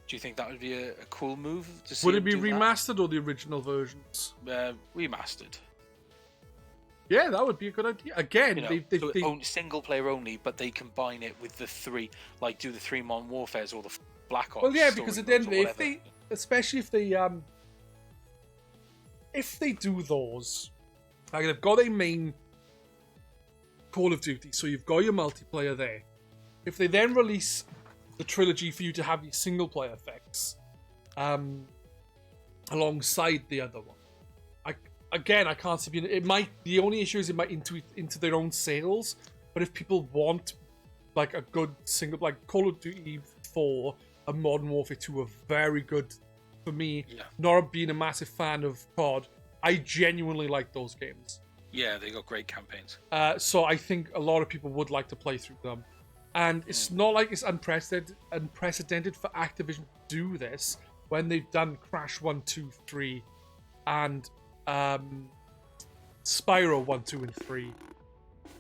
Do you think that would be a cool move to see? Would it them be do remastered or the original versions? that? Remastered. Yeah, that would be a good idea. Again, You know, they single player only, but they combine it with the 3, like do the 3 Modern Warfares or the Black Ops. well, yeah, because at the end of story the modes day, or if they, especially if they do those, like they've got a main Call of Duty, so you've got your multiplayer there. If they then release the trilogy for you to have your single player effects, alongside the other one, I can't see it might. The only issue is it might into their own sales. But if people want like a good single, like Call of Duty 4 and Modern Warfare 2 are very good for me. Yeah. Not being a massive fan of COD, I genuinely like those games. Yeah, they got great campaigns. So I think a lot of people would like to play through them. And it's not like it's unprecedented for Activision to do this when they've done Crash 1, 2, 3 and Spyro 1, 2, and 3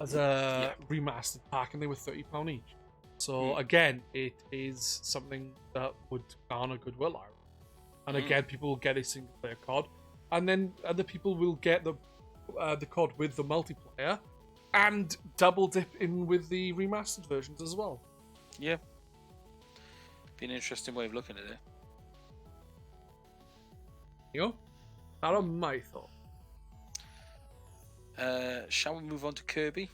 as a remastered pack, and they were £30 each. So again, it is something that would garner goodwill out. And again, people will get a single player COD, and then other people will get the COD with the multiplayer and double dip in with the remastered versions as well. Yeah, be an interesting way of looking at it. You know, that are my thoughts. Shall we move on to Kirby?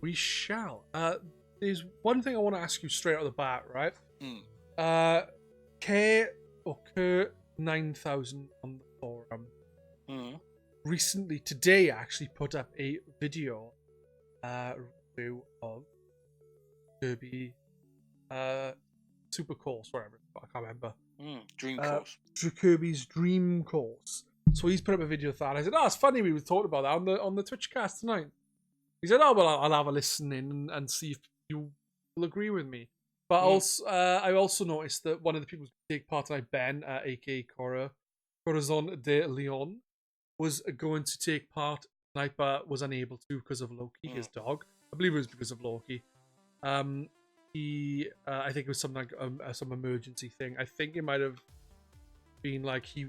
We shall. There's one thing I want to ask you straight out of the bat, right? K 9000 on the forum recently, today actually put up a video review of Kirby Super Course, whatever, I can't remember. Dream Course. Kirby's Dream Course. So he's put up a video of that. I said, "Oh, it's funny we were talking about that on the Twitchcast tonight." He said, "Oh, well, I'll have a listen in and see if you will agree with me." But also, I also noticed that one of the people who take part tonight, Ben, aka Corazon de Leon, was going to take part tonight, but was unable to because of Loki, his dog. I believe it was because of Loki. I think it was something like some emergency thing. I think it might have been like he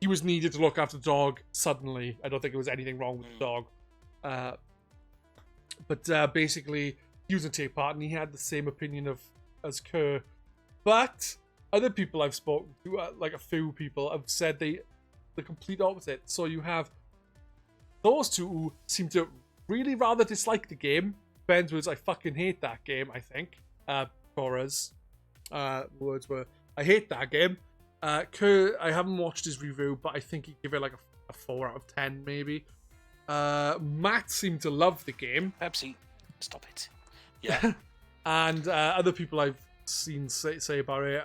was needed to look after the dog suddenly. I don't think there was anything wrong with the dog. But basically, he was going to take part, and he had the same opinion as Kerr. But other people I've spoken to, like a few people, have said the complete opposite. So you have those two who seem to really rather dislike the game. Ben's words, "I fucking hate that game," I think. Cora's words were, "I hate that game." Kerr, I haven't watched his review, but I think he'd give it like a 4 out of 10, maybe. Matt seemed to love the game. Pepsi, stop it. Yeah. And other people I've seen say about it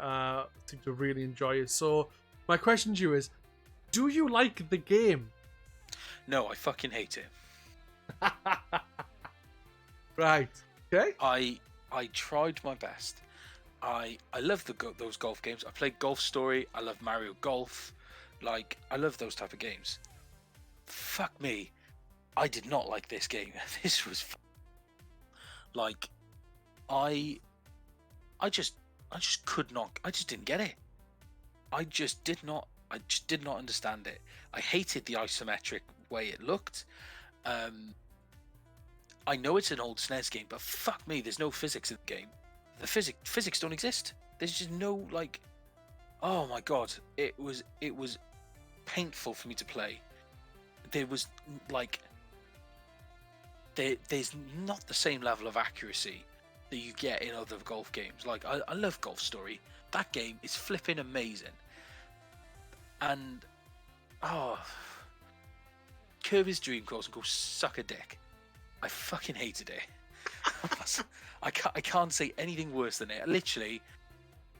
seem to really enjoy it. So my question to you is, do you like the game? No, I fucking hate it. Right. Okay. I tried my best. I love those golf games. I played Golf Story. I love Mario Golf. Like, I love those type of games. Fuck me. I did not like this game. This was like, I just could not. I just didn't get it. I just did not understand it. I hated the isometric way it looked. I know it's an old SNES game, but fuck me, there's no physics in the game. The physics don't exist. There's just no, like, oh my god, it was painful for me to play. There was like, there's not the same level of accuracy that you get in other golf games. Like, I love Golf Story. That game is flipping amazing. And Kirby's Dream Course and go suck a dick. I fucking hated it. I can't say anything worse than it. Literally,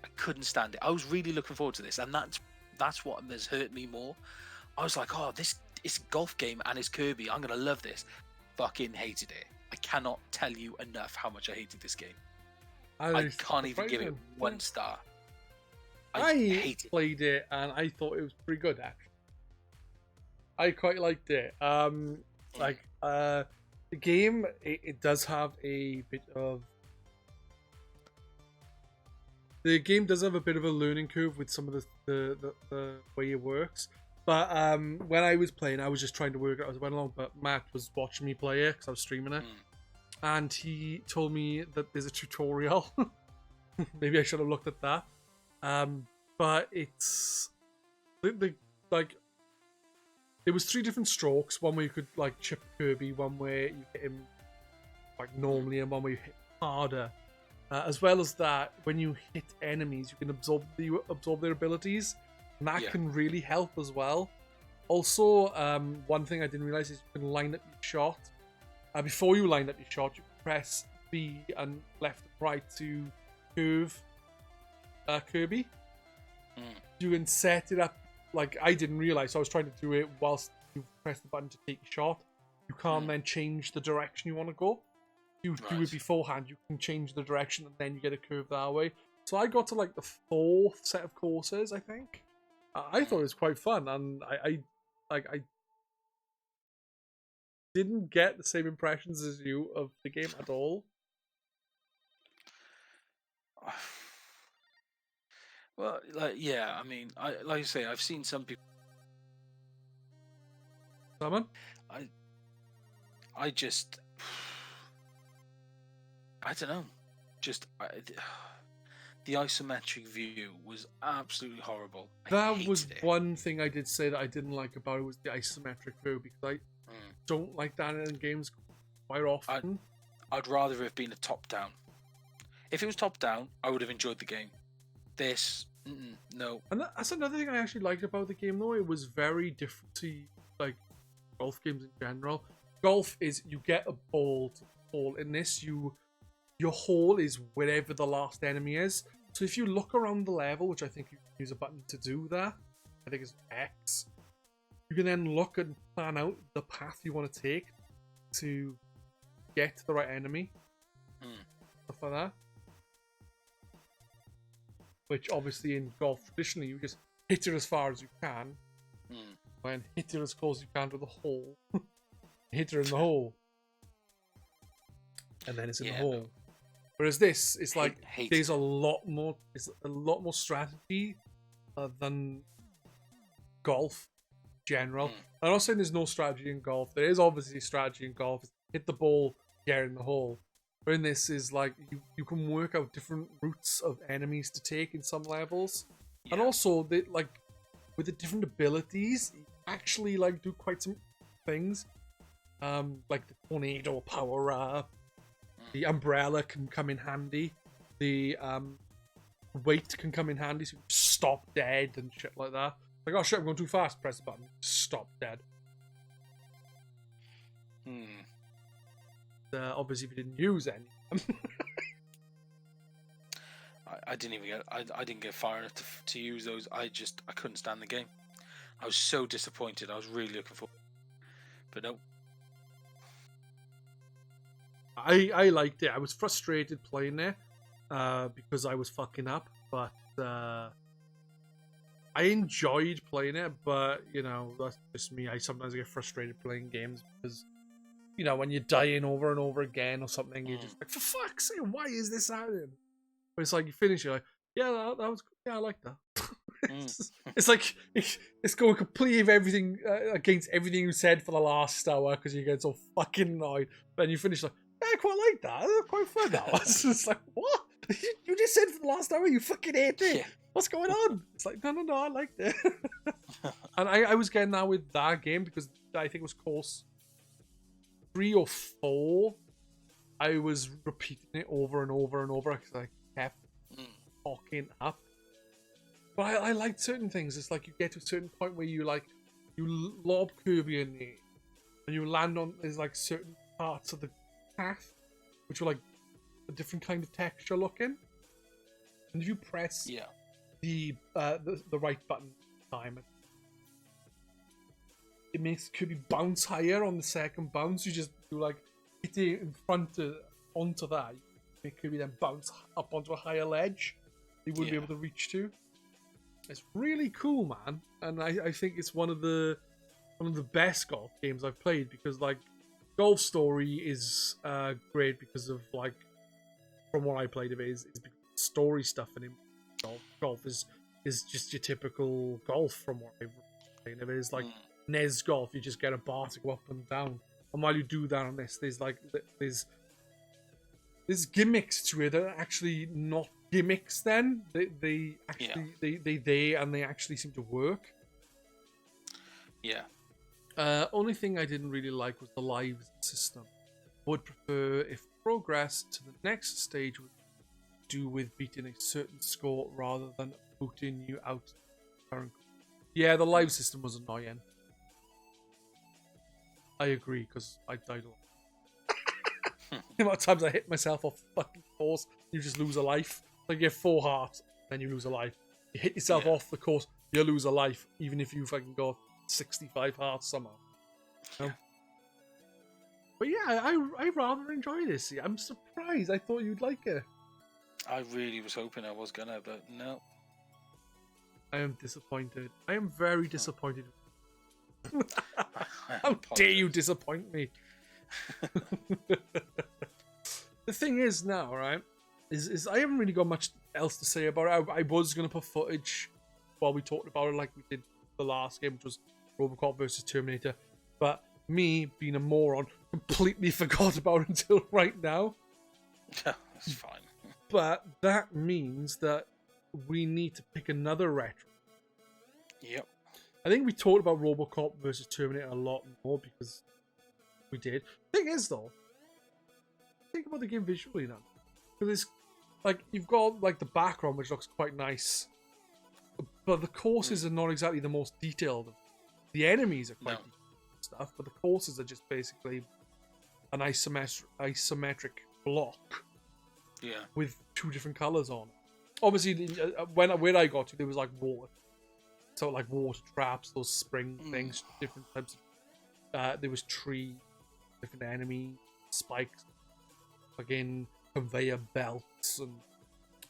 I couldn't stand it. I was really looking forward to this, and that's what has hurt me more. I was like, oh, this is a golf game and it's Kirby. I'm gonna love this. Fucking hated it. I cannot tell you enough how much I hated this game. I can't even give it 1 star. I played it and I thought it was pretty good, actually. I quite liked it. The game, it does have a bit of the game does have a bit of a learning curve with some of the way it works. But when I was playing, I was just trying to work it out as I went along. But Matt was watching me play it because I was streaming it, and he told me that there's a tutorial. Maybe I should have looked at that. But it's like there was 3 different strokes. One where you could like chip Kirby, one where you hit him like normally, and one where you hit harder. As well as that, when you hit enemies, you can absorb their abilities, and that can really help as well. Also, one thing I didn't realize is you can line up your shot. Before you line up your shot, you can press B and left and right to curve Kirby. You can set it up like I didn't realize. So I was trying to do it whilst you press the button to take your shot. You can't then change the direction you want to go. You do it beforehand. You can change the direction and then you get a curve that way. So I got to like the 4th set of courses, I think. I thought it was quite fun, and I didn't get the same impressions as you of the game at all. Well, like, yeah, I mean, like I say, I've seen some people. Someone? I just, I don't know, the isometric view was absolutely horrible. That was one thing I did say that I didn't like about it, was the isometric view, because I don't like that in games quite often. I'd rather have been a top-down. If it was top-down, I would have enjoyed the game. This, no. And that's another thing I actually liked about the game, though. It was very different to like golf games in general. Golf is you get a ball to fall. In this, your hole is wherever the last enemy is. So if you look around the level, which I think you can use a button to do that, I think it's X, you can then look and plan out the path you want to take to get to the right enemy. Stuff like that. Which obviously in golf, traditionally, you just hit it as far as you can. And hit it as close as you can to the hole. Hit her in the hole. And then it's in the hole. Whereas this, it's like there's a lot more. It's a lot more strategy than golf in general. I'm not saying there's no strategy in golf. There is obviously strategy in golf. Hit the ball, get in the hole. But in this is like you can work out different routes of enemies to take in some levels, and also they like with the different abilities, you actually like do quite some things. Like the tornado power up. The umbrella can come in handy. The weight can come in handy, so you can stop dead and shit like that. Like, oh shit, I'm going too fast. Press the button. Stop dead. Obviously, if you didn't use any. I didn't even get. I didn't get far enough to use those. I couldn't stand the game. I was so disappointed. I was really looking forward, but no. I liked it. I was frustrated playing it because I was fucking up, but I enjoyed playing it. But you know, that's just me. I sometimes get frustrated playing games because you know when you're dying over and over again or something, you're just like, for fuck's sake, why is this happening? But it's like you finish, you're like, yeah, that was good. Yeah, I like that. It's like it's going completely against everything you said for the last hour because you get so fucking annoyed. Then you finish like, yeah, I quite like that. That's quite fun now. It's just like, what? You just said for the last hour you fucking hate it. Yeah. What's going on? It's like, no, I liked it. And I was getting that with that game because I think it was course 3 or 4. I was repeating it over and over and over because I kept fucking up. But I liked certain things. It's like you get to a certain point where you lob Kirby in the air and you land on there's like certain parts of the path which were like a different kind of texture looking. And if you press the right button time, it makes Kirby bounce higher on the second bounce. You just do like hit it in front onto that. You make Kirby then bounce up onto a higher ledge he wouldn't be able to reach to. It's really cool, man, and I think it's one of the best golf games I've played because like Golf Story is great because of like from what I played of it is story stuff in it Golf is just your typical golf from what I've seen. If it is like NES golf, you just get a bar to go up and down. And while you do that on this, there's gimmicks to it that are actually not gimmicks. Then they actually seem to work. Yeah. Only thing I didn't really like was the lives system. Would prefer if progress to the next stage would do with beating a certain score rather than booting you out. Yeah, the live system was annoying. I agree, because I died a lot. The amount of times I hit myself off the fucking course, you just lose a life. Like, you have 4 hearts, then you lose a life. You hit yourself off the course, you lose a life, even if you fucking got 65 hearts somehow. You know? But yeah, I rather enjoy this. I'm surprised. I thought you'd like it. I really was hoping I was gonna, but no. I am disappointed. I am very disappointed. How dare you disappoint me? The thing is now, right, is I haven't really got much else to say about it. I was going to put footage while we talked about it like we did the last game, which was Robocop versus Terminator. But me, being a moron, completely forgot about it until right now. That's fine. But that means that we need to pick another retro. Yep. I think we talked about Robocop versus Terminator a lot more because we did. Thing is, though, think about the game visually now. Because like you've got like the background, which looks quite nice, but the courses are not exactly the most detailed. The enemies are quite detailed stuff, but the courses are just basically an isometric block. Yeah. With 2 different colors on. Obviously, where I got to, there was like water. So like water traps, those spring things, different types of... there was tree, different enemy, spikes, again, conveyor belts, and...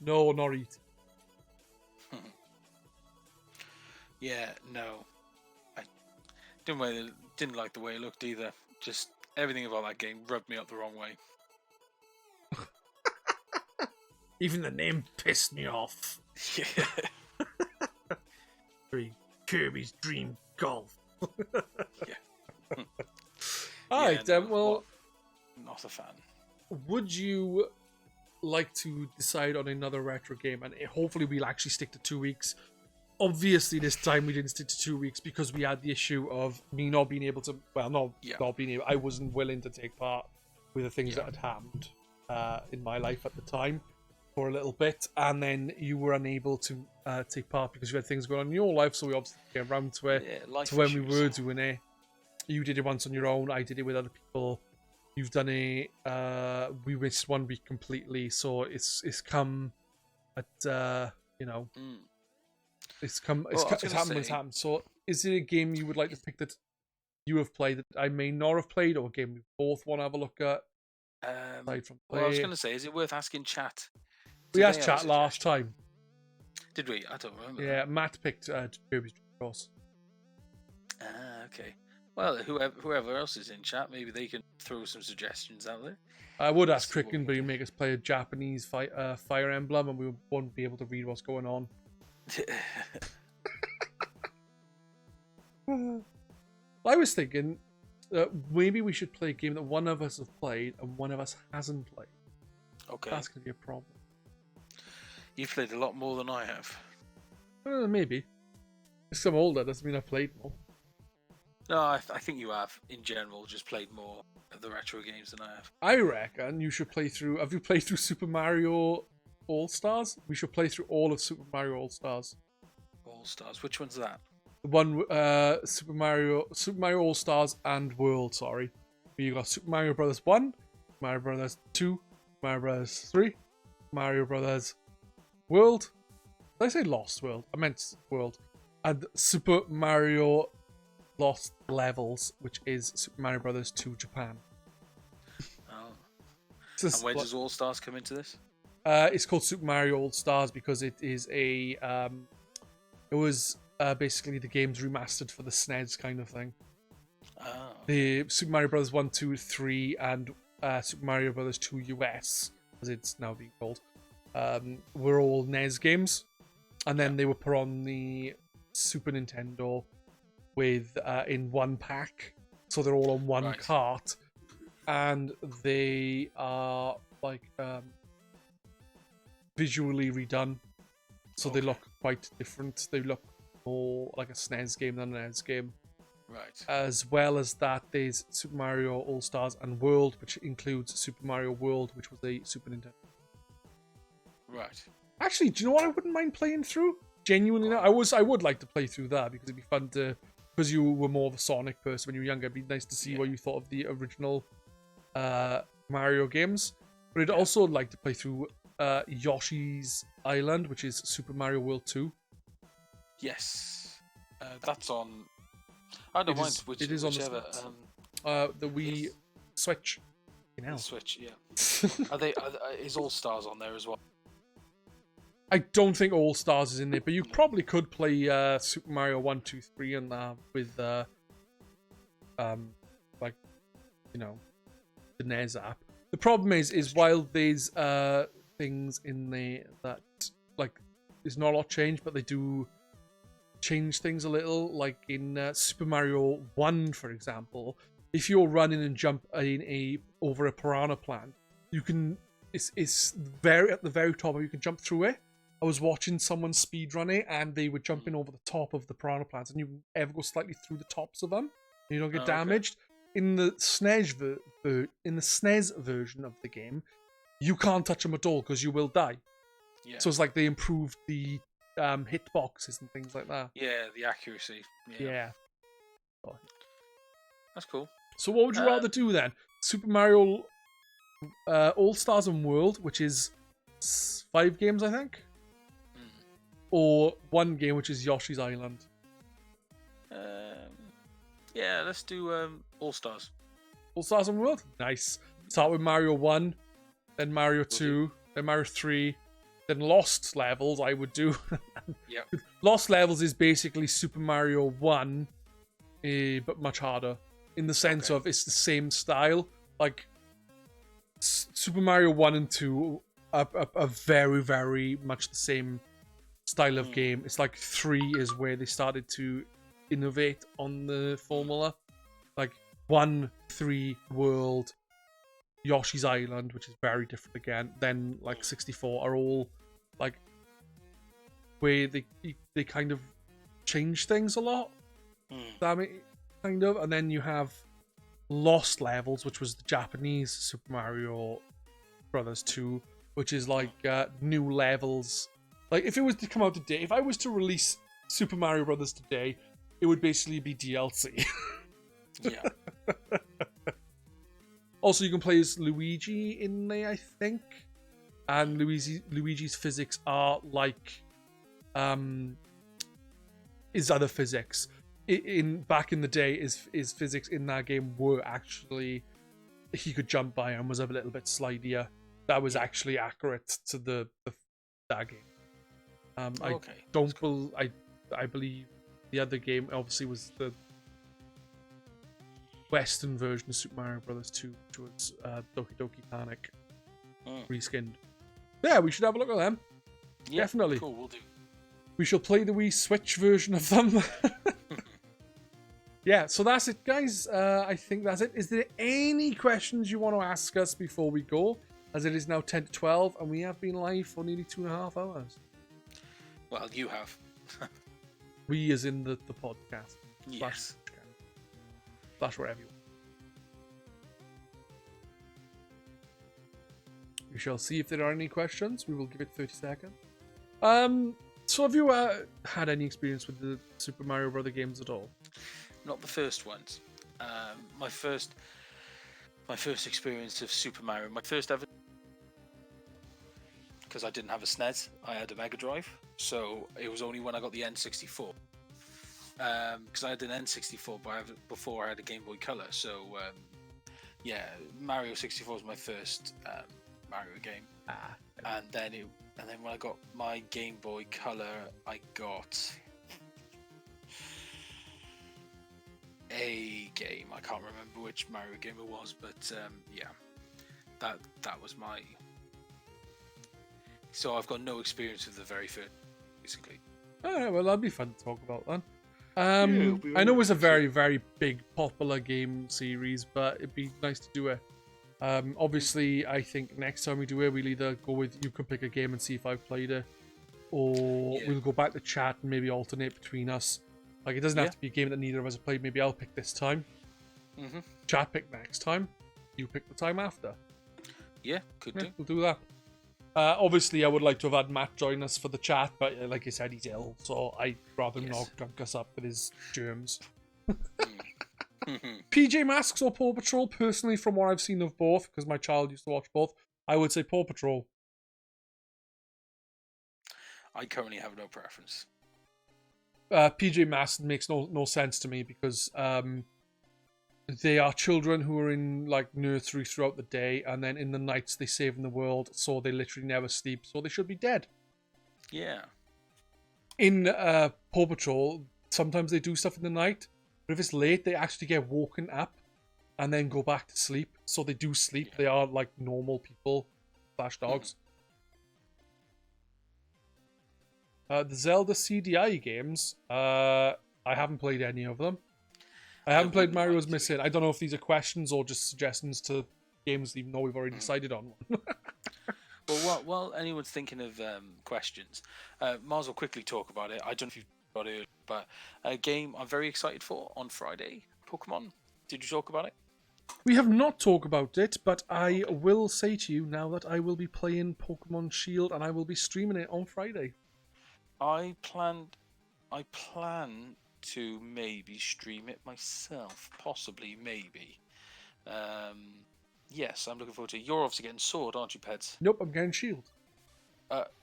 No, not eating. Yeah, no. I didn't like the way it looked either. Just everything about that game rubbed me up the wrong way. Even the name pissed me off. Yeah. Kirby's Dream Golf. Yeah. Alright, well... Not a fan. Would you like to decide on another retro game? And hopefully we'll actually stick to 2 weeks. Obviously this time we didn't stick to 2 weeks because we had the issue of me not being able to... Well, not being able... I wasn't willing to take part with the things that had happened in my life at the time. For a little bit, and then you were unable to take part because you had things going on in your life, so we obviously get around to it. To when we were doing it. You did it once on your own, I did it with other people. You've done it, we missed 1 week completely, so it's come at, it's happened. So is it a game you would like to pick that you have played that I may not have played, or a game we both want to have a look at? Well, I was going to say, is it worth asking chat? We asked chat last time. Did we? I don't remember. Yeah, Matt picked Kirby's Dream Course. Okay. Well, whoever else is in chat, maybe they can throw some suggestions out there. I would ask Cricken, but he'd make us play a Japanese Fire Emblem, and we won't be able to read what's going on. I was thinking maybe we should play a game that one of us have played and one of us hasn't played. Okay. That's going to be a problem. You've played a lot more than I have. Maybe. Because I'm older doesn't mean I've played more. No, I think you have, in general, just played more of the retro games than I have. I reckon you should play through... Have you played through Super Mario All-Stars? We should play through all of Super Mario All-Stars. All-Stars? Which one's that? The one, Super Mario All-Stars and World, sorry. You got Super Mario Brothers 1, Mario Brothers 2, Mario Brothers 3, Mario Brothers World. Did I say Lost World? I meant World. And Super Mario Lost Levels, which is Super Mario Brothers 2 Japan. Oh. And where does All Stars come into this? It's called Super Mario All Stars because it is a... it was basically the game's remastered for the SNES kind of thing. Oh. The Super Mario Brothers 1, 2, 3, and Super Mario Brothers 2 US, as it's now being called, were all NES games. and then they were put on the Super Nintendo with in one pack, so they're all on one cart, and they are like visually redone, so they look quite different. They look more like a SNES game than an NES game. Right. As well as that, there's Super Mario All-Stars and World, which includes Super Mario World, which was a Super Nintendo. Right. Actually, do you know what I wouldn't mind playing through? Genuinely, I would like to play through that because it'd be fun to, because you were more of a Sonic person when you were younger. It'd be nice to see what you thought of the original Mario games. But I'd also like to play through Yoshi's Island, which is Super Mario World 2. Yes. That's on. I don't mind it is whichever. On the Wii Switch. The Switch, yeah. Is All Stars on there as well? I don't think All Stars is in there, but you probably could play Super Mario 1, 2, 3 and that with like, you know, the NES app. The problem is while there's things in there that like there's not a lot changed, but they do change things a little. Like in Super Mario 1, for example, if you're running and jump over a piranha plant, you can it's very at the very top, you can jump through it. I was watching someone speedrun it, and they were jumping over the top of the piranha plants, and you ever go slightly through the tops of them, and you don't get damaged. In the SNES version of the game, you can't touch them at all because you will die. Yeah. So it's like they improved the hitboxes and things like that. Yeah, the accuracy. Yeah. That's cool. So what would you rather do then? Super Mario All Stars and World, which is 5 games, I think? Or 1 game, which is Yoshi's Island? Yeah, let's do All Stars. All Stars and World? Nice. Start with Mario 1, then Mario 2, then Mario 3, then Lost Levels, I would do. Yeah. Lost Levels is basically Super Mario 1, but much harder. In the sense of it's the same style. Like, Super Mario 1 and 2 are very, very much the same style of game. It's like 3 is where they started to innovate on the formula. Like 1, 3, World, Yoshi's Island, which is very different again. Then like 64 are all like where they kind of change things a lot. Damn it, kind of. And then you have Lost Levels, which was the Japanese Super Mario Brothers 2, which is like new levels. Like, if it was to come out today, if I was to release Super Mario Brothers today, it would basically be DLC. Yeah. Also, you can play as Luigi in there, I think. And Luigi's physics are like his other physics. Back in the day, his physics in that game were actually he could jump by and was a little bit slidier. That was actually accurate to that game. I believe the other game obviously was the Western version of Super Mario Bros. 2, which was Doki Doki Panic reskinned. Yeah, we should have a look at them. Yeah, definitely. Cool, we'll do. We shall play the Wii Switch version of them. Yeah, so that's it, guys. I think that's it. Is there any questions you want to ask us before we go? As it is now 10 to 12, and we have been live for nearly 2.5 hours. Well, you have. We as in the podcast. Yes. Slash wherever you want. We shall see if there are any questions. We will give it 30 seconds. So have you had any experience with the Super Mario Brother games at all? Not the first ones. My first experience of Super Mario, my first ever, because I didn't have a SNES, I had a Mega Drive, so it was only when I got the N64. Because I had an N64 before I had a Game Boy Color, so yeah, Mario 64 was my first Mario game. And then when I got my Game Boy Color, I got a game. I can't remember which Mario game it was, but yeah, that was my. So I've got no experience with the very first basically. All right, well, that'd be fun to talk about then. it'll be I know it's a alright. very, very big, popular game series, but it'd be nice to do it. Obviously, I think next time we do it, we'll either go with you can pick a game and see if I've played it, or we'll go back to chat and maybe alternate between us. Like, it doesn't have to be a game that neither of us have played. Maybe I'll pick this time. Chat pick next time. You pick the time after. Yeah, could do. We'll do that. Obviously, I would like to have had Matt join us for the chat, but like I said, he's ill, so I'd rather him not drunk us up with his germs. PJ Masks or Paw Patrol? Personally, from what I've seen of both, because my child used to watch both, I would say Paw Patrol. I currently have no preference. PJ Masks makes no sense to me because they are children who are in like nursery throughout the day, and then in the nights they save the world, so they literally never sleep, so they should be dead. Yeah. In Paw Patrol, sometimes they do stuff in the night, but if it's late, they actually get woken up and then go back to sleep. So they do sleep. They are like normal people / dogs. The Zelda CDI games, I haven't played any of them. I haven't played Mario's Missing. I don't know if these are questions or just suggestions to games, even though we've already decided on one. Well, while anyone's thinking of questions, might as well quickly talk about it. I don't know if you've got it, but a game I'm very excited for on Friday, Pokemon. Did you talk about it? We have not talked about it, but I will say to you now that I will be playing Pokemon Shield and I will be streaming it on Friday. I plan to maybe stream it myself, possibly, maybe. Yes, I'm looking forward to it. You're obviously getting Sword, aren't you, Pedz? Nope, I'm getting Shield.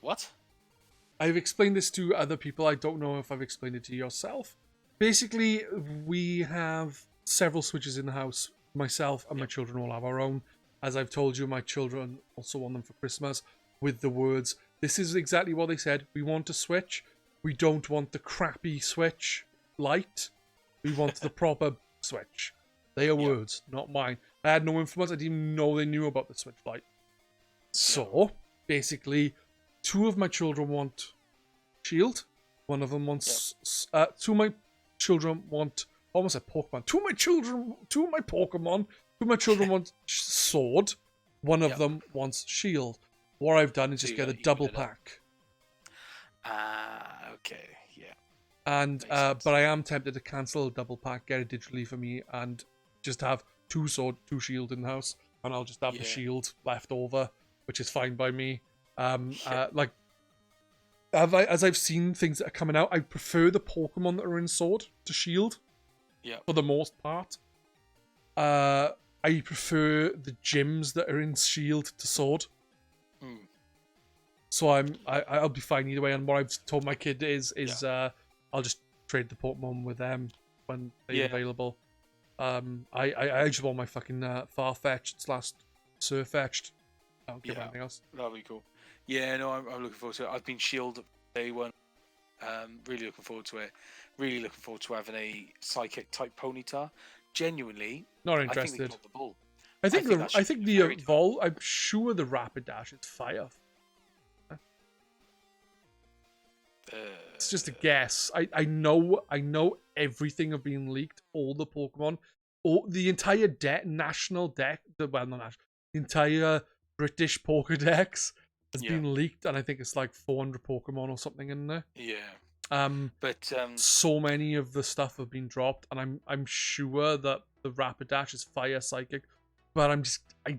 What? I've explained this to other people. I don't know if I've explained it to yourself. Basically, we have several Switches in the house. Myself and my children all have our own. As I've told you, my children also want them for Christmas with the words, this is exactly what they said. We want a Switch. We don't want the crappy Switch Lite. We want the proper Switch. They are words, not mine. I had no influence. I didn't even know they knew about the Switch Lite. So, basically, two of my children want Shield. One of them wants... two of my children want... almost a Pokemon. Two of my children want Sword. One of them wants Shield. What I've done is just get a double pack. Okay, yeah. And but I am tempted to cancel a double pack, get it digitally for me, and just have two Sword, two Shield in the house, and I'll just have the Shield left over, which is fine by me. Like, as I've seen things that are coming out, I prefer the Pokemon that are in Sword to Shield. Yeah. For the most part. I prefer the gyms that are in Shield to Sword. So I'll be fine either way. And what I've told my kid is I'll just trade the Pokemon with them when they're available. I just want my fucking Farfetch'd / Surfetch'd. I don't care about anything else. That'll be cool. Yeah, no, I'm looking forward to it. I've been Shield day one. Really looking forward to it. Really looking forward to having a psychic type Ponyta. Genuinely, not interested. I think they dropped the ball. I think the Evolve. I'm sure the Rapidash is fire. It's just a guess. I know everything have been leaked. All the Pokemon, the entire national deck. Well, not national. The entire British Pokédex has been leaked, and I think it's like 400 Pokemon or something in there. Yeah. But so many of the stuff have been dropped, and I'm sure that the Rapidash is fire psychic, but I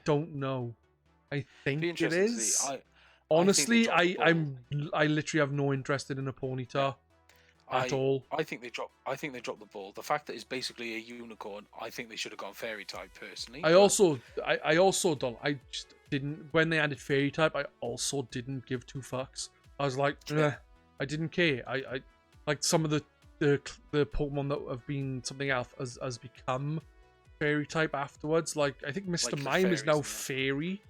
don't know. I think it is. Honestly, I literally have no interest in a Ponyta at all. I think they dropped the ball. The fact that it's basically a unicorn, I think they should have gone fairy type personally. I also don't. I just didn't when they added fairy type. I also didn't give two fucks. I was like, I didn't care. I like some of the Pokemon that have been something else has become fairy type afterwards. Like I think Mr. Mime is now fairy.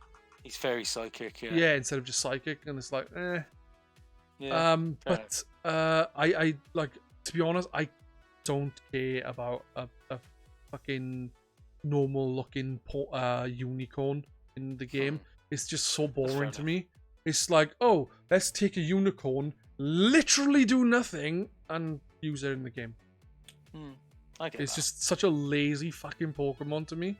He's fairy psychic, yeah. Yeah, instead of just psychic, and it's like, Yeah. but I like, to be honest, I don't care about a fucking normal looking unicorn in the game. It's just so boring to me. It's like, oh, let's take a unicorn, literally do nothing, and use it in the game. It's just such a lazy fucking Pokemon to me.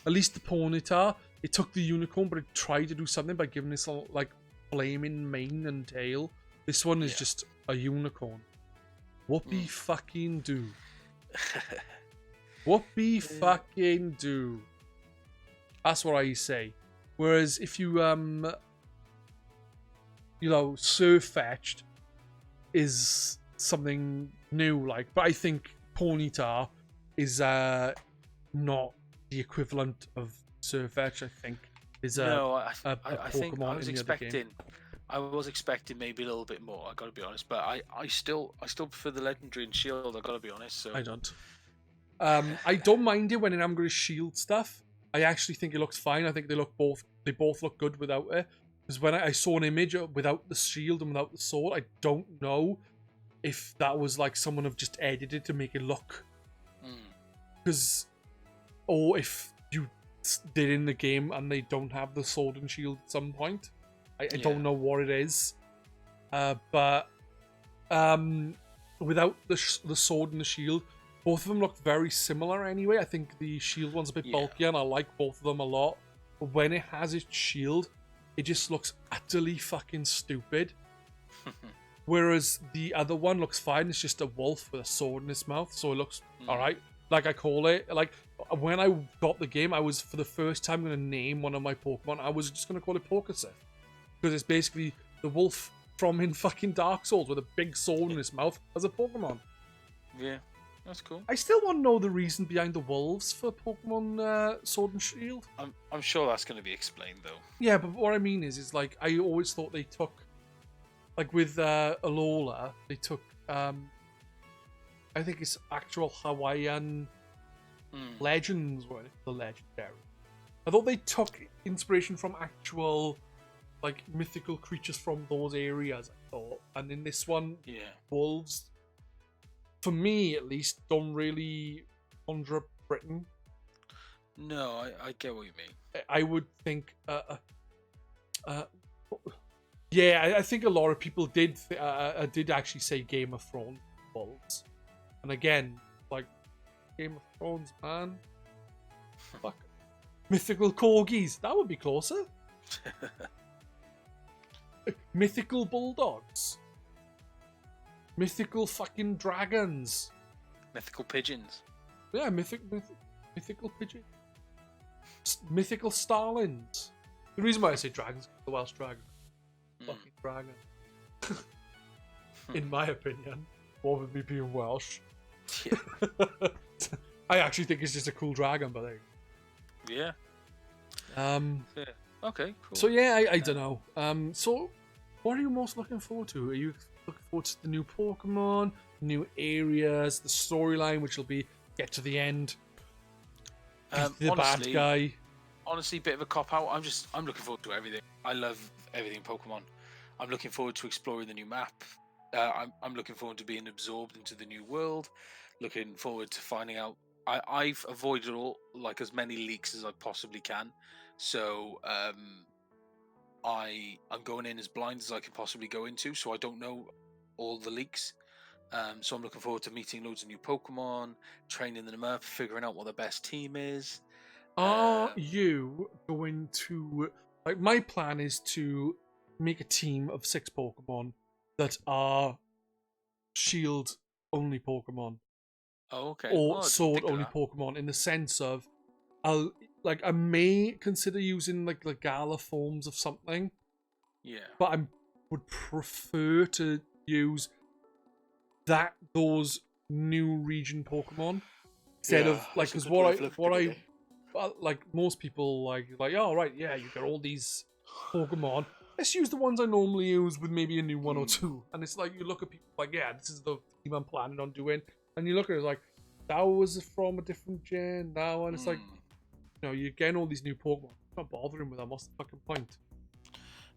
At least the Ponyta, it took the unicorn, but it tried to do something by giving this like flaming mane and tail. This one is just a unicorn. Whoopie fucking do. Whoopie fucking do. That's what I say. Whereas if you surf fetched is something new, like, but I think Ponyta is not the equivalent of Surfetch. I think is I Pokemon think I was in the other game. expecting. I was expecting maybe a little bit more. I got to be honest, but I still prefer the Legendary and Shield. I got to be honest. So I don't. I don't mind it when I'm going to shield stuff. I actually think it looks fine. I think they both look good without it. Because when I saw an image without the shield and without the sword, I don't know if that was like someone have just edited to make it look. Because, or if you did in the game and they don't have the sword and shield at some point. I don't know what it is. But without the sword and the shield, both of them look very similar anyway. I think the shield one's a bit bulkier and I like both of them a lot. But when it has its shield, it just looks utterly fucking stupid. Whereas the other one looks fine. It's just a wolf with a sword in its mouth. So it looks alright. Like I call it. Like when I got the game, I was for the first time going to name one of my Pokemon. I was just going to call it Pokesif. Because it's basically the wolf from in fucking Dark Souls with a big sword in its mouth as a Pokemon. Yeah, that's cool. I still want to know the reason behind the wolves for Pokemon Sword and Shield. I'm sure that's going to be explained though. Yeah, but what I mean is like I always thought they took, like with Alola, they took I think it's actual Hawaiian legends were the legendary. I thought they took inspiration from actual like mythical creatures from those areas, I thought. And in this one, wolves, for me at least, don't really conjure up Britain. No, I get what you mean. I would think I think a lot of people did actually say Game of Thrones wolves. And again, like, Game of Thrones, man. Fuck. Mythical corgis, that would be closer. Mythical bulldogs. Mythical fucking dragons. Mythical pigeons. Yeah, mythical pigeons. Mythical starlings. The reason why I say dragons is the Welsh dragon. Fucking dragon. In my opinion. What with me being Welsh. Yeah. I actually think it's just a cool dragon, but yeah. Okay, cool. So yeah, I don't know. So what are you most looking forward to? Are you looking forward to the new Pokemon, new areas, the storyline, which will be get to the end, the honestly, bad guy? Honestly, bit of a cop out. I'm looking forward to everything. I love everything Pokemon. I'm looking forward to exploring the new map. I'm looking forward to being absorbed into the new world. Looking forward to finding out. I've avoided as many leaks as I possibly can. So I'm going in as blind as I can possibly go into. So I don't know all the leaks. So I'm looking forward to meeting loads of new Pokemon, training them up, figuring out what the best team is. Are you going to, like, my plan is to make a team of 6 Pokemon that are shield only Pokemon. Oh, okay. Or sword only Pokemon, in the sense of I may consider using like the Gala forms of something. Yeah. But I would prefer to use those new region Pokemon instead of like, because what I like most people like oh right, yeah, you got all these Pokemon. Let's use the ones I normally use with maybe a new one or two. And it's like, you look at people like, yeah, this is the team I'm planning on doing. And you look at it like, that was from a different gen now. And it's like, you know, you're getting all these new Pokemon. I'm not bothering with them. What's the fucking point?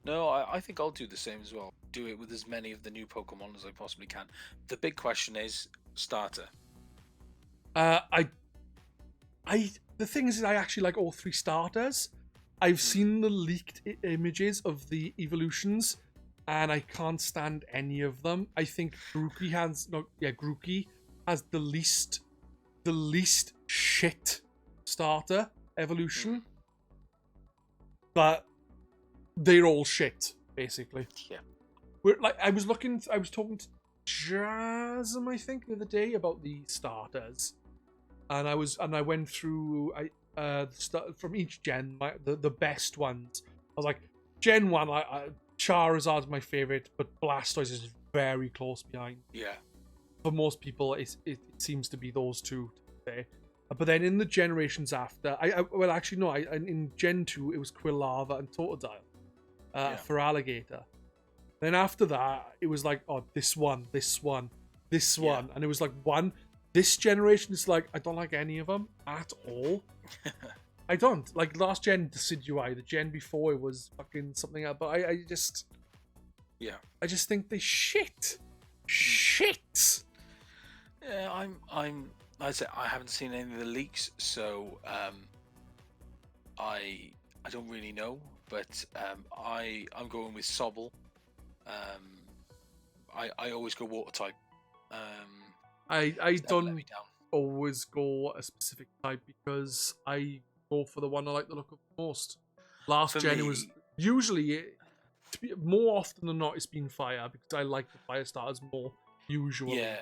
No, I think I'll do the same as well. Do it with as many of the new Pokemon as I possibly can. The big question is, starter. The thing is I actually like all 3 starters. I've seen the leaked images of the evolutions, and I can't stand any of them. I think Grookey has the least shit starter evolution, but they're all shit basically. Yeah. I was talking to Jasm, I think, the other day about the starters, and I went through from each gen, the best ones. I was like, Gen 1, Charizard's my favorite, but Blastoise is very close behind. Yeah. For most people, it seems to be those two today. But then in the generations after, in Gen 2, it was Quilava and Totodile for Alligator. Then after that, it was like, oh, this one. And it was like, this generation is like, I don't like any of them at all. I don't. Like, last gen, Decidueye. The gen before, it was fucking something else. But I just... Yeah. I just think they shit. Shit! Yeah, I haven't seen any of the leaks, so I don't really know, but I'm going with Sobble. I always go water type. I don't always go a specific type because I go for the one I like the look of most. Last gen, it was usually more often than not it's been fire because I like the fire starters more usually. Yeah.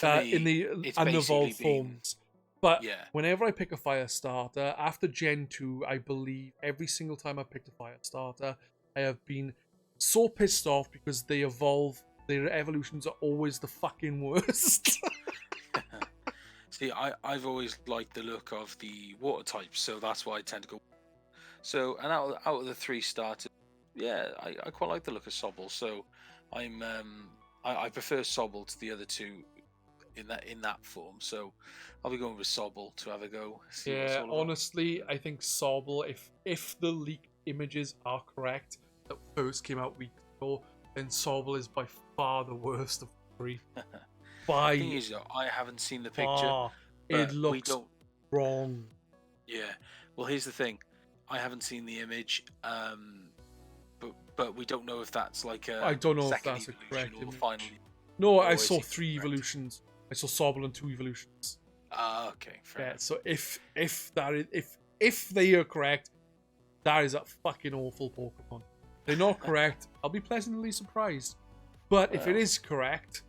In the unevolved forms. But yeah, whenever I pick a fire starter, after Gen 2, I believe every single time I picked a fire starter, I have been so pissed off because they evolve. Their evolutions are always the fucking worst. See, I've always liked the look of the water types, so that's why I tend to go. So, and out of the 3 starters, yeah, I quite like the look of Sobble. So, I prefer Sobble to the other 2 in that form. So, I'll be going with Sobble to have a go. Yeah, honestly, I think Sobble, if the leaked images are correct that first came out weeks ago, then Sobble is by far the worst of the 3. The thing is, I haven't seen the picture. It looks wrong. Yeah. Well, here's the thing. I haven't seen the image, but we don't know if that's like a. I don't know if that's a correct image. No, I saw 3 evolutions. I saw Sobble and 2 evolutions. Okay. Fair enough. So if they are correct, that is a fucking awful Pokemon. If they're not correct, I'll be pleasantly surprised. But if it is correct,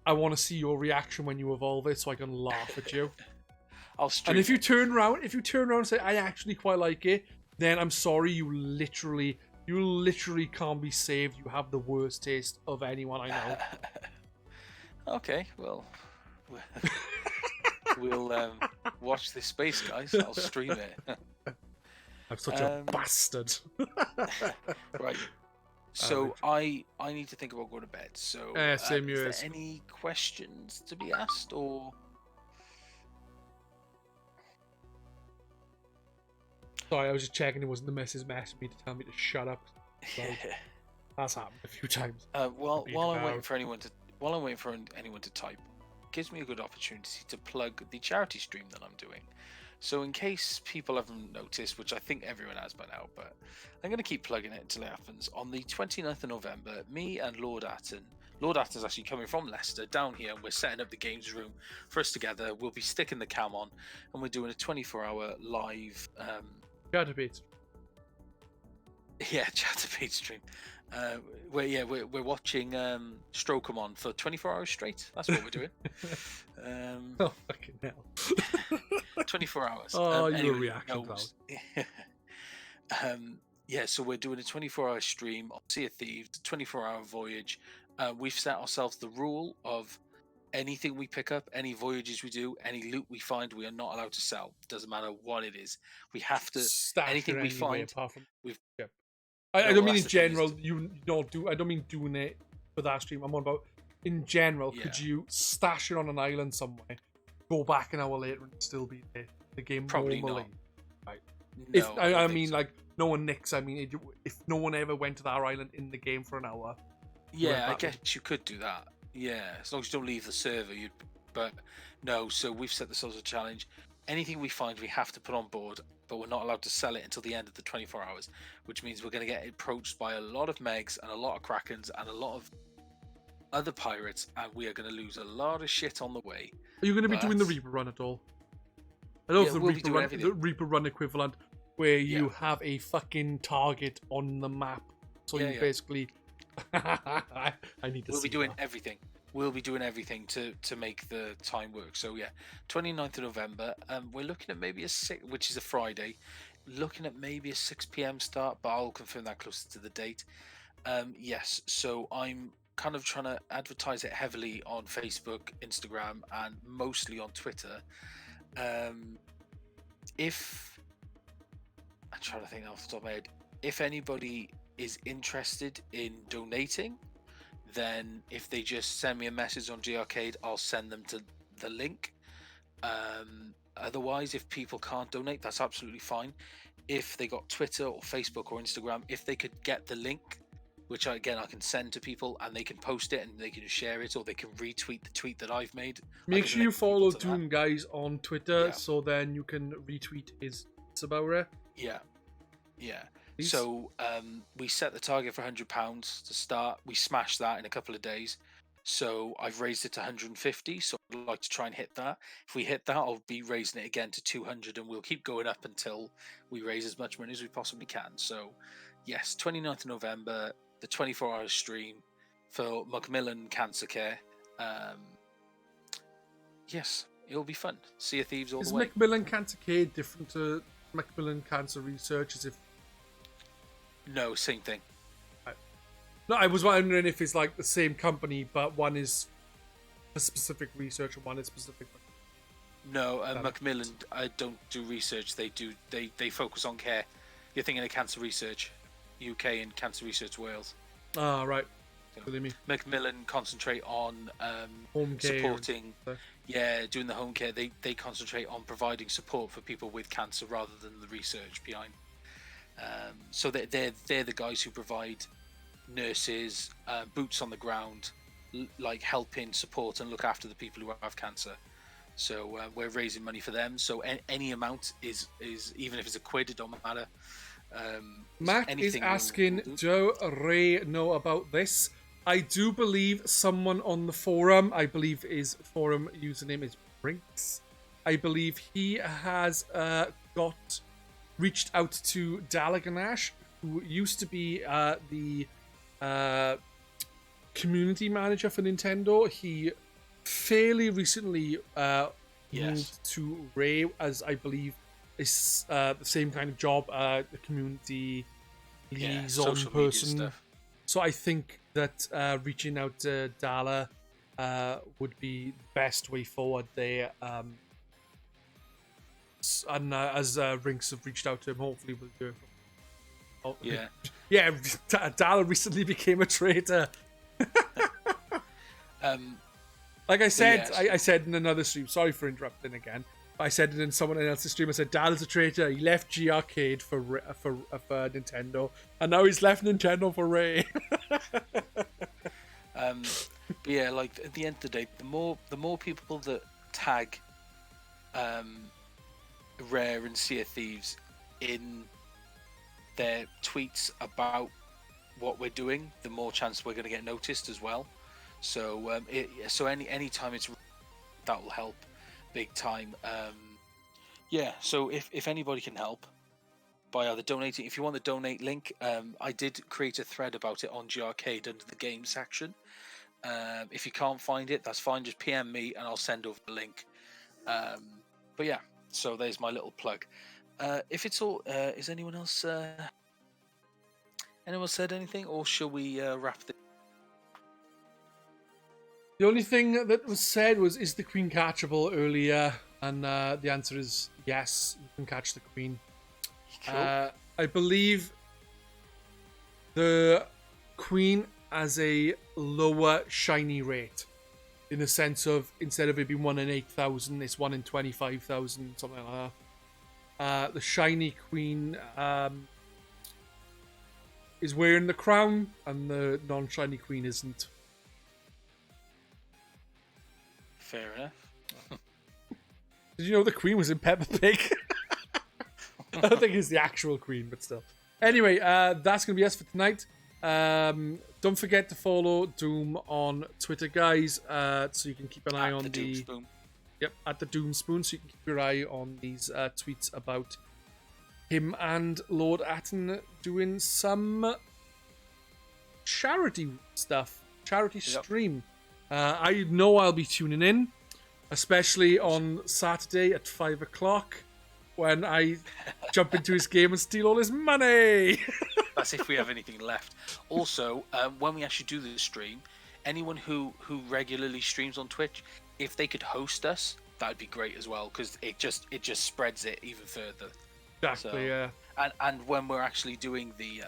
I want to see your reaction when you evolve it, so I can laugh at you. And if you turn around and say I actually quite like it, then I'm sorry, you literally can't be saved. You have the worst taste of anyone I know. Okay, well, we'll watch this space, guys. I'll stream it. I'm such a bastard. Right. So I need to think about going to bed. So same is here. there any questions to be asked, or? Sorry, I was just checking. It wasn't the missus messaging me to tell me to shut up. So that's happened a few times. While I'm waiting for anyone to type, it gives me a good opportunity to plug the charity stream that I'm doing. So in case people haven't noticed, which I think everyone has by now, but I'm going to keep plugging it until it happens. On the 29th of November, me and Lord Atten's actually coming from Leicester down here, and we're setting up the games room for us together. We'll be sticking the cam on, and we're doing a 24-hour live Chatterbait. Yeah, Chatterbait stream. We're watching Strokemon for 24 hours straight. That's what we're doing. Oh fucking hell! 24 hours. Oh, your reaction, yeah, so we're doing a 24-hour stream of Sea of Thieves, 24-hour voyage. We've set ourselves the rule of anything we pick up, any voyages we do, any loot we find, we are not allowed to sell. Doesn't matter what it is. We have to anything we find. Apart from I don't mean in general. You don't do. I don't mean doing it for that stream. I'm on about in general. Yeah. Could you stash it on an island somewhere, go back an hour later, and still be there? The game probably normally. Not. Right. No, if I mean so. Like no one nicks. I mean, if no one ever went to that island in the game for an hour. Yeah, I guess you could do that. Yeah, as long as you don't leave the server. But no. So we've set ourselves a challenge. anything we find we have to put on board, but we're not allowed to sell it until the end of the 24 hours, which means we're going to get approached by a lot of Megs and a lot of Krakens and a lot of other pirates, and we are going to lose a lot of shit on the way. Are you going to be doing the Reaper run at all? I love the Reaper run equivalent, where you have a fucking target on the map. So you basically... I need to We'll see be doing that. everything. We'll be doing everything to make the time work. So yeah, 29th of November. We're looking at maybe which is a Friday. Looking at maybe a 6 p.m. start, but I'll confirm that closer to the date. Yes, so I'm kind of trying to advertise it heavily on Facebook, Instagram, and mostly on Twitter. If I'm trying to think off the top of my head, if anybody is interested in donating, then if they just send me a message on GRcade, I'll send them to the link. Otherwise, if people can't donate, that's absolutely fine. If they got Twitter or Facebook or Instagram, if they could get the link, which I can send to people, and they can post it and they can share it, or they can retweet the tweet that I've made. Make sure you follow Doom Guys on Twitter, so then you can retweet his about it. Yeah. Please. So we set the target for £100 to start. We smashed that in a couple of days. So I've raised it to 150. So I'd like to try and hit that. If we hit that, I'll be raising it again to 200, and we'll keep going up until we raise as much money as we possibly can. So yes, 29th of November, the 24-hour stream for Macmillan Cancer Care. Yes, it'll be fun. Sea of Thieves all the way. Is Macmillan Cancer Care different to Macmillan Cancer Research? As if No, same thing. No, I was wondering if it's like the same company, but one is for specific research and one is specific. No, Macmillan don't do research. They focus on care. You're thinking of Cancer Research UK and Cancer Research Wales. Ah, right. So Macmillan concentrate on home care, supporting, doing the home care. They concentrate on providing support for people with cancer rather than the research behind. So they're the guys who provide nurses, boots on the ground, like helping support and look after the people who have cancer. So we're raising money for them. So any amount is even if it's £1, it don't matter. Matt is asking, do Ray know about this? I do believe someone on the forum, I believe his forum username is Brinks. I believe he has reached out to Dalaganash, who used to be the community manager for Nintendo. He fairly recently moved to Ray, as I believe is the same kind of job, the community liaison person. So I think that reaching out to Dala would be the best way forward there. And as Rinks have reached out to him, hopefully we'll do it. Dala recently became a traitor. Like I said, I said in another stream, sorry for interrupting again, but I said it in someone else's stream, I said Dala's a traitor. He left GRcade for Nintendo, and now he's left Nintendo for Ray. But yeah, like at the end of the day, the more people that tag Rare and Sea of Thieves in their tweets about what we're doing, the more chance we're going to get noticed as well. So any time that will help big time. So if anybody can help by either donating, if you want the donate link, I did create a thread about it on GRcade under the game section. If you can't find it, that's fine, just PM me and I'll send over the link. But yeah, so there's my little plug. If it's all, is anyone else said anything, or shall we wrap this? The only thing that was said was, is the Queen catchable earlier? And the answer is yes, you can catch the Queen. Cool. I believe the Queen has a lower shiny rate, in the sense of, instead of it being 1 in 8,000, it's 1 in 25,000, something like that. The shiny Queen is wearing the crown, and the non-shiny Queen isn't. Fair enough. Did you know the Queen was in Peppa Pig? I don't think it's the actual Queen, but still. Anyway, that's going to be us for tonight. Don't forget to follow Doom on Twitter, guys, so you can keep an eye on the at the Doom Spoon, so you can keep your eye on these tweets about him and Lord Atten doing some charity stuff, charity stream. I know I'll be tuning in, especially on Saturday at 5 o'clock when I jump into his game and steal all his money. That's if we have anything left. Also, when we actually do the stream, anyone who regularly streams on Twitch, if they could host us, that would be great as well, because it just spreads it even further. Exactly, so, yeah. And when we're actually doing the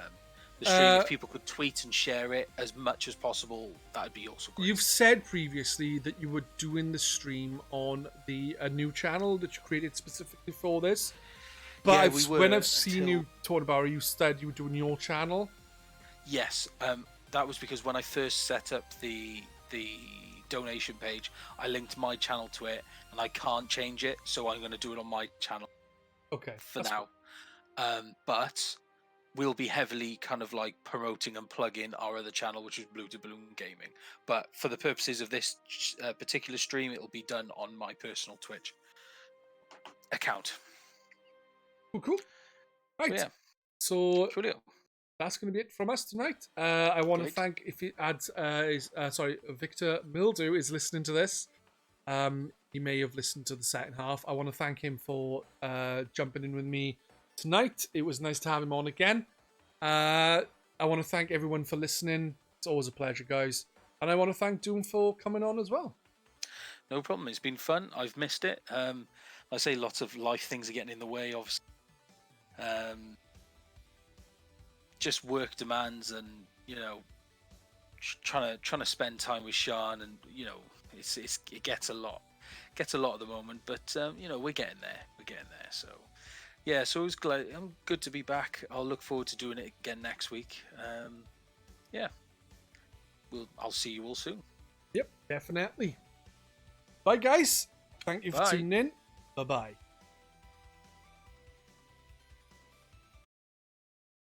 stream, if people could tweet and share it as much as possible, that would be also great. You've said previously that you were doing the stream on a new channel that you created specifically for this. But when I've seen you talk about it, you said you were doing your channel. Yes, that was because when I first set up the donation page, I linked my channel to it, and I can't change it, so I'm going to do it on my channel. Okay. For now, but we'll be heavily kind of like promoting and plugging our other channel, which is Blue to Balloon Gaming. But for the purposes of this particular stream, it'll be done on my personal Twitch account. Cool. Right. Yeah. So Brilliant. That's going to be it from us tonight. I want to thank, if he adds, Victor Mildew is listening to this. He may have listened to the second half. I want to thank him for jumping in with me tonight. It was nice to have him on again. I want to thank everyone for listening. It's always a pleasure, guys. And I want to thank Doom for coming on as well. No problem. It's been fun. I've missed it. I say lots of life things are getting in the way, obviously. Just work demands, and trying to spend time with Sean, and it gets a lot at the moment, but we're getting there. So yeah, so it was glad. I'm good to be back. I'll look forward to doing it again next week. Yeah, I'll see you all soon. Yep, definitely. Bye, guys. Thank you for tuning in. Bye-bye.